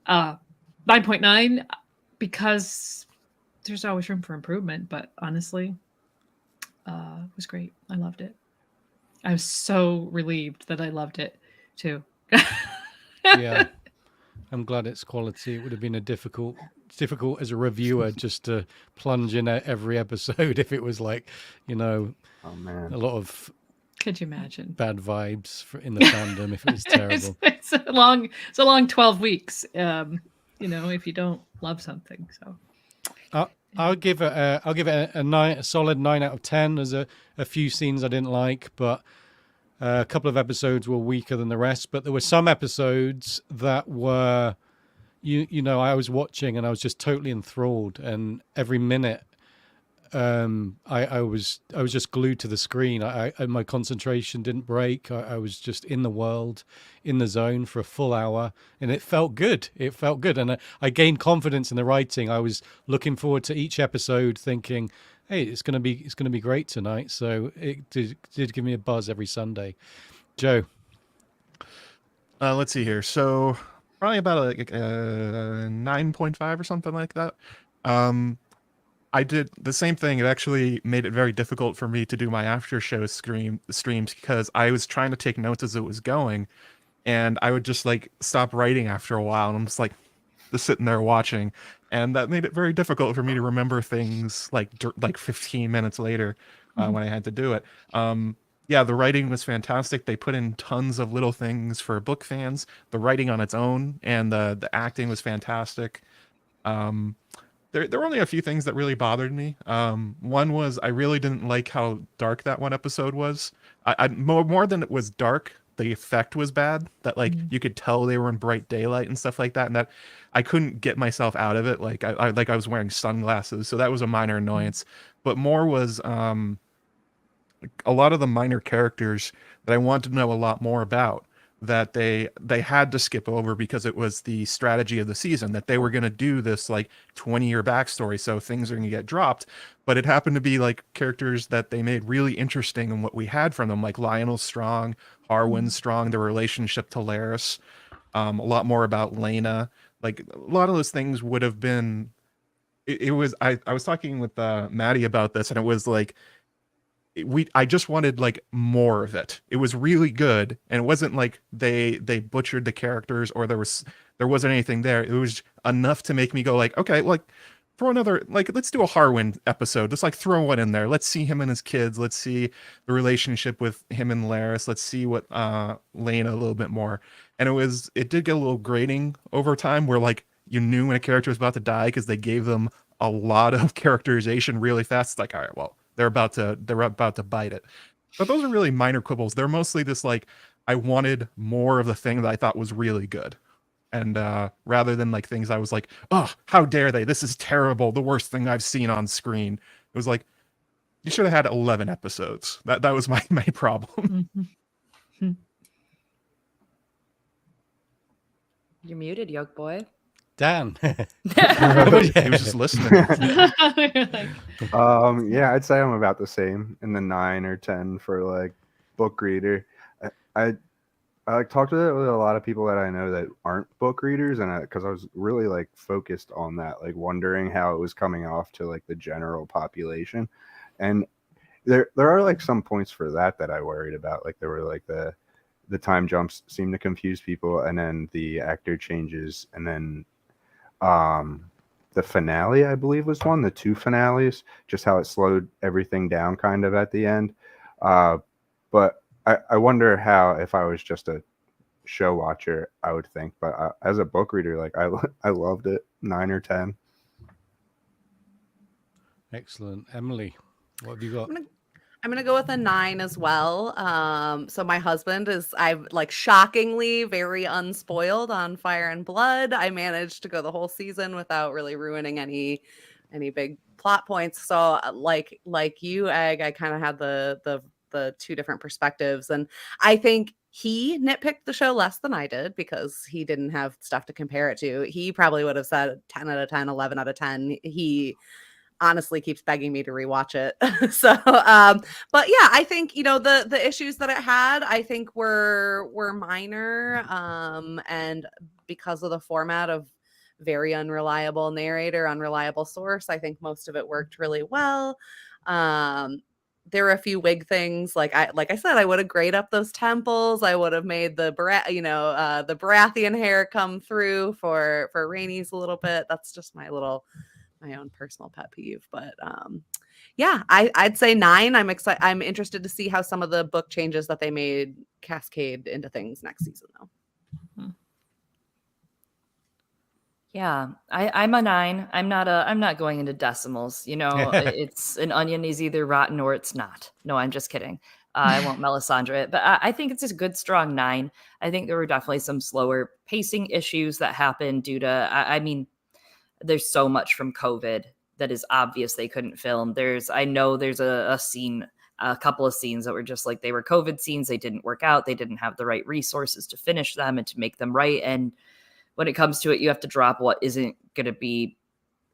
9.9 because there's always room for improvement, but honestly, it was great. I loved it. I was so relieved that I loved it too. Yeah. I'm glad it's quality. It would have been difficult as a reviewer just to plunge in every episode if it was like, Oh a man. lot of Could you imagine? bad vibes in the fandom if it was terrible. It's a long 12 weeks. If you don't love something. So I'll give it a solid 9 out of 10. There's a few scenes I didn't like, but a couple of episodes were weaker than the rest. But there were some episodes that were, I was watching and I was just totally enthralled, and every minute, I was just glued to the screen. My concentration didn't break. I was just in the world, in the zone for a full hour, and it felt good. And I gained confidence in the writing. I was looking forward to each episode, thinking, "Hey, it's gonna be great tonight." So it did give me a buzz every Sunday. Joe, Let's see here. So probably about a 9.5 or something like that. I did the same thing. It actually made it very difficult for me to do my after show streams because I was trying to take notes as it was going, and I would just like stop writing after a while, and I'm just sitting there watching, and that made it very difficult for me to remember things like 15 minutes later when I had to do it. Yeah, the writing was fantastic. They put in tons of little things for book fans. The writing on its own and the acting was fantastic. There were only a few things that really bothered me. One was I really didn't like how dark that one episode was. I more than it was dark, the effect was bad. That you could tell they were in bright daylight and stuff like that, and that I couldn't get myself out of it. I was wearing sunglasses, so that was a minor annoyance. But more was a lot of the minor characters that I wanted to know a lot more about, that they had to skip over because it was the strategy of the season that they were going to do this 20-year backstory, so things are going to get dropped. But it happened to be characters that they made really interesting in what we had from them, like Lionel's strong, Harwin's strong, their relationship to Laris, a lot more about Lena. A lot of those things would have been it was I was talking with Maddie about this, and it was I just wanted more of it. It was really good, and it wasn't they butchered the characters or there wasn't anything there. It was enough to make me go okay, throw another, like, let's do a Harwin episode. Just like throw one in there. Let's see him and his kids. Let's see the relationship with him and Larys. Let's see what Lena a little bit more. And it did get a little grating over time where like you knew when a character was about to die because they gave them a lot of characterization really fast. It's like, all right, well, they're about to bite it. But those are really minor quibbles. They're mostly just like, I wanted more of the thing that I thought was really good. And rather than like things I was like, oh, how dare they? This is terrible. The worst thing I've seen on screen. It was like, you should have had 11 episodes. That was my problem. Mm-hmm. You're muted, yoke boy. Dan. He was just listening. Yeah, I'd say I'm about the same in the 9 or 10 for like book reader. I like talked with a lot of people that I know that aren't book readers, and because I was really like focused on that, like wondering how it was coming off to like the general population. And there are like some points for that I worried about. Like there were like the time jumps seemed to confuse people, and then the actor changes, and then the finale, I believe, was the 2 finales, just how it slowed everything down kind of at the end. But I wonder how, if I was just a show watcher, I would think. But as a book reader, like I loved it. 9 or 10. Excellent. Emily, what have you got? I'm gonna go with a 9 as well. So my husband is, I'm like shockingly very unspoiled on Fire and Blood. I managed to go the whole season without really ruining any big plot points. So like you, Egg, I kind of had the 2 different perspectives, and I think he nitpicked the show less than I did because he didn't have stuff to compare it to. He probably would have said 10 out of 10, 11 out of 10. He honestly keeps begging me to rewatch it. So but yeah, I think, you know, the issues that it had, I think were minor, and because of the format of very unreliable narrator, unreliable source, I think most of it worked really well. There were a few wig things, like I said, I would have grayed up those temples. I would have made the Baratheon hair come through for Rhaenys a little bit. That's just my own personal pet peeve. But yeah, I'd say 9. I'm excited. I'm interested to see how some of the book changes that they made cascade into things next season, though. Yeah, I'm a 9. I'm not going into decimals. You know, it's an onion is either rotten or it's not. No, I'm just kidding. I won't Melisandre it, but I think it's a good, strong 9. I think there were definitely some slower pacing issues that happened due to, I mean, there's so much from COVID that is obvious they couldn't film. I know there's a scene, a couple of scenes that were just like, they were COVID scenes. They didn't work out. They didn't have the right resources to finish them and to make them right. And when it comes to it, you have to drop what isn't going to be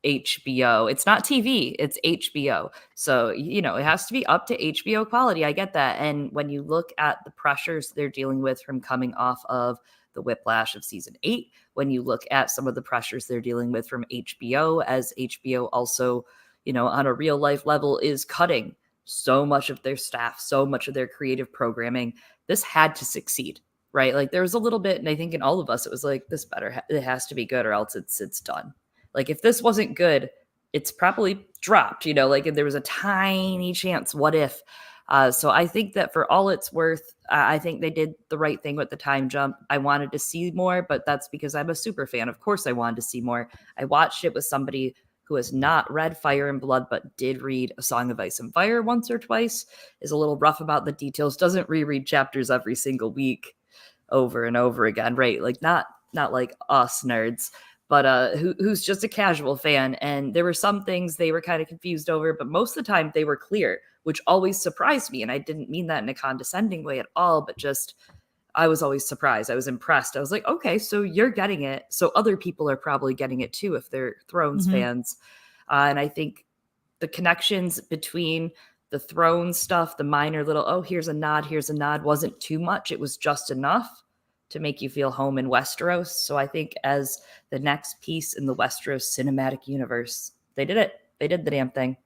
HBO. It's not TV, it's HBO. So, you know, it has to be up to HBO quality. I get that. And when you look at the pressures they're dealing with from coming off of the whiplash of season 8, when you look at some of the pressures they're dealing with from HBO, as HBO also, you know, on a real life level is cutting so much of their staff, so much of their creative programming, this had to succeed. Right. Like there was a little bit, and I think in all of us, it was like, it has to be good or else it's done. Like if this wasn't good, it's probably dropped, you know, like if there was a tiny chance, what if? So I think that for all it's worth, I think they did the right thing with the time jump. I wanted to see more, but that's because I'm a super fan. Of course I wanted to see more. I watched it with somebody who has not read Fire and Blood, but did read A Song of Ice and Fire once or twice, is a little rough about the details, doesn't reread chapters every single week over and over again, right? Like not like us nerds, but who's just a casual fan. And there were some things they were kind of confused over, but most of the time they were clear, which always surprised me. And I didn't mean that in a condescending way at all, but just I was always surprised. I was impressed. I was like, okay, so you're getting it. So other people are probably getting it too if they're Thrones fans. And I think the connections between the throne stuff, the minor little, oh, here's a nod, wasn't too much. It was just enough to make you feel home in Westeros. So I think as the next piece in the Westeros cinematic universe, they did it. They did the damn thing.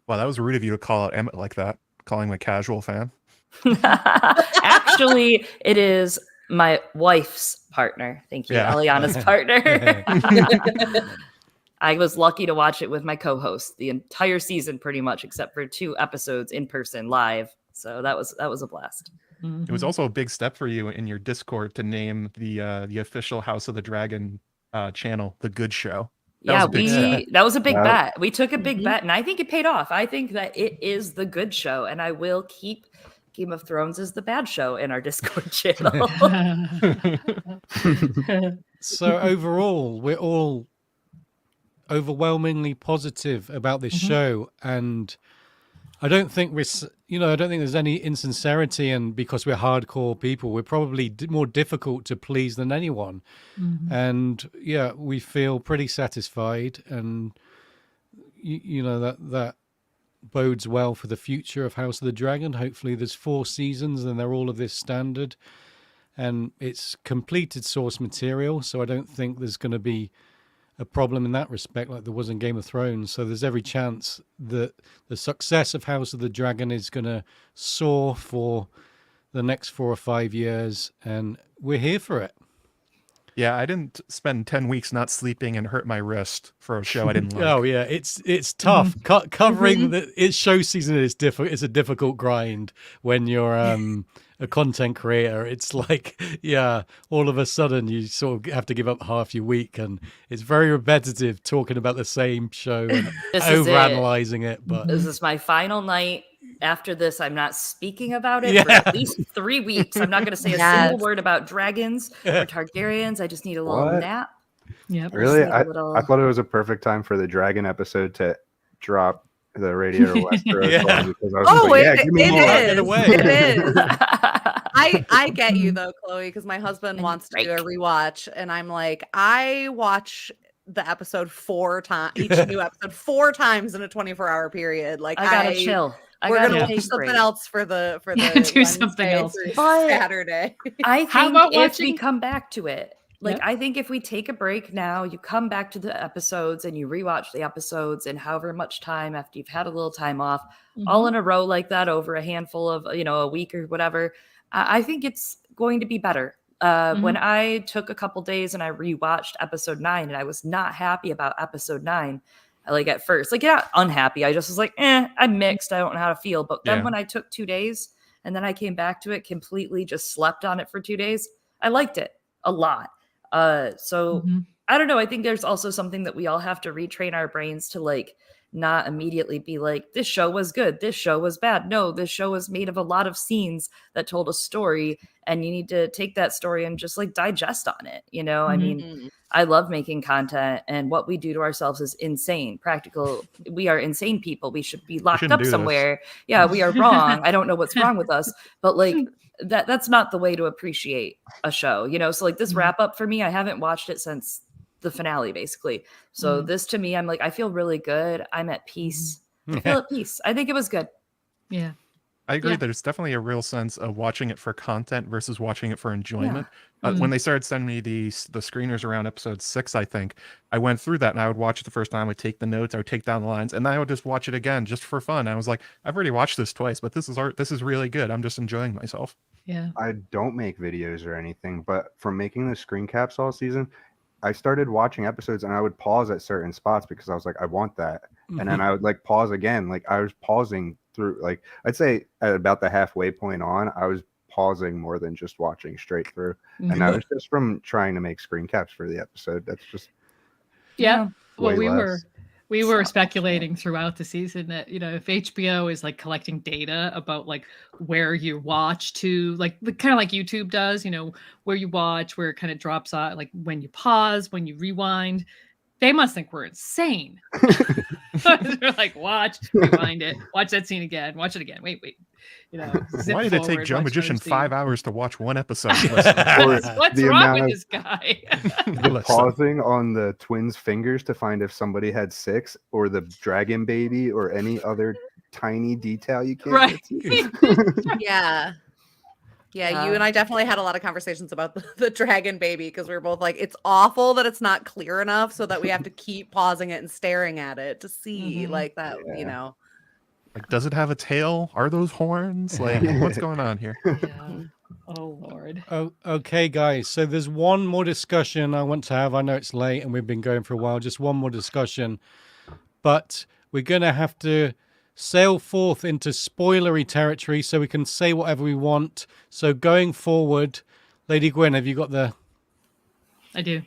Wow, that was rude of you to call out Emmett like that, calling him a casual fan. Actually, it is my wife's partner. Thank you, Yeah. Eliana's partner. I was lucky to watch it with my co-host the entire season, pretty much, except for 2 episodes in person live. So that was a blast. It was also a big step for you in your Discord to name the official House of the Dragon channel The Good Show. That was a big bet. We took a big bet, and I think it paid off. I think that it is The Good Show, and I will keep Game of Thrones as the bad show in our Discord channel. So overall, we're all overwhelmingly positive about this show, and I don't think there's any insincerity, and because we're hardcore people, we're probably more difficult to please than anyone. And yeah, we feel pretty satisfied, and that bodes well for the future of House of the Dragon. Hopefully there's 4 seasons and they're all of this standard, and it's completed source material, so I don't think there's going to be a problem in that respect like there was in Game of Thrones. So there's every chance that the success of House of the Dragon is going to soar for the next 4 or 5 years, and we're here for it. Yeah, I didn't spend 10 weeks not sleeping and hurt my wrist for a show I didn't like. Oh yeah, it's tough. Covering its show season is difficult. It's a difficult grind when you're a content creator. It's like, yeah, all of a sudden you sort of have to give up half your week, and it's very repetitive talking about the same show and overanalyzing it. But this is my final night. After this, I'm not speaking about it for at least 3 weeks. I'm not going to say a single word about dragons or Targaryens. I just need a little nap. Yeah, really. I thought it was a perfect time for the dragon episode to drop the Rhaenyra Westeros because I was give me more. It is. I get you though, Chloe, because my husband wants to do a rewatch, and I'm like, I watch the episode 4 times, each new episode 4 times in a 24-hour period. Like, I gotta chill. We're gonna do something else for the do something else Saturday. I think if we come back to it, like I think if we take a break now, you come back to the episodes and you rewatch the episodes, and however much time after you've had a little time off, all in a row like that over a handful of a week or whatever, I think it's going to be better. When I took a couple days and I rewatched episode 9, and I was not happy about episode 9. Like at first, like unhappy. I just was like, I'm mixed. I don't know how to feel. But then when I took 2 days and then I came back to it, completely just slept on it for 2 days, I liked it a lot. So I don't know. I think there's also something that we all have to retrain our brains to like not immediately be like, this show was good, this show was bad. No, this show was made of a lot of scenes that told a story, and you need to take that story and just like digest on it. I mean, I love making content, and what we do to ourselves is insane. We are insane people. We should be locked up somewhere. Yeah, we are wrong. I don't know what's wrong with us, but like that's not the way to appreciate a show, So like this wrap up for me, I haven't watched it since the finale, basically. So this to me, I'm like, I feel really good. I'm at peace. I feel at peace. I think it was good. Yeah. I agree. Yeah. There's definitely a real sense of watching it for content versus watching it for enjoyment. When they started sending me the screeners around episode 6, I think I went through that, and I would watch it the first time. I would take the notes, I would take down the lines, and then I would just watch it again just for fun. I was like, I've already watched this twice, but this is really good. I'm just enjoying myself. Yeah. I don't make videos or anything, but from making the screen caps all season, I started watching episodes and I would pause at certain spots because I was like, I want that. And then I would like pause again. Like I was pausing through, like I'd say at about the halfway point on, I was pausing more than just watching straight through. And that was just from trying to make screen caps for the episode. That's just well, we were speculating throughout the season that if HBO is like collecting data about like where you watch to, like kind of like YouTube does, where you watch, where it kind of drops out, like when you pause, when you rewind, they must think we're insane. They're like, watch, rewind it, watch that scene again, watch it again. Wait. Why did it take Joe Magician 5 hours to watch one episode? What's wrong with this guy? The pausing on the twins' fingers to find if somebody had 6, or the dragon baby, or any other tiny detail you can't get to. Yeah, you and I definitely had a lot of conversations about the dragon baby, because we were both like, it's awful that it's not clear enough, so that we have to keep pausing it and staring at it to see like that, Like, does it have a tail? Are those horns? Like, what's going on here? Oh, Lord. Oh, okay, guys. So there's one more discussion I want to have. I know it's late and we've been going for a while. Just one more discussion. But we're going to have to sail forth into spoilery territory so we can say whatever we want. So going forward, Lady Gwyn, have you got the... I do.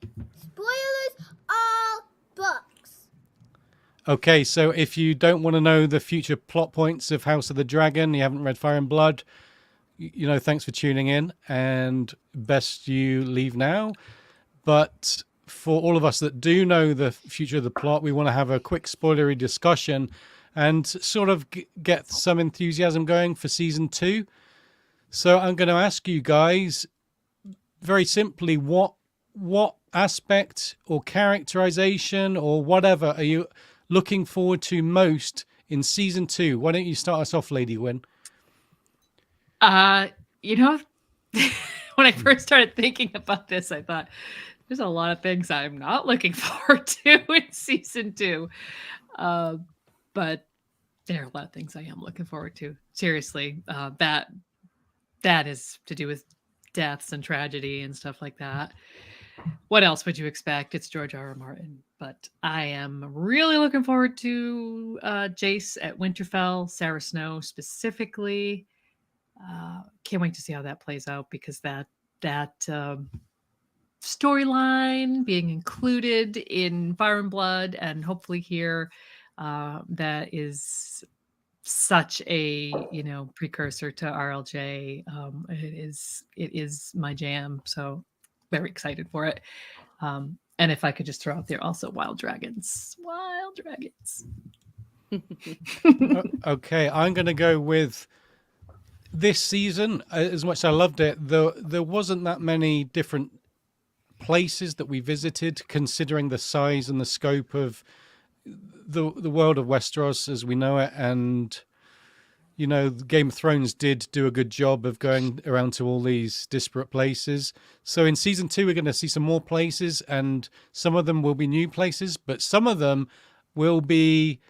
Spoilers all books. Okay, so if you don't want to know the future plot points of House of the Dragon, you haven't read Fire and Blood, you know, thanks for tuning in, and best you leave now. But for all of us that do know the future of the plot, we want to have a quick spoilery discussion and sort of get some enthusiasm going for season 2. So I'm going to ask you guys very simply, what aspect or characterization or whatever are you looking forward to most in season 2? Why don't you start us off, Lady Gwyn? You know, when I first started thinking about this, I thought there's a lot of things I'm not looking forward to in season 2. But there are a lot of things I am looking forward to. Seriously, that is to do with deaths and tragedy and stuff like that. What else would you expect? It's George R.R. Martin. But I am really looking forward to Jace at Winterfell, Sarah Snow specifically. Can't wait to see how that plays out, because that storyline being included in Fire and Blood and hopefully here, that is such a precursor to RLJ. It is my jam, so very excited for it. And if I could just throw out there also Wild Dragons. Okay, I'm going to go with this season. As much as I loved it, there wasn't that many different places that we visited, considering the size and the scope of the world of Westeros as we know it. And you know, Game of Thrones did do a good job of going around to all these disparate places. So in season 2, we're going to see some more places, and some of them will be new places, but some of them will be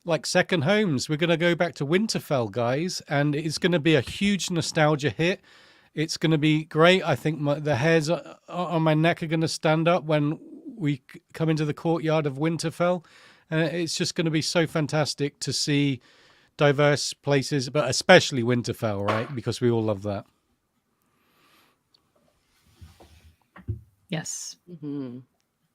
like second homes. We're going to go back to Winterfell, guys, and it's going to be a huge nostalgia hit. It's going to be great. I think the hairs on my neck are going to stand up when we come into the courtyard of Winterfell. And it's just going to be so fantastic to see diverse places, but especially Winterfell, right? Because we all love that. Yes. Mm-hmm.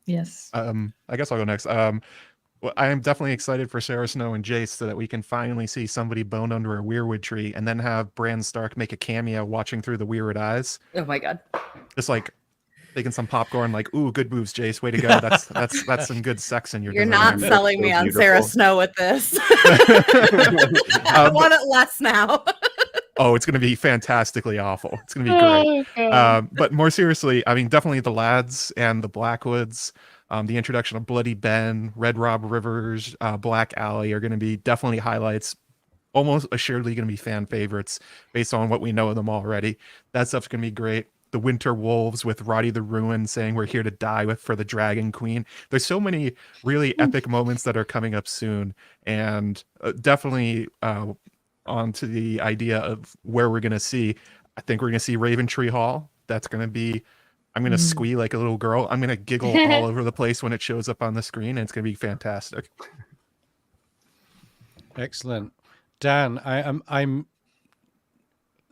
Yes. I guess I'll go next. Well, I am definitely excited for Sarah Snow and Jace, so that we can finally see somebody boned under a weirwood tree, and then have Bran Stark make a cameo watching through the weirwood eyes. Oh my god. Just like taking some popcorn, like, ooh, good moves, Jace. Way to go. That's some good sex in your You're design. not selling me on Sarah Snow with this. I want it less now. Oh, it's going to be fantastically awful. It's going to be great. But more seriously, I mean, definitely the lads and the Blackwoods, the introduction of Bloody Ben, Red Rob Rivers, Black Alley are going to be definitely highlights. Almost assuredly going to be fan favorites based on what we know of them already. That stuff's going to be great. The Winter Wolves with Roddy the Ruin saying we're here to die for the Dragon Queen. There's so many really epic moments that are coming up soon, and definitely onto the idea of where we're going to see. I think we're going to see Raventree Hall. That's going to be, I'm going to squee like a little girl. I'm going to giggle all over the place when it shows up on the screen, and it's going to be fantastic. Excellent. Dan, I'm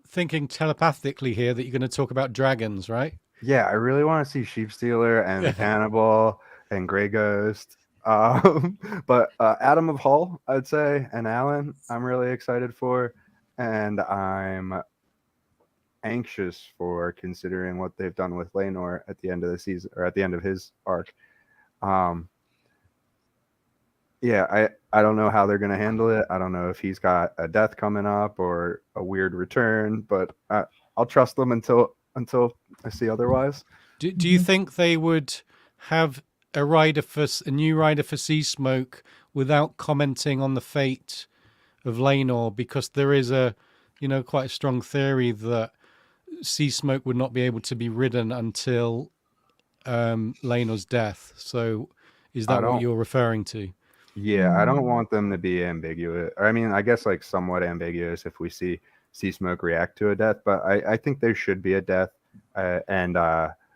thinking telepathically here that you're going to talk about dragons, right? Yeah, I really want to see Sheepstealer and Cannibal and Grey Ghost. But Adam of Hull, I'd say, and Alan, I'm really excited for. And I'm anxious for, considering what they've done with Rhaenyra at the end of the season, or at the end of his arc. Yeah, I don't know how they're going to handle it. I don't know if he's got a death coming up or a weird return, but I'll trust them until I see otherwise. Do you think they would have a new rider for Sea Smoke without commenting on the fate of Rhaenyra? Because there is quite a strong theory that Sea Smoke would not be able to be ridden until Rhaenyra's death. So is that what you're referring to? Yeah, I don't want them to be ambiguous. I mean, I guess like somewhat ambiguous if we see see Smoke react to a death, but I think there should be a death. And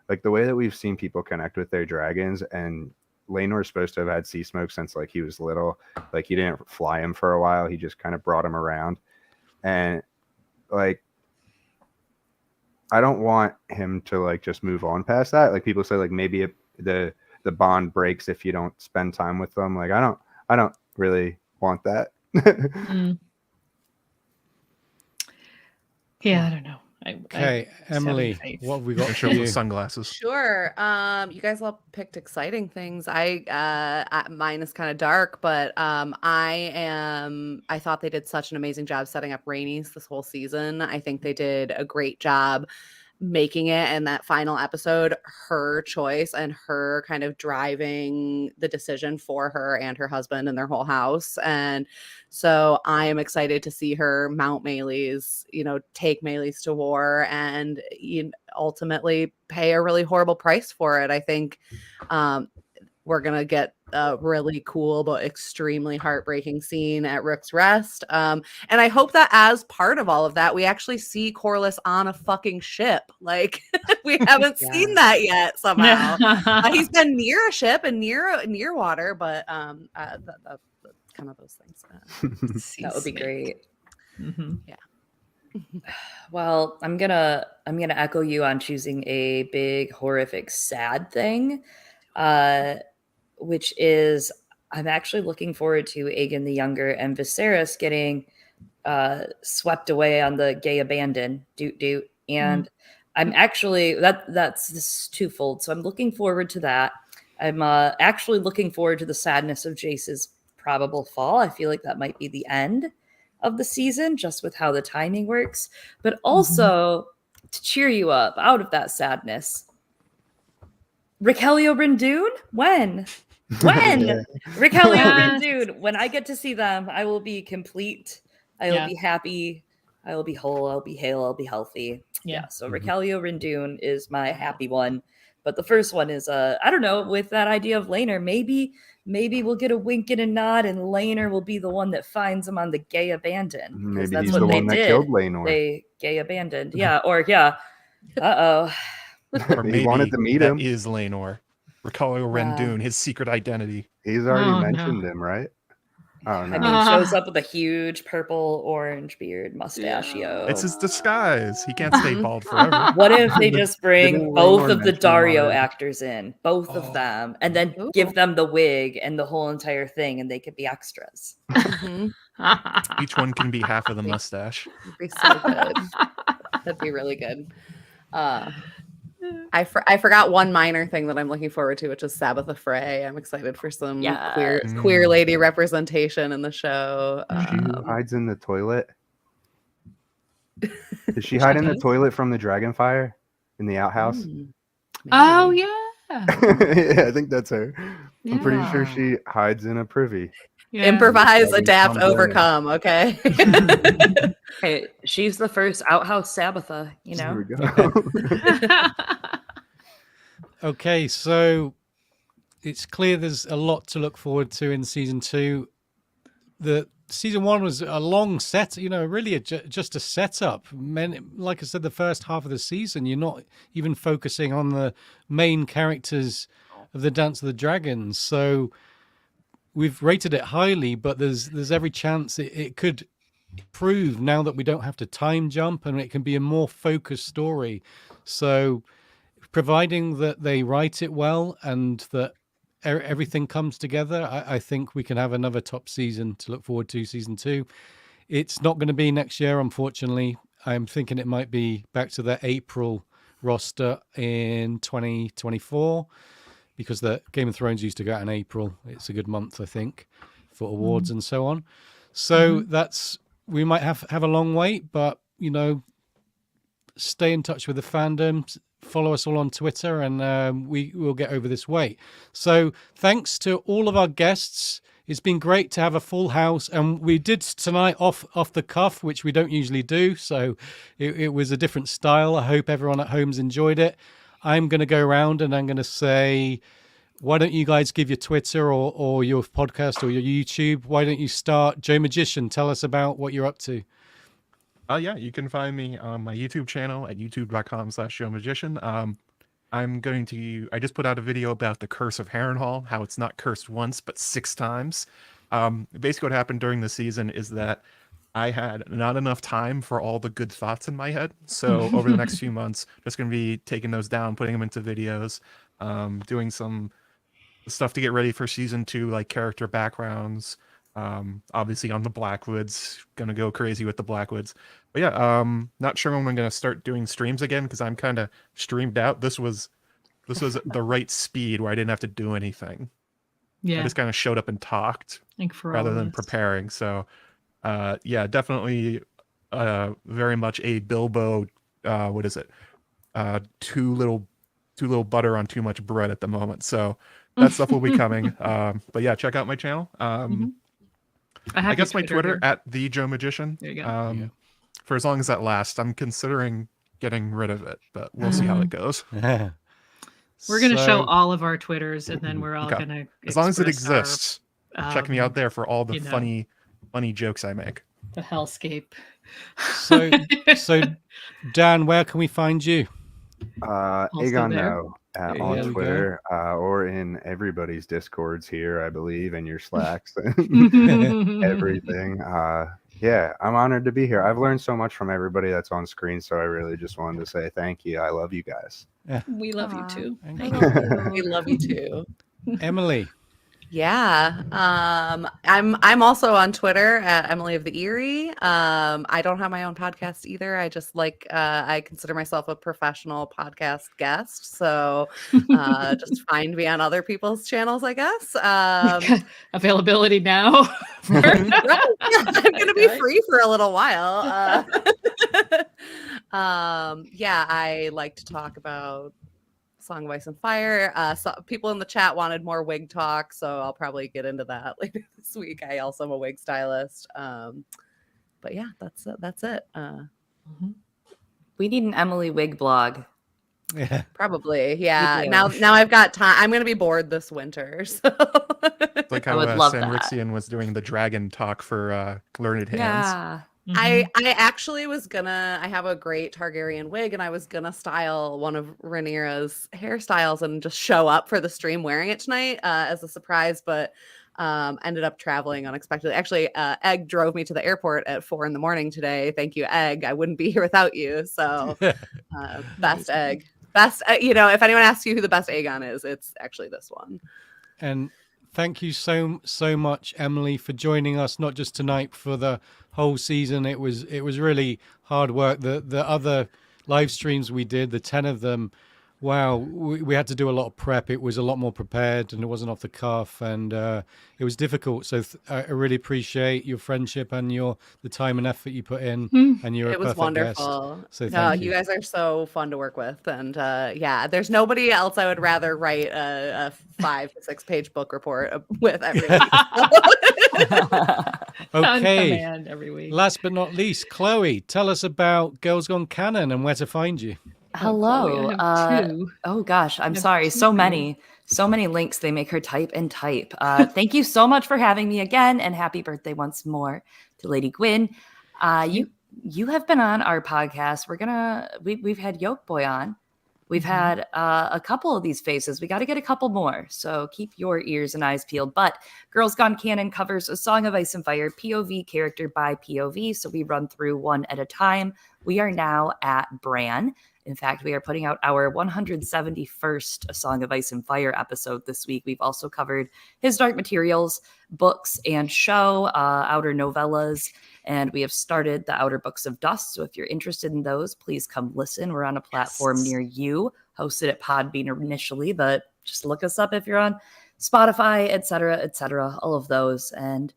like the way that we've seen people connect with their dragons, and Laenor's supposed to have had Sea Smoke since like he was little. Like he didn't fly him for a while. He just kind of brought him around. And like, I don't want him to like just move on past that. Like people say like maybe the bond breaks if you don't spend time with them. Like I don't really want that. Yeah, I don't know. Okay, Emily, what have we got Show for the you? sunglasses. Sure. You guys all picked exciting things. Mine is kind of dark, but I thought they did such an amazing job setting up Rhaenys this whole season. I think they did a great job making it, and that final episode, her choice and her kind of driving the decision for her and her husband and their whole house. And so I am excited to see her mount Meleys, take Meleys to war, and ultimately pay a really horrible price for it. I think we're going to get a really cool but extremely heartbreaking scene at Rook's Rest. And I hope that as part of all of that, we actually see Corlys on a fucking ship. Like, we haven't seen that yet somehow. He's been near a ship and near water, but kind of those things. That would be great. Mm-hmm. Yeah. Well, I'm gonna echo you on choosing a big, horrific, sad thing. Which is, I'm actually looking forward to Aegon the Younger and Viserys getting swept away on the gay abandon, doot. And I'm actually, that's this twofold. So I'm looking forward to that. I'm actually looking forward to the sadness of Jace's probable fall. I feel like that might be the end of the season, just with how the timing works. But also, to cheer you up out of that sadness, Raquelio Bryndoon? When? Raquelio Bryndoon. When I get to see them, I will be complete. I will be happy. I will be whole. I'll be hale. I'll be healthy. Yeah. So Raquelio Bryndoon is my happy one. But the first one is, I don't know, with that idea of Rhaenyra, maybe we'll get a wink and a nod, and Rhaenyra will be the one that finds him on the gay abandon. Maybe that's he's what the they one that did. killed Rhaenyra. They gay abandoned. Yeah. Or yeah. Uh-oh. Or maybe he wanted to meet him. That is Laenor. Raquelio Bryndoon, his secret identity. He's already mentioned him, right? Oh, no. I mean, shows up with a huge purple orange beard, mustachio. It's his disguise. He can't stay bald forever. What if they just bring Didn't both Rhaenor of the mention him Dario already? actors in, both of them, and then give them the wig and the whole entire thing, and they could be extras. Each one can be half of the mustache. That'd be so good. That'd be really good. I forgot one minor thing that I'm looking forward to, which is Sabbatha Frey. I'm excited for some queer lady representation in the show. She hides in the toilet. Did she hide in the toilet from the Dragonfire in the outhouse? Oh yeah. Yeah, I think that's her. I'm pretty sure she hides in a privy. Yeah. Improvise, adapt, overcome. Okay. Hey, she's the first outhouse Sabbatha, There we go. Okay, so it's clear there's a lot to look forward to in season 2. The season 1 was a long set, really just a setup. Like I said, the first half of the season, you're not even focusing on the main characters of the Dance of the Dragons. So we've rated it highly, but there's every chance it could improve now that we don't have to time jump, and it can be a more focused story. So providing that they write it well and that everything comes together, I think we can have another top season to look forward to, season 2. It's not going to be next year, unfortunately. I'm thinking it might be back to the April roster in 2024, because the Game of Thrones used to go out in April. It's a good month, I think, for awards and so on. So we might have a long wait, but stay in touch with the fandom. Follow us all on Twitter, and we will get over this wait. So thanks to all of our guests. It's been great to have a full house, and we did tonight off the cuff, which we don't usually do. So it was a different style. I hope everyone at home's enjoyed it. I'm going to go around and I'm going to say, why don't you guys give your Twitter or your podcast or your YouTube? Why don't you start? Joe Magician, tell us about what you're up to. Yeah, you can find me on my YouTube channel at youtube.com/showmagician. I just put out a video about the curse of Harrenhal, how it's not cursed once, but 6 times. Basically what happened during the season is that I had not enough time for all the good thoughts in my head. So over the next few months, just going to be taking those down, putting them into videos, doing some stuff to get ready for season 2, like character backgrounds. Obviously on the Blackwoods, gonna go crazy with the Blackwoods. But yeah, not sure when I'm gonna start doing streams again because I'm kind of streamed out. This was the right speed where I didn't have to do anything. I Yeah, just kind of showed up and talked I think for all rather of than us. preparing. So yeah, definitely very much a Bilbo what is it? Too little butter on too much bread at the moment. So that stuff will be coming. But yeah, check out my channel. I guess my Twitter here. at the Joe Magician. There you go. Yeah. For as long as that lasts, I'm considering getting rid of it, but we'll see how it goes. We're going to show all of our Twitters, and then we're all Okay. going to As long as it express our, exists, check me out there for all the you know, funny jokes I make. the hellscape. So Dan, where can we find you? Aegon there. No There you on go. Twitter or in everybody's Discords here, I believe, and your Slacks and everything. Yeah, I'm honored to be here. I've learned so much from everybody that's on screen, so I really just wanted to say thank you. I love you guys. We love you too. Thank you. We love you too. Emily. Yeah. I'm also on Twitter at Emily of the Erie. I don't have my own podcast either. I just I consider myself a professional podcast guest. So just find me on other people's channels, I guess. Availability now. I'm gonna be free for a little while. Yeah, I like to talk about Song of Ice and Fire. So people in the chat wanted more wig talk, so I'll probably get into that later this week. I also am a wig stylist. But yeah, that's it. We need an Emily wig blog. Yeah. Probably, yeah. do. Now I've got time. I'm gonna be bored this winter. So It's like how would love Sam that. Rixian was doing the dragon talk for Learned Hands. Yeah. I actually was gonna. I have a great Targaryen wig, and I was gonna style one of Rhaenyra's hairstyles and just show up for the stream wearing it tonight as a surprise, but ended up traveling unexpectedly. Actually, Egg drove me to the airport at 4 a.m. today. Thank you, Egg. I wouldn't be here without you. So, best Egg. Best. If anyone asks you who the best Aegon is, it's actually this one. And thank you so much, Emily, for joining us, not just tonight, for the whole season. It was really hard work. The other live streams we did, the 10 of them, wow, we had to do a lot of prep. It was a lot more prepared, and it wasn't off the cuff, and it was difficult. So I really appreciate your friendship and the time and effort you put in, and you're It a was perfect wonderful. guest. So No, thank you you. guys are so fun to work with, and yeah, there's nobody else I would rather write a 5 to 6 page book report with every week. On Okay. command every week. Last but not least, Chloe, tell us about Girls Gone Canon and where to find you. Hello. Chloe, I have two. Oh gosh, I'm have sorry. two So for you. many links. They make her type and type. Thank you so much for having me again, and happy birthday once more to Lady Gwyn. You have been on our podcast. We've had Yoke Boy on. We've had a couple of these faces. We got to get a couple more. So keep your ears and eyes peeled. But Girls Gone Canon covers A Song of Ice and Fire, POV character by POV. So we run through one at a time. We are now at Bran. In fact, we are putting out our 171st A Song of Ice and Fire episode this week. We've also covered his Dark Materials, books and show, outer novellas, and we have started the Outer Books of Dust. So if you're interested in those, please come listen. We're on a platform near you, hosted at Podbean initially, but just look us up if you're on Spotify, etc., all of those. And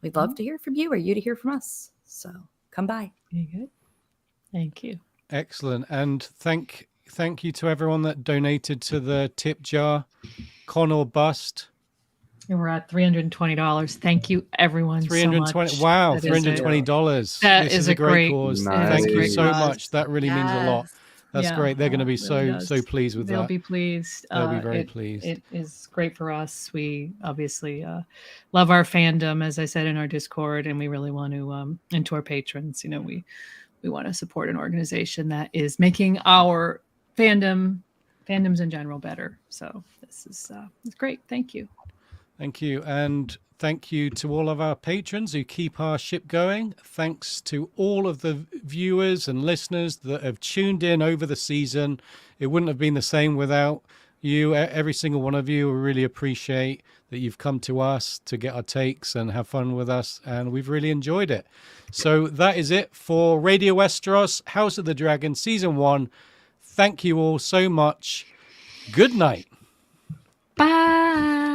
we'd love to hear from you or you to hear from us. So come by. Very good. Thank you. Excellent. And thank you to everyone that donated to the tip jar. Con or bust. And we're at $320. Thank you, everyone. $320. So much. Wow, That is $320. That This is is a a great great- cause. Nice. Thank you Great so cause. much. That really means a lot. That's Yeah, great. They're going to be it really so does. pleased with They'll that. be pleased. They'll be very pleased. It is great for us. We obviously love our fandom, as I said in our Discord, and we really want to, and to our patrons. We We want to support an organization that is making our fandoms in general better. So this is it's great. Thank you. Thank you. And thank you to all of our patrons who keep our ship going. Thanks to all of the viewers and listeners that have tuned in over the season. It wouldn't have been the same without you, every single one of you. We really appreciate that you've come to us to get our takes and have fun with us, and we've really enjoyed it. So that is it for Radio Westeros, House of the Dragon, Season 1. Thank you all so much. Good night. Bye.